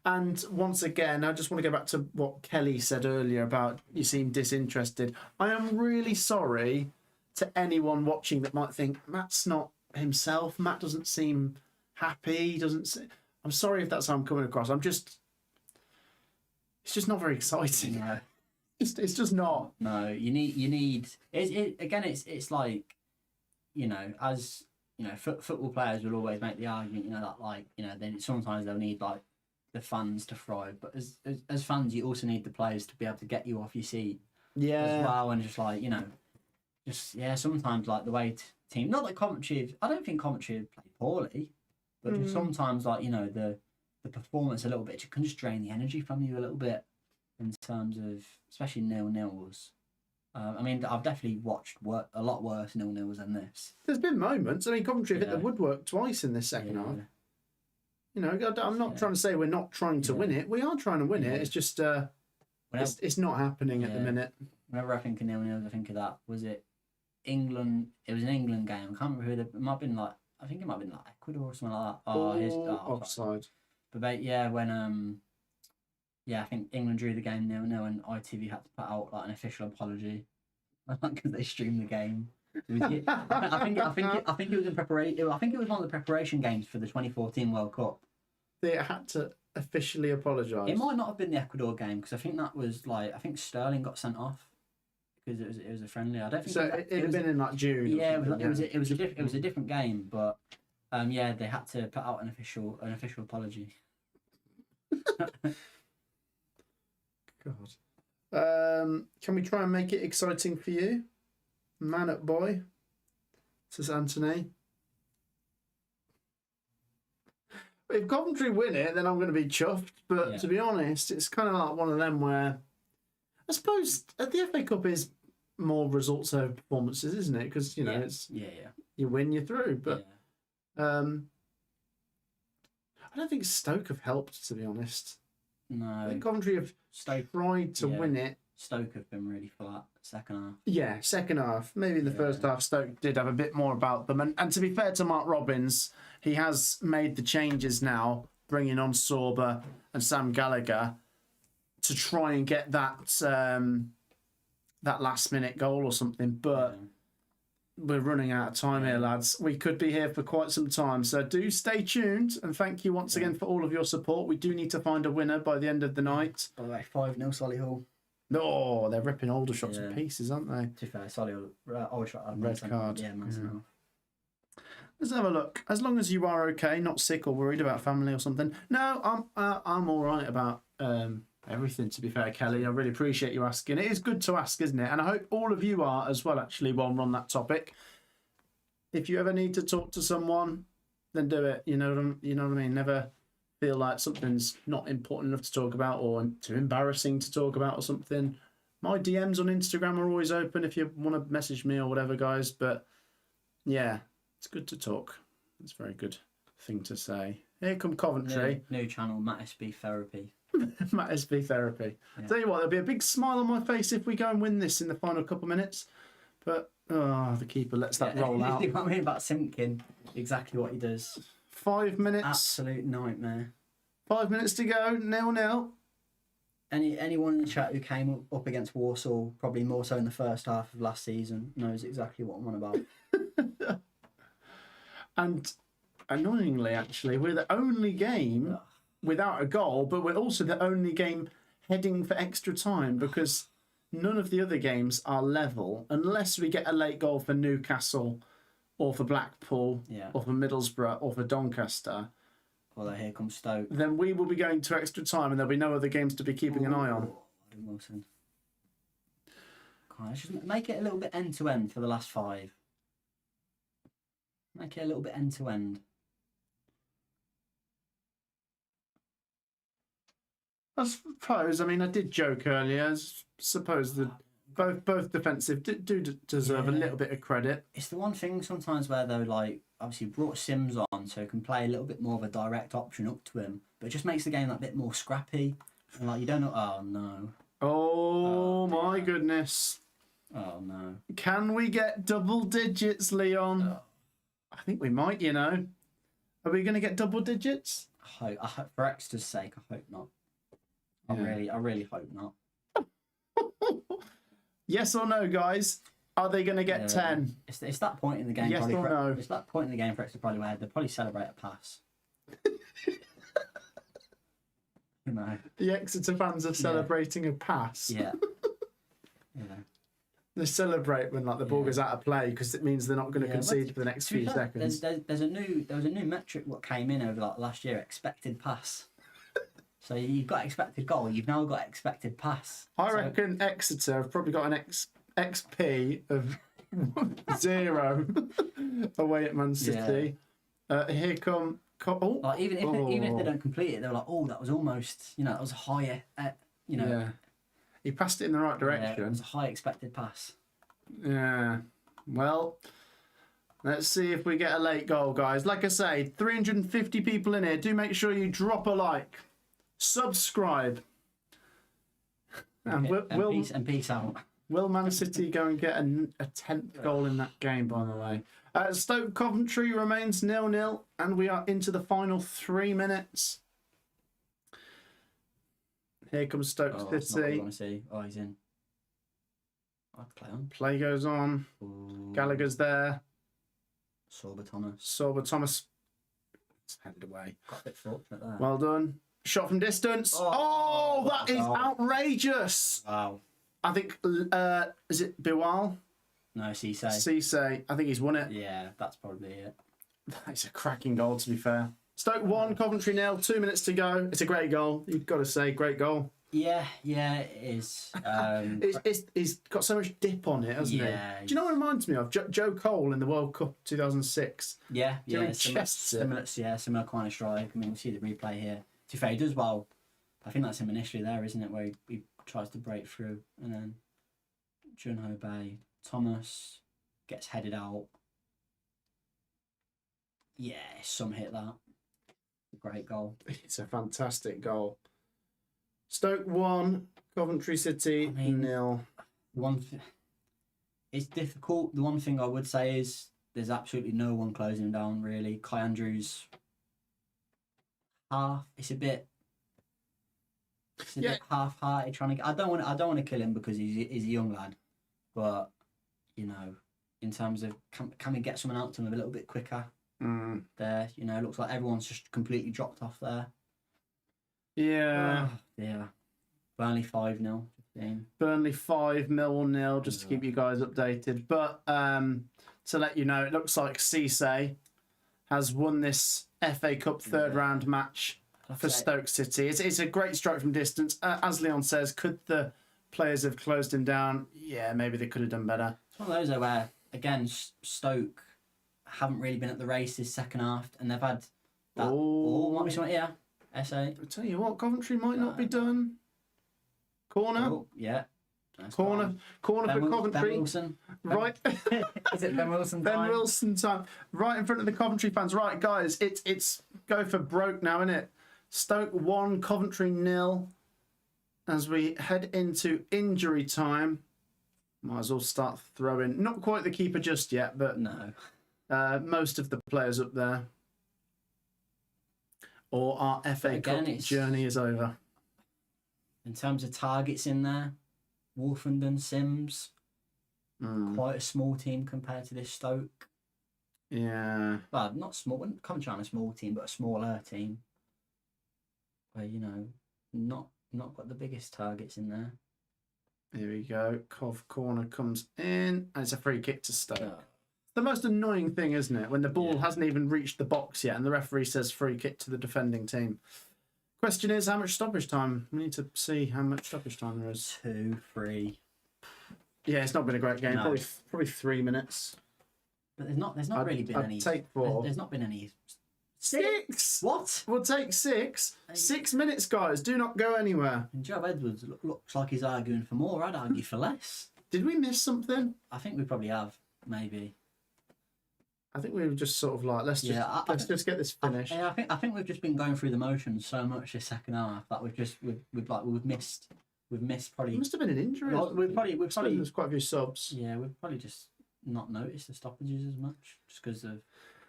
And once again, I just want to go back to what Kelly said earlier about you seem disinterested. I am really sorry to anyone watching that might think Matt's not himself. Matt doesn't seem happy. He doesn't. I'm sorry if that's how I'm coming across. It's just not very exciting. No. It's just not. No, you need. It's like, as football players will always make the argument, that then sometimes they'll need like the fans to thrive, but as fans, you also need the players to be able to get you off your seat. Yeah. As well, and just like sometimes like the way team, not that Coventry. I don't think Coventry have played poorly, but just sometimes like the performance a little bit can just drain the energy from you a little bit in terms of especially 0-0s. I mean, I've definitely watched a lot worse 0-0s than this. There's been moments. I mean, Coventry hit the woodwork twice in this second half. I'm not trying to say we're not trying to win it. We are trying to win it. It's just it's not happening at the minute. Whenever I think of 0-0s, I think of that. Was it England? It was an England game. I can't remember who. It might have been like. I think it might have been like Ecuador or something like that. Offside. But when I think England drew the game 0-0, and ITV had to put out like an official apology because they streamed the game. I think it was in preparation. I think it was one of the preparation games for the 2014 World Cup. They had to officially apologise. It might not have been the Ecuador game because I think that was like I think Sterling got sent off because it was a friendly. I don't think so. It had been in like June. Yeah, it was a different game, but they had to put out an official apology. God. Can we try and make it exciting for you? Man up, boy. Says Anthony. If Coventry win it, then I'm going to be chuffed. But to be honest, it's kind of like one of them where I suppose the FA Cup is more results over performances, isn't it? Because it's you win, you're through. But I don't think Stoke have helped, to be honest. No, I think Coventry have tried to win it. Stoke have been really flat second half. Yeah, second half. Maybe in the first half, Stoke did have a bit more about them. And to be fair to Mark Robbins, he has made the changes now, bringing on Sorba and Sam Gallagher to try and get that last minute goal or something. But we're running out of time here, lads. We could be here for quite some time. So do stay tuned. And thank you once again for all of your support. We do need to find a winner by the end of the night. By the way, 5-0 Solihull. No, they're ripping Aldershot to pieces, aren't they? To be fair, Solihull, Aldershot, red card. Yeah, massive. Let's have a look. As long as you are okay, not sick or worried about family or something. No, I'm all right about everything, to be fair, Kelly. I really appreciate you asking. It is good to ask, isn't it? And I hope all of you are as well, actually, while we're on that topic. If you ever need to talk to someone, then do it. You know what I mean? Never feel like something's not important enough to talk about or too embarrassing to talk about or something. My DMs on Instagram are always open if you want to message me or whatever, guys. But yeah, it's good to talk. It's a very good thing to say. Here come Coventry. New channel, Matt SB Therapy. Matt SB Therapy. Yeah. Tell you what, there'll be a big smile on my face if we go and win this in the final couple of minutes. But the keeper lets that roll out. You know what I mean about Simpkin? Exactly what he does. 5 minutes. Absolute nightmare. 5 minutes to go. 0-0. Anyone in the chat who came up against Warsaw, probably more so in the first half of last season, knows exactly what I'm on about. And annoyingly, actually, we're the only game without a goal, but we're also the only game heading for extra time because none of the other games are level unless we get a late goal for Newcastle or for Blackpool or for Middlesbrough or for Doncaster. Well, here comes Stoke. Then we will be going to extra time and there'll be no other games to be keeping an eye on. Wilson. Let's just make it a little bit end-to-end for the last 5. Make it a little bit end-to-end. I suppose. I mean, I did joke earlier. I suppose that both defensive do deserve a little bit of credit. It's the one thing sometimes where though, like obviously brought Sims on so he can play a little bit more of a direct option up to him, but it just makes the game that bit more scrappy. And like you don't know. Oh no. Oh my goodness. Oh no. Can we get double digits, Leon? Oh. I think we might, you know. Are we going to get double digits? I hope, for Exeter's sake, I hope not. I really hope not. Yes or no, guys? Are they going to get 10? It's that point in the game. Yes probably or no? It's that point in the game for Exeter probably where they'll probably celebrate a pass. You know. The Exeter fans are celebrating a pass. Yeah. Yeah. They celebrate when like the ball goes out of play because it means they're not going to concede for the next few fair, seconds. There was a new metric what came in over like last year, expected pass. So you've got expected goal, you've now got expected pass. I reckon Exeter have probably got an XP of 0 away at Man City. Here come. Like even if they don't complete it, they're like, oh, that was almost, that was higher. Yeah. He passed it in the right direction. Yeah, it was a high expected pass. Yeah. Well, let's see if we get a late goal, guys. Like I say, 350 people in here. Do make sure you drop a like, subscribe, and peace out. Will Man City go and get a 10th goal in that game? By the way, Stoke Coventry remains 0-0, and we are into the final 3 minutes. Here comes Stoke City. That's not what you want to see. Oh, he's in. I'd play on. Play goes on. Ooh. Gallagher's there. Sorba Thomas. It's headed away. Got a bit fortunate there. Well done. Shot from distance. Oh, that is outrageous. Wow. I think, is it Biwal? No, Cisse. Cisse. I think he's won it. Yeah, that's probably it. That's a cracking goal, to be fair. Stoke 1, Coventry 0, 2 minutes to go. It's a great goal. You've got to say, great goal. Yeah, it is. He's got so much dip on it, hasn't he? Do you know what it reminds me of? Joe Cole in the World Cup 2006. Yeah, Similar kind of strike. I mean, we see the replay here. To be fair, he does well. I think that's him initially there, isn't it? Where he tries to break through and then Junho Bay, Thomas gets headed out. Yeah, some hit that. Great goal. It's a fantastic goal. Stoke 1, Coventry City 0. It's difficult. The one thing I would say is there's absolutely no one closing him down, really. Kai Andrews, it's a bit half-hearted trying to. I don't want to kill him because he's a young lad, but in terms of can we get someone out to him a little bit quicker? There, it looks like everyone's just completely dropped off there. Yeah. Burnley 5-0. Burnley 5-0, just to keep you guys updated. But to let you know, it looks like Cisse has won this FA Cup third round match for Stoke City. It's a great strike from distance. As Leon says, could the players have closed him down? Yeah, maybe they could have done better. It's one of those where, again, Stoke haven't really been at the races second half, and they've had that. Might be something here. SA. I tell you what, Coventry might not be done. Corner. Yeah. Nice corner for Coventry. Ben Wilson. Right. Is it Ben Wilson time? time? Ben Wilson time. Right in front of the Coventry fans. Right, guys, it's go for broke now, isn't it? Stoke 1, Coventry 0. As we head into injury time, might as well start throwing. Not quite the keeper just yet, but no. Most of the players up there. Or our FA Cup journey is over. In terms of targets in there, Wolfenden, Sims, quite a small team compared to this Stoke. Yeah. Well, not small. Coventry aren't a small team, but a smaller team. Where not got the biggest targets in there. Here we go. Cov corner comes in, and it's a free kick to Stoke. The most annoying thing, isn't it, when the ball hasn't even reached the box yet and the referee says free kick to the defending team. Question is, how much stoppage time? We need to see how much stoppage time there is. 2, 3. Yeah, it's not been a great game. No. Probably 3 minutes. But there's not really been any. Take 4. There's not been any. 6. What? We'll take 6. 6 minutes, guys. Do not go anywhere. And Joe Edwards looks like he's arguing for more. I'd argue for less. Did we miss something? I think we probably have. Maybe. I think we were just sort of like, let's just get this finished. I think we've just been going through the motions so much this second half that we've missed probably. It must have been an injury. Well, we've probably there's quite a few subs. Yeah, we've probably just not noticed the stoppages as much just because of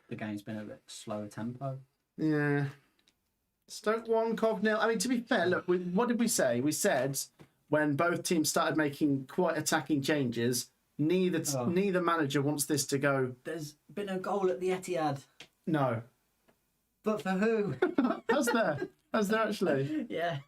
the game's been a bit slower tempo. Yeah. Stoke 1, Cov 0. I mean, to be fair, look, what did we say? We said when both teams started making quite attacking changes, neither manager wants this to go. There's been a goal at the Etihad. No. But for who? Has there? Has there actually? Yeah.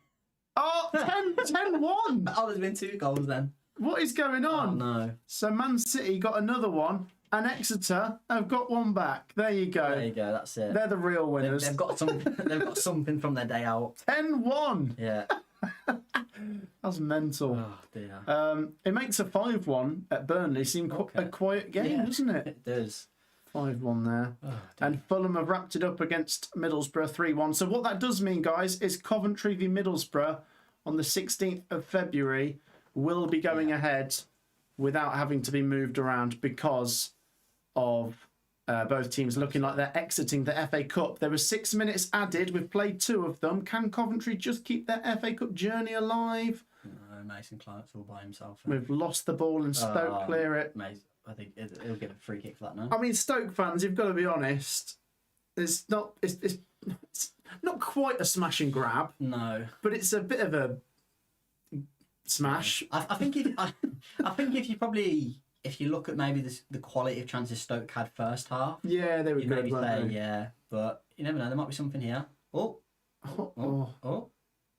Oh, 10-1. Oh, there's been 2 goals then. What is going on? Oh, no. So Man City got another one, and Exeter have got one back. There you go. There you go. That's it. They're the real winners. They've got something. They've got something from their day out. 10-1. Yeah. That's mental. Oh dear. It makes a 5-1 at Burnley seem a quiet game, doesn't it? It does. 5-1 there. Oh, and Fulham have wrapped it up against Middlesbrough 3-1. So what that does mean, guys, is Coventry v Middlesbrough on the 16th of February will be going ahead without having to be moved around because of both teams looking like they're exiting the FA Cup. There were 6 minutes added. We've played 2 of them. Can Coventry just keep their FA Cup journey alive? No, Mason Clark's all by himself. We've lost the ball and Stoke clear it. I think he'll get a free kick for that now. I mean, Stoke fans, you've got to be honest. It's not quite a smash and grab. No, but it's a bit of a smash. I think if you look at maybe the quality of chances Stoke had first half, yeah, they were good. Maybe say yeah, but you never know. There might be something here. Oh,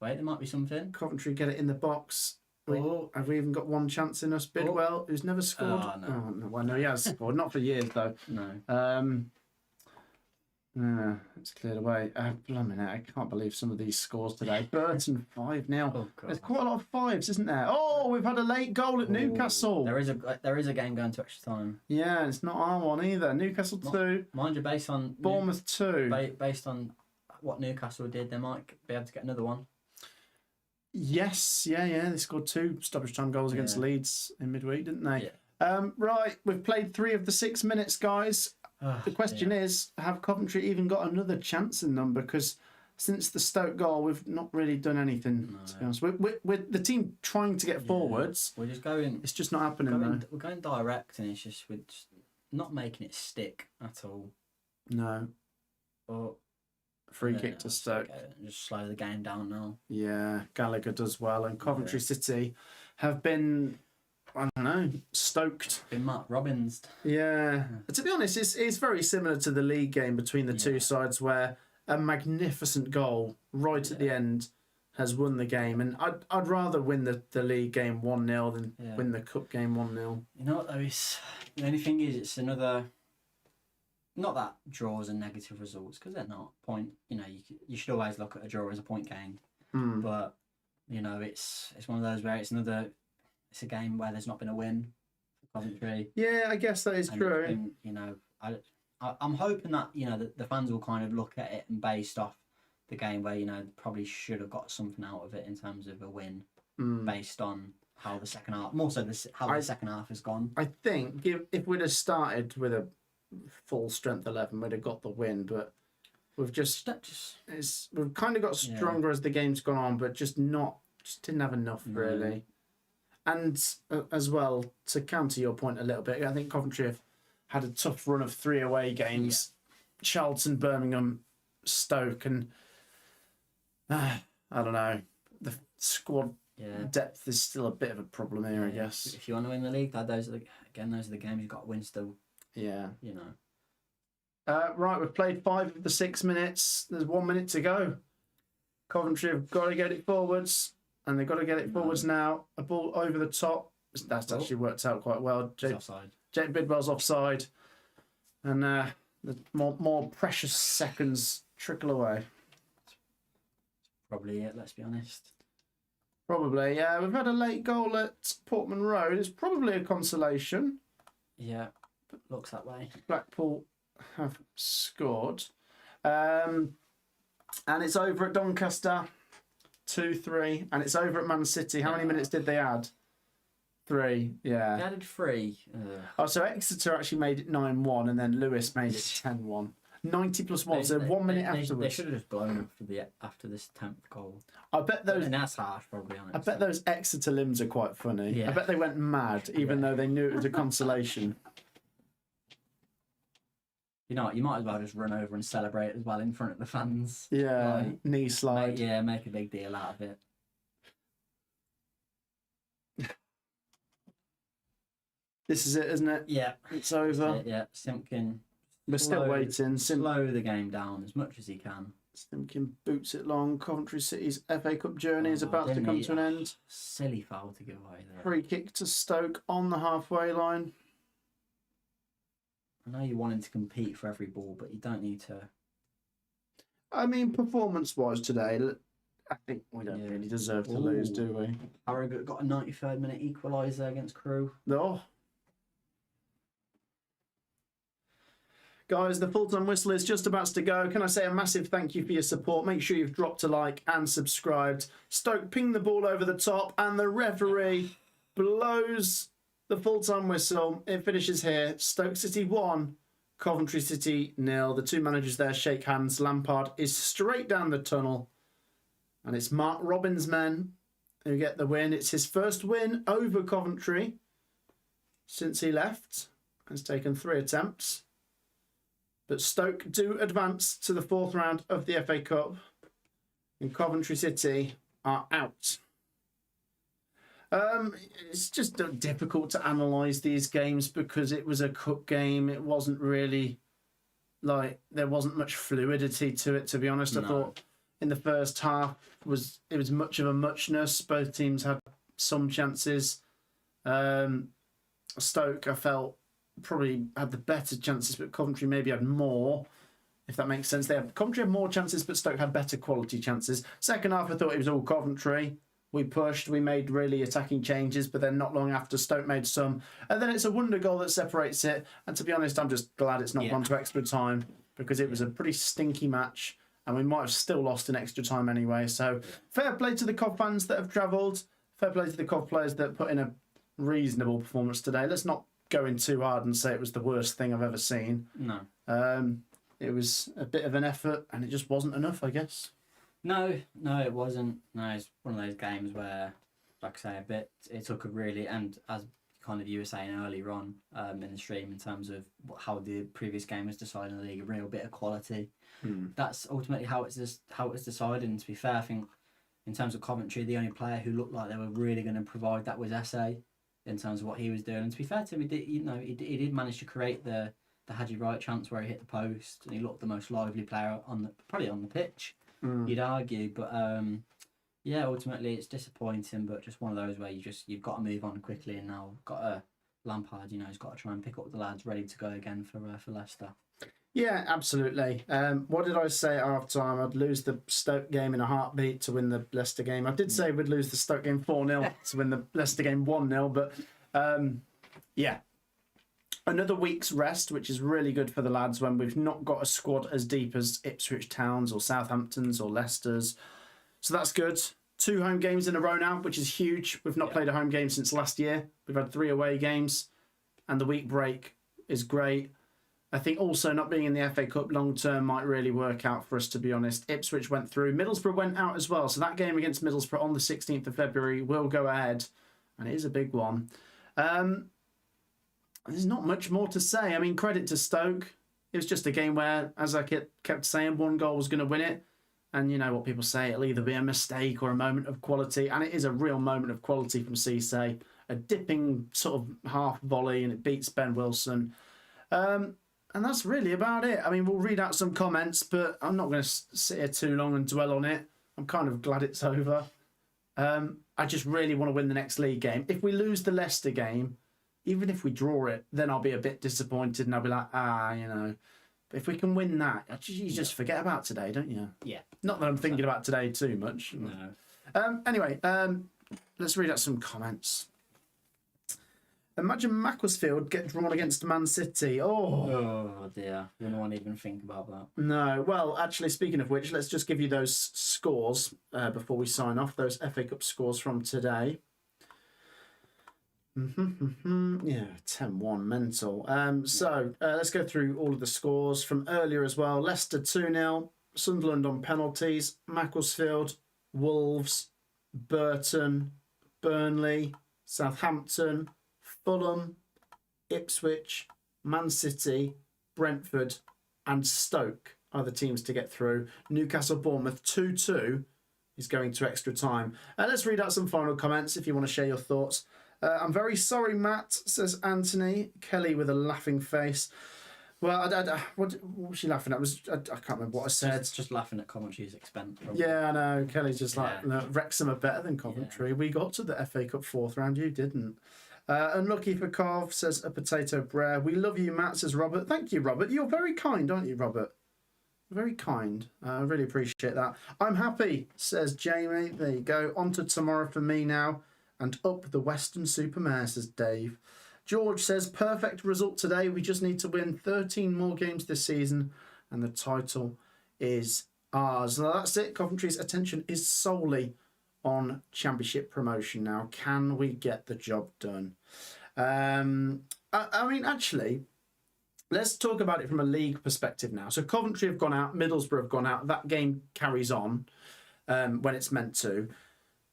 wait, there might be something. Coventry get it in the box. Have we even got one chance in us? Bidwell, who's never scored. Oh, no. Oh, no. Well, no, he has scored. Not for years, though. No. It's cleared away. I can't believe some of these scores today. Burton 5-0. Oh, There's quite a lot of 5s, isn't there? Oh, we've had a late goal at Newcastle. There is a game going to extra time. Yeah, it's not our one either. Newcastle 2. Mind you, based on Bournemouth 2. Based on what Newcastle did, they might be able to get another one. Yes, yeah. They scored 2 stoppage time goals against Leeds in midweek, didn't they? Yeah. Right, we've played 3 of the 6 minutes, guys. The question is, have Coventry even got another chance in them? Because since the Stoke goal, we've not really done anything, to be honest. We're the team trying to get forwards. We're just going... It's just not happening, We're going direct, and it's just... We're just not making it stick at all. No. But... Free kick to Stoke. Just slow the game down now. Yeah, Gallagher does well. And Coventry City have been... I don't know, stoked. Been Mark Robbins. Yeah. To be honest, it's very similar to the league game between the two sides where a magnificent goal right at the end has won the game. And I'd rather win the league game 1-0 than win the cup game 1-0. You know what, though? The only thing is, it's another... Not that draws are negative results, because they're not. You should always look at a draw as a point gained. But, it's one of those where it's a game where there's not been a win for Coventry. Yeah, I guess that is true. I'm hoping that the fans will kind of look at it and based off the game where probably should have got something out of it in terms of a win based on how the second half, more so how the second half has gone. I think if we'd have started with a full strength 11, we'd have got the win. But we've we've kind of got stronger as the game's gone on, but just didn't have enough really. And as well, to counter your point a little bit, I think Coventry have had a tough run of 3 away games. Charlton, Birmingham, Stoke, and I don't know. The squad depth is still a bit of a problem here, I guess. If you want to win the league, those are the games you've got to win still. Yeah. Right, we've played 5 of the 6 minutes. There's 1 minute to go. Coventry have got to get it forwards. And they've got to get it forwards now. A ball over the top. That's actually worked out quite well. Offside. Jake Bidwell's offside. And the more precious seconds trickle away. Probably it, let's be honest. Probably, yeah. We've had a late goal at Portman Road. It's probably a consolation. Yeah, looks that way. Blackpool have scored. And it's over at Doncaster. 2-3, and it's over at Man City. How many minutes did they add? 3, yeah. They added 3. Oh, so Exeter actually made it 9-1 and then Lewis made it 10-1. 90 plus 1, so 1 minute afterwards. They should have just blown after this 10th goal. I bet those. And that's harsh, probably. I bet those Exeter limbs are quite funny. Yeah. I bet they went mad, even though they knew it was a consolation. You know what? You might as well just run over and celebrate as well in front of the fans. Yeah, Like, knee slide. make a big deal out of it. This is it, isn't it? Yeah. It's over. Yeah. Simpkin. We're still waiting. Slow the game down as much as he can. Simpkin boots it long. Coventry City's FA Cup journey is about to come to an end. Silly foul to give away there. Free kick to Stoke on the halfway line. I know you're wanting to compete for every ball, but you don't need to. I mean, performance-wise today, I think we don't really deserve to lose, do we? Harrogate got a 93rd minute equaliser against Crewe. No. Guys, the full-time whistle is just about to go. Can I say a massive thank you for your support? Make sure you've dropped a like and subscribed. Stoke ping the ball over the top and the referee blows the full-time whistle. It finishes here. Stoke City 1, Coventry City 0. The two managers there shake hands. Lampard is straight down the tunnel. And it's Mark Robins' men who get the win. It's his first win over Coventry since he left. Has taken 3 attempts. But Stoke do advance to the 4th round of the FA Cup. And Coventry City are out. It's just difficult to analyse these games because it was a cup game. It wasn't really there wasn't much fluidity to it, to be honest. No. I thought in the first half it was much of a muchness. Both teams had some chances. Stoke, I felt, probably had the better chances, but Coventry maybe had more, if that makes sense. Coventry had more chances, but Stoke had better quality chances. Second half, I thought it was all Coventry. We pushed, we made really attacking changes, but then not long after, Stoke made some. And then it's a wonder goal that separates it. And to be honest, I'm just glad it's not gone to extra time because it was a pretty stinky match and we might have still lost in extra time anyway. So fair play to the Cov fans that have travelled. Fair play to the Cov players that put in a reasonable performance today. Let's not go in too hard and say it was the worst thing I've ever seen. No. It was a bit of an effort and it just wasn't enough, I guess. No, it wasn't. No, it's one of those games where, like I say, it took a really, and as kind of you were saying earlier on in the stream in terms of how the previous game was decided in the league, a real bit of quality. That's ultimately how it was decided. And to be fair, I think in terms of Coventry, the only player who looked like they were really going to provide that was Esse in terms of what he was doing. And to be fair to him, he did manage to create the Hadji Wright chance where he hit the post, and he looked the most lively player probably on the pitch. You'd argue, but ultimately it's disappointing. But just one of those where you've got to move on quickly, and now Lampard, he's got to try and pick up the lads ready to go again for Leicester. Yeah, absolutely. What did I say at half time? I'd lose the Stoke game in a heartbeat to win the Leicester game. I did say we'd lose the Stoke game 4-0 to win the Leicester game 1-0, but another week's rest, which is really good for the lads when we've not got a squad as deep as Ipswich Town's or Southampton's or Leicester's. So that's good. 2 home games in a row now, which is huge. We've not played a home game since last year. We've had 3 away games, and the week break is great. I think also not being in the FA Cup long term might really work out for us, to be honest. Ipswich went through. Middlesbrough went out as well. So that game against Middlesbrough on the 16th of February will go ahead, and it is a big one. There's not much more to say. I mean, credit to Stoke. It was just a game where, as I kept saying, 1 goal was going to win it. And you know what people say, it'll either be a mistake or a moment of quality. And it is a real moment of quality from Cisse. A dipping sort of half volley, and it beats Ben Wilson. And that's really about it. I mean, we'll read out some comments, but I'm not going to sit here too long and dwell on it. I'm kind of glad it's over. I just really want to win the next league game. If we lose the Leicester game, even if we draw it, then I'll be a bit disappointed and I'll be like, But if we can win that, you just forget about today, don't you? Yeah. Not that I'm thinking about today too much. No. Anyway, let's read out some comments. Imagine Macclesfield get drawn against Man City. Oh dear. We don't want to even think about that. No. Well, actually, speaking of which, let's just give you those scores before we sign off. Those FA Cup scores from today. Yeah, 10-1 mental. So let's go through all of the scores from earlier as well. Leicester 2-0, Sunderland on penalties, Macclesfield, Wolves, Burton, Burnley, Southampton, Fulham, Ipswich, Man City, Brentford, and Stoke are the teams to get through. Newcastle Bournemouth 2-2 is going to extra time. Let's read out some final comments if you want to share your thoughts. I'm very sorry, Matt, says Anthony. Kelly with a laughing face. Well, what was she laughing at? I can't remember what I said. Just laughing at Coventry's expense. Probably. Yeah, I know. Kelly's just like, no, Wrexham are better than Coventry. Yeah. We got to the FA Cup 4th round. You didn't. Unlucky for Cov, says a potato brer. We love you, Matt, says Robert. Thank you, Robert. You're very kind, aren't you, Robert? Very kind. I really appreciate that. I'm happy, says Jamie. There you go. On to tomorrow for me now. And up the Western Supermare, says Dave. George says, perfect result today. We just need to win 13 more games this season and the title is ours. Now that's it. Coventry's attention is solely on Championship promotion now. Can we get the job done? I mean, actually, let's talk about it from a league perspective now. So Coventry have gone out, Middlesbrough have gone out. That game carries on when it's meant to.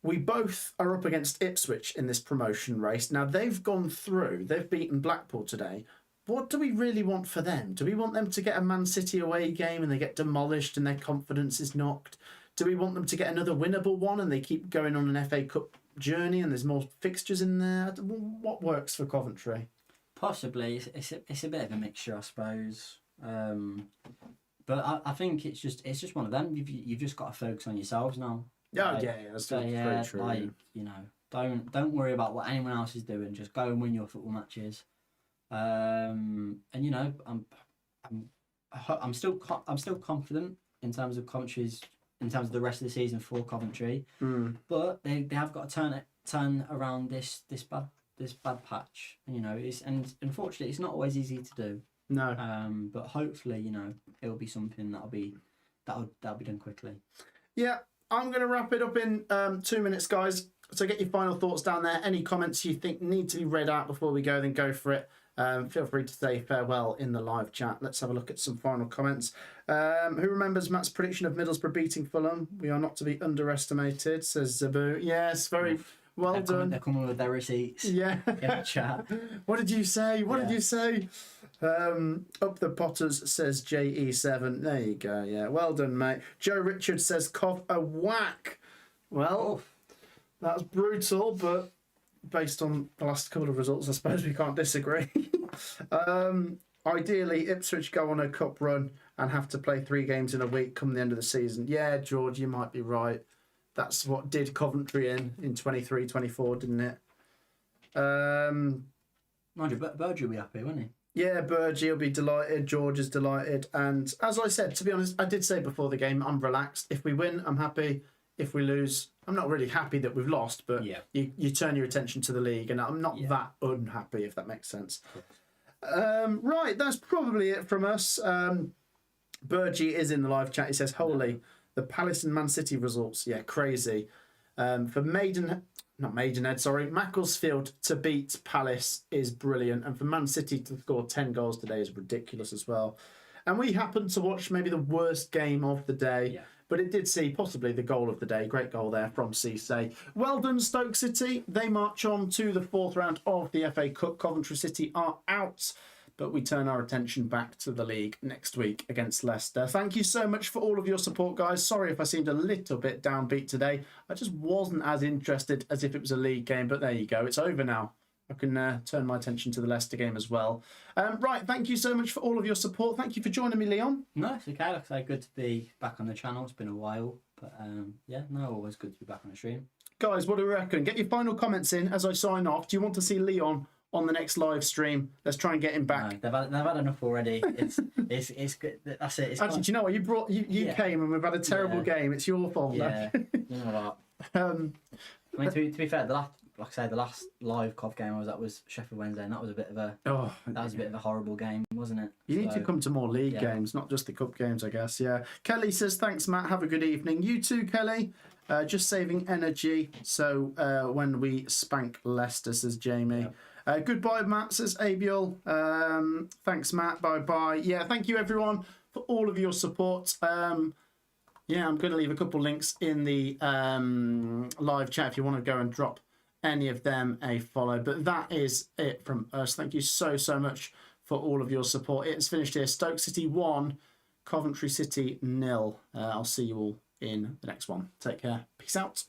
We both are up against Ipswich in this promotion race. Now, they've gone through. They've beaten Blackpool today. What do we really want for them? Do we want them to get a Man City away game and they get demolished and their confidence is knocked? Do we want them to get another winnable one and they keep going on an FA Cup journey and there's more fixtures in there? What works for Coventry? Possibly. It's a bit of a mixture, I suppose. But I think it's just one of them. You've just got to focus on yourselves now. Yeah, that's very true. Like, you know, don't worry about what anyone else is doing. Just go and win your football matches. And you know, I'm still confident in terms of Coventry's, in terms of the rest of the season for Coventry. But they have got to turn around this bad patch. And, you know, and unfortunately it's not always easy to do. No. But hopefully, you know, it'll be something that'll be done quickly. Yeah. I'm going to wrap it up in 2 minutes, guys. So get your final thoughts down there. Any comments you think need to be read out before we go, then go for it. Feel free to say farewell in the live chat. Let's have a look at some final comments. Who remembers Matt's prediction of Middlesbrough beating Fulham? We are not to be underestimated, says Zabu. Yes, very well done. They're coming with their receipts. Yeah. In the chat. What did you say? What did you say? Up the Potters, says JE7. There you go. Yeah, well done, mate. Joe Richards says Cough a whack. Well, that's brutal, but based on the last couple of results, I suppose we can't disagree. Ideally, Ipswich go on a cup run and have to play 3 games in a week come the end of the season. Yeah, George, you might be right. That's what did Coventry in 23-24, didn't it? Mind you, Burge will be happy, won't he? Yeah, Burgie will be delighted. George is delighted. And as I said, to be honest, I did say before the game, I'm relaxed. If we win, I'm happy. If we lose, I'm not really happy that we've lost, but you turn your attention to the league, and I'm not that unhappy, if that makes sense. Right, that's probably it from us. Burgie is in the live chat. He says, holy, the Palace and Man City results. Yeah, crazy. For Macclesfield to beat Palace is brilliant. And for Man City to score 10 goals today is ridiculous as well. And we happened to watch maybe the worst game of the day. But it did see possibly the goal of the day. Great goal there from Cisse. Well done, Stoke City. They march on to the 4th round of the FA Cup. Coventry City are out. But we turn our attention back to the league next week against Leicester. Thank you so much for all of your support, guys. Sorry if I seemed a little bit downbeat today. I just wasn't as interested as if it was a league game. But there you go. It's over now. I can turn my attention to the Leicester game as well. Right, thank you so much for all of your support. Thank you for joining me, Leon. No, it's okay. Like I say, good to be back on the channel. It's been a while. But always good to be back on the stream. Guys, what do we reckon? Get your final comments in as I sign off. Do you want to see Leon on the next live stream? Let's try and get him back. No, they've had enough already. It's good. That's it. Actually, do you know what? You came and we've had a terrible game. It's your fault. Yeah. You know what? I mean, to be fair, like I say, the last live Cov game I was at was Sheffield Wednesday, and that was a bit of a horrible game, wasn't it? You need to come to more league games, not just the cup games, I guess. Yeah. Kelly says, thanks, Matt. Have a good evening. You too, Kelly. Just saving energy. So when we spank Leicester, says Jamie. Yeah. Goodbye, Matt, says Abiel. Thanks, Matt. Bye-bye. Yeah, thank you, everyone, for all of your support. Yeah, I'm going to leave a couple links in the live chat if you want to go and drop any of them a follow. But that is it from us. Thank you so much for all of your support. It's finished here. Stoke City 1, Coventry City 0. I'll see you all in the next one. Take care. Peace out.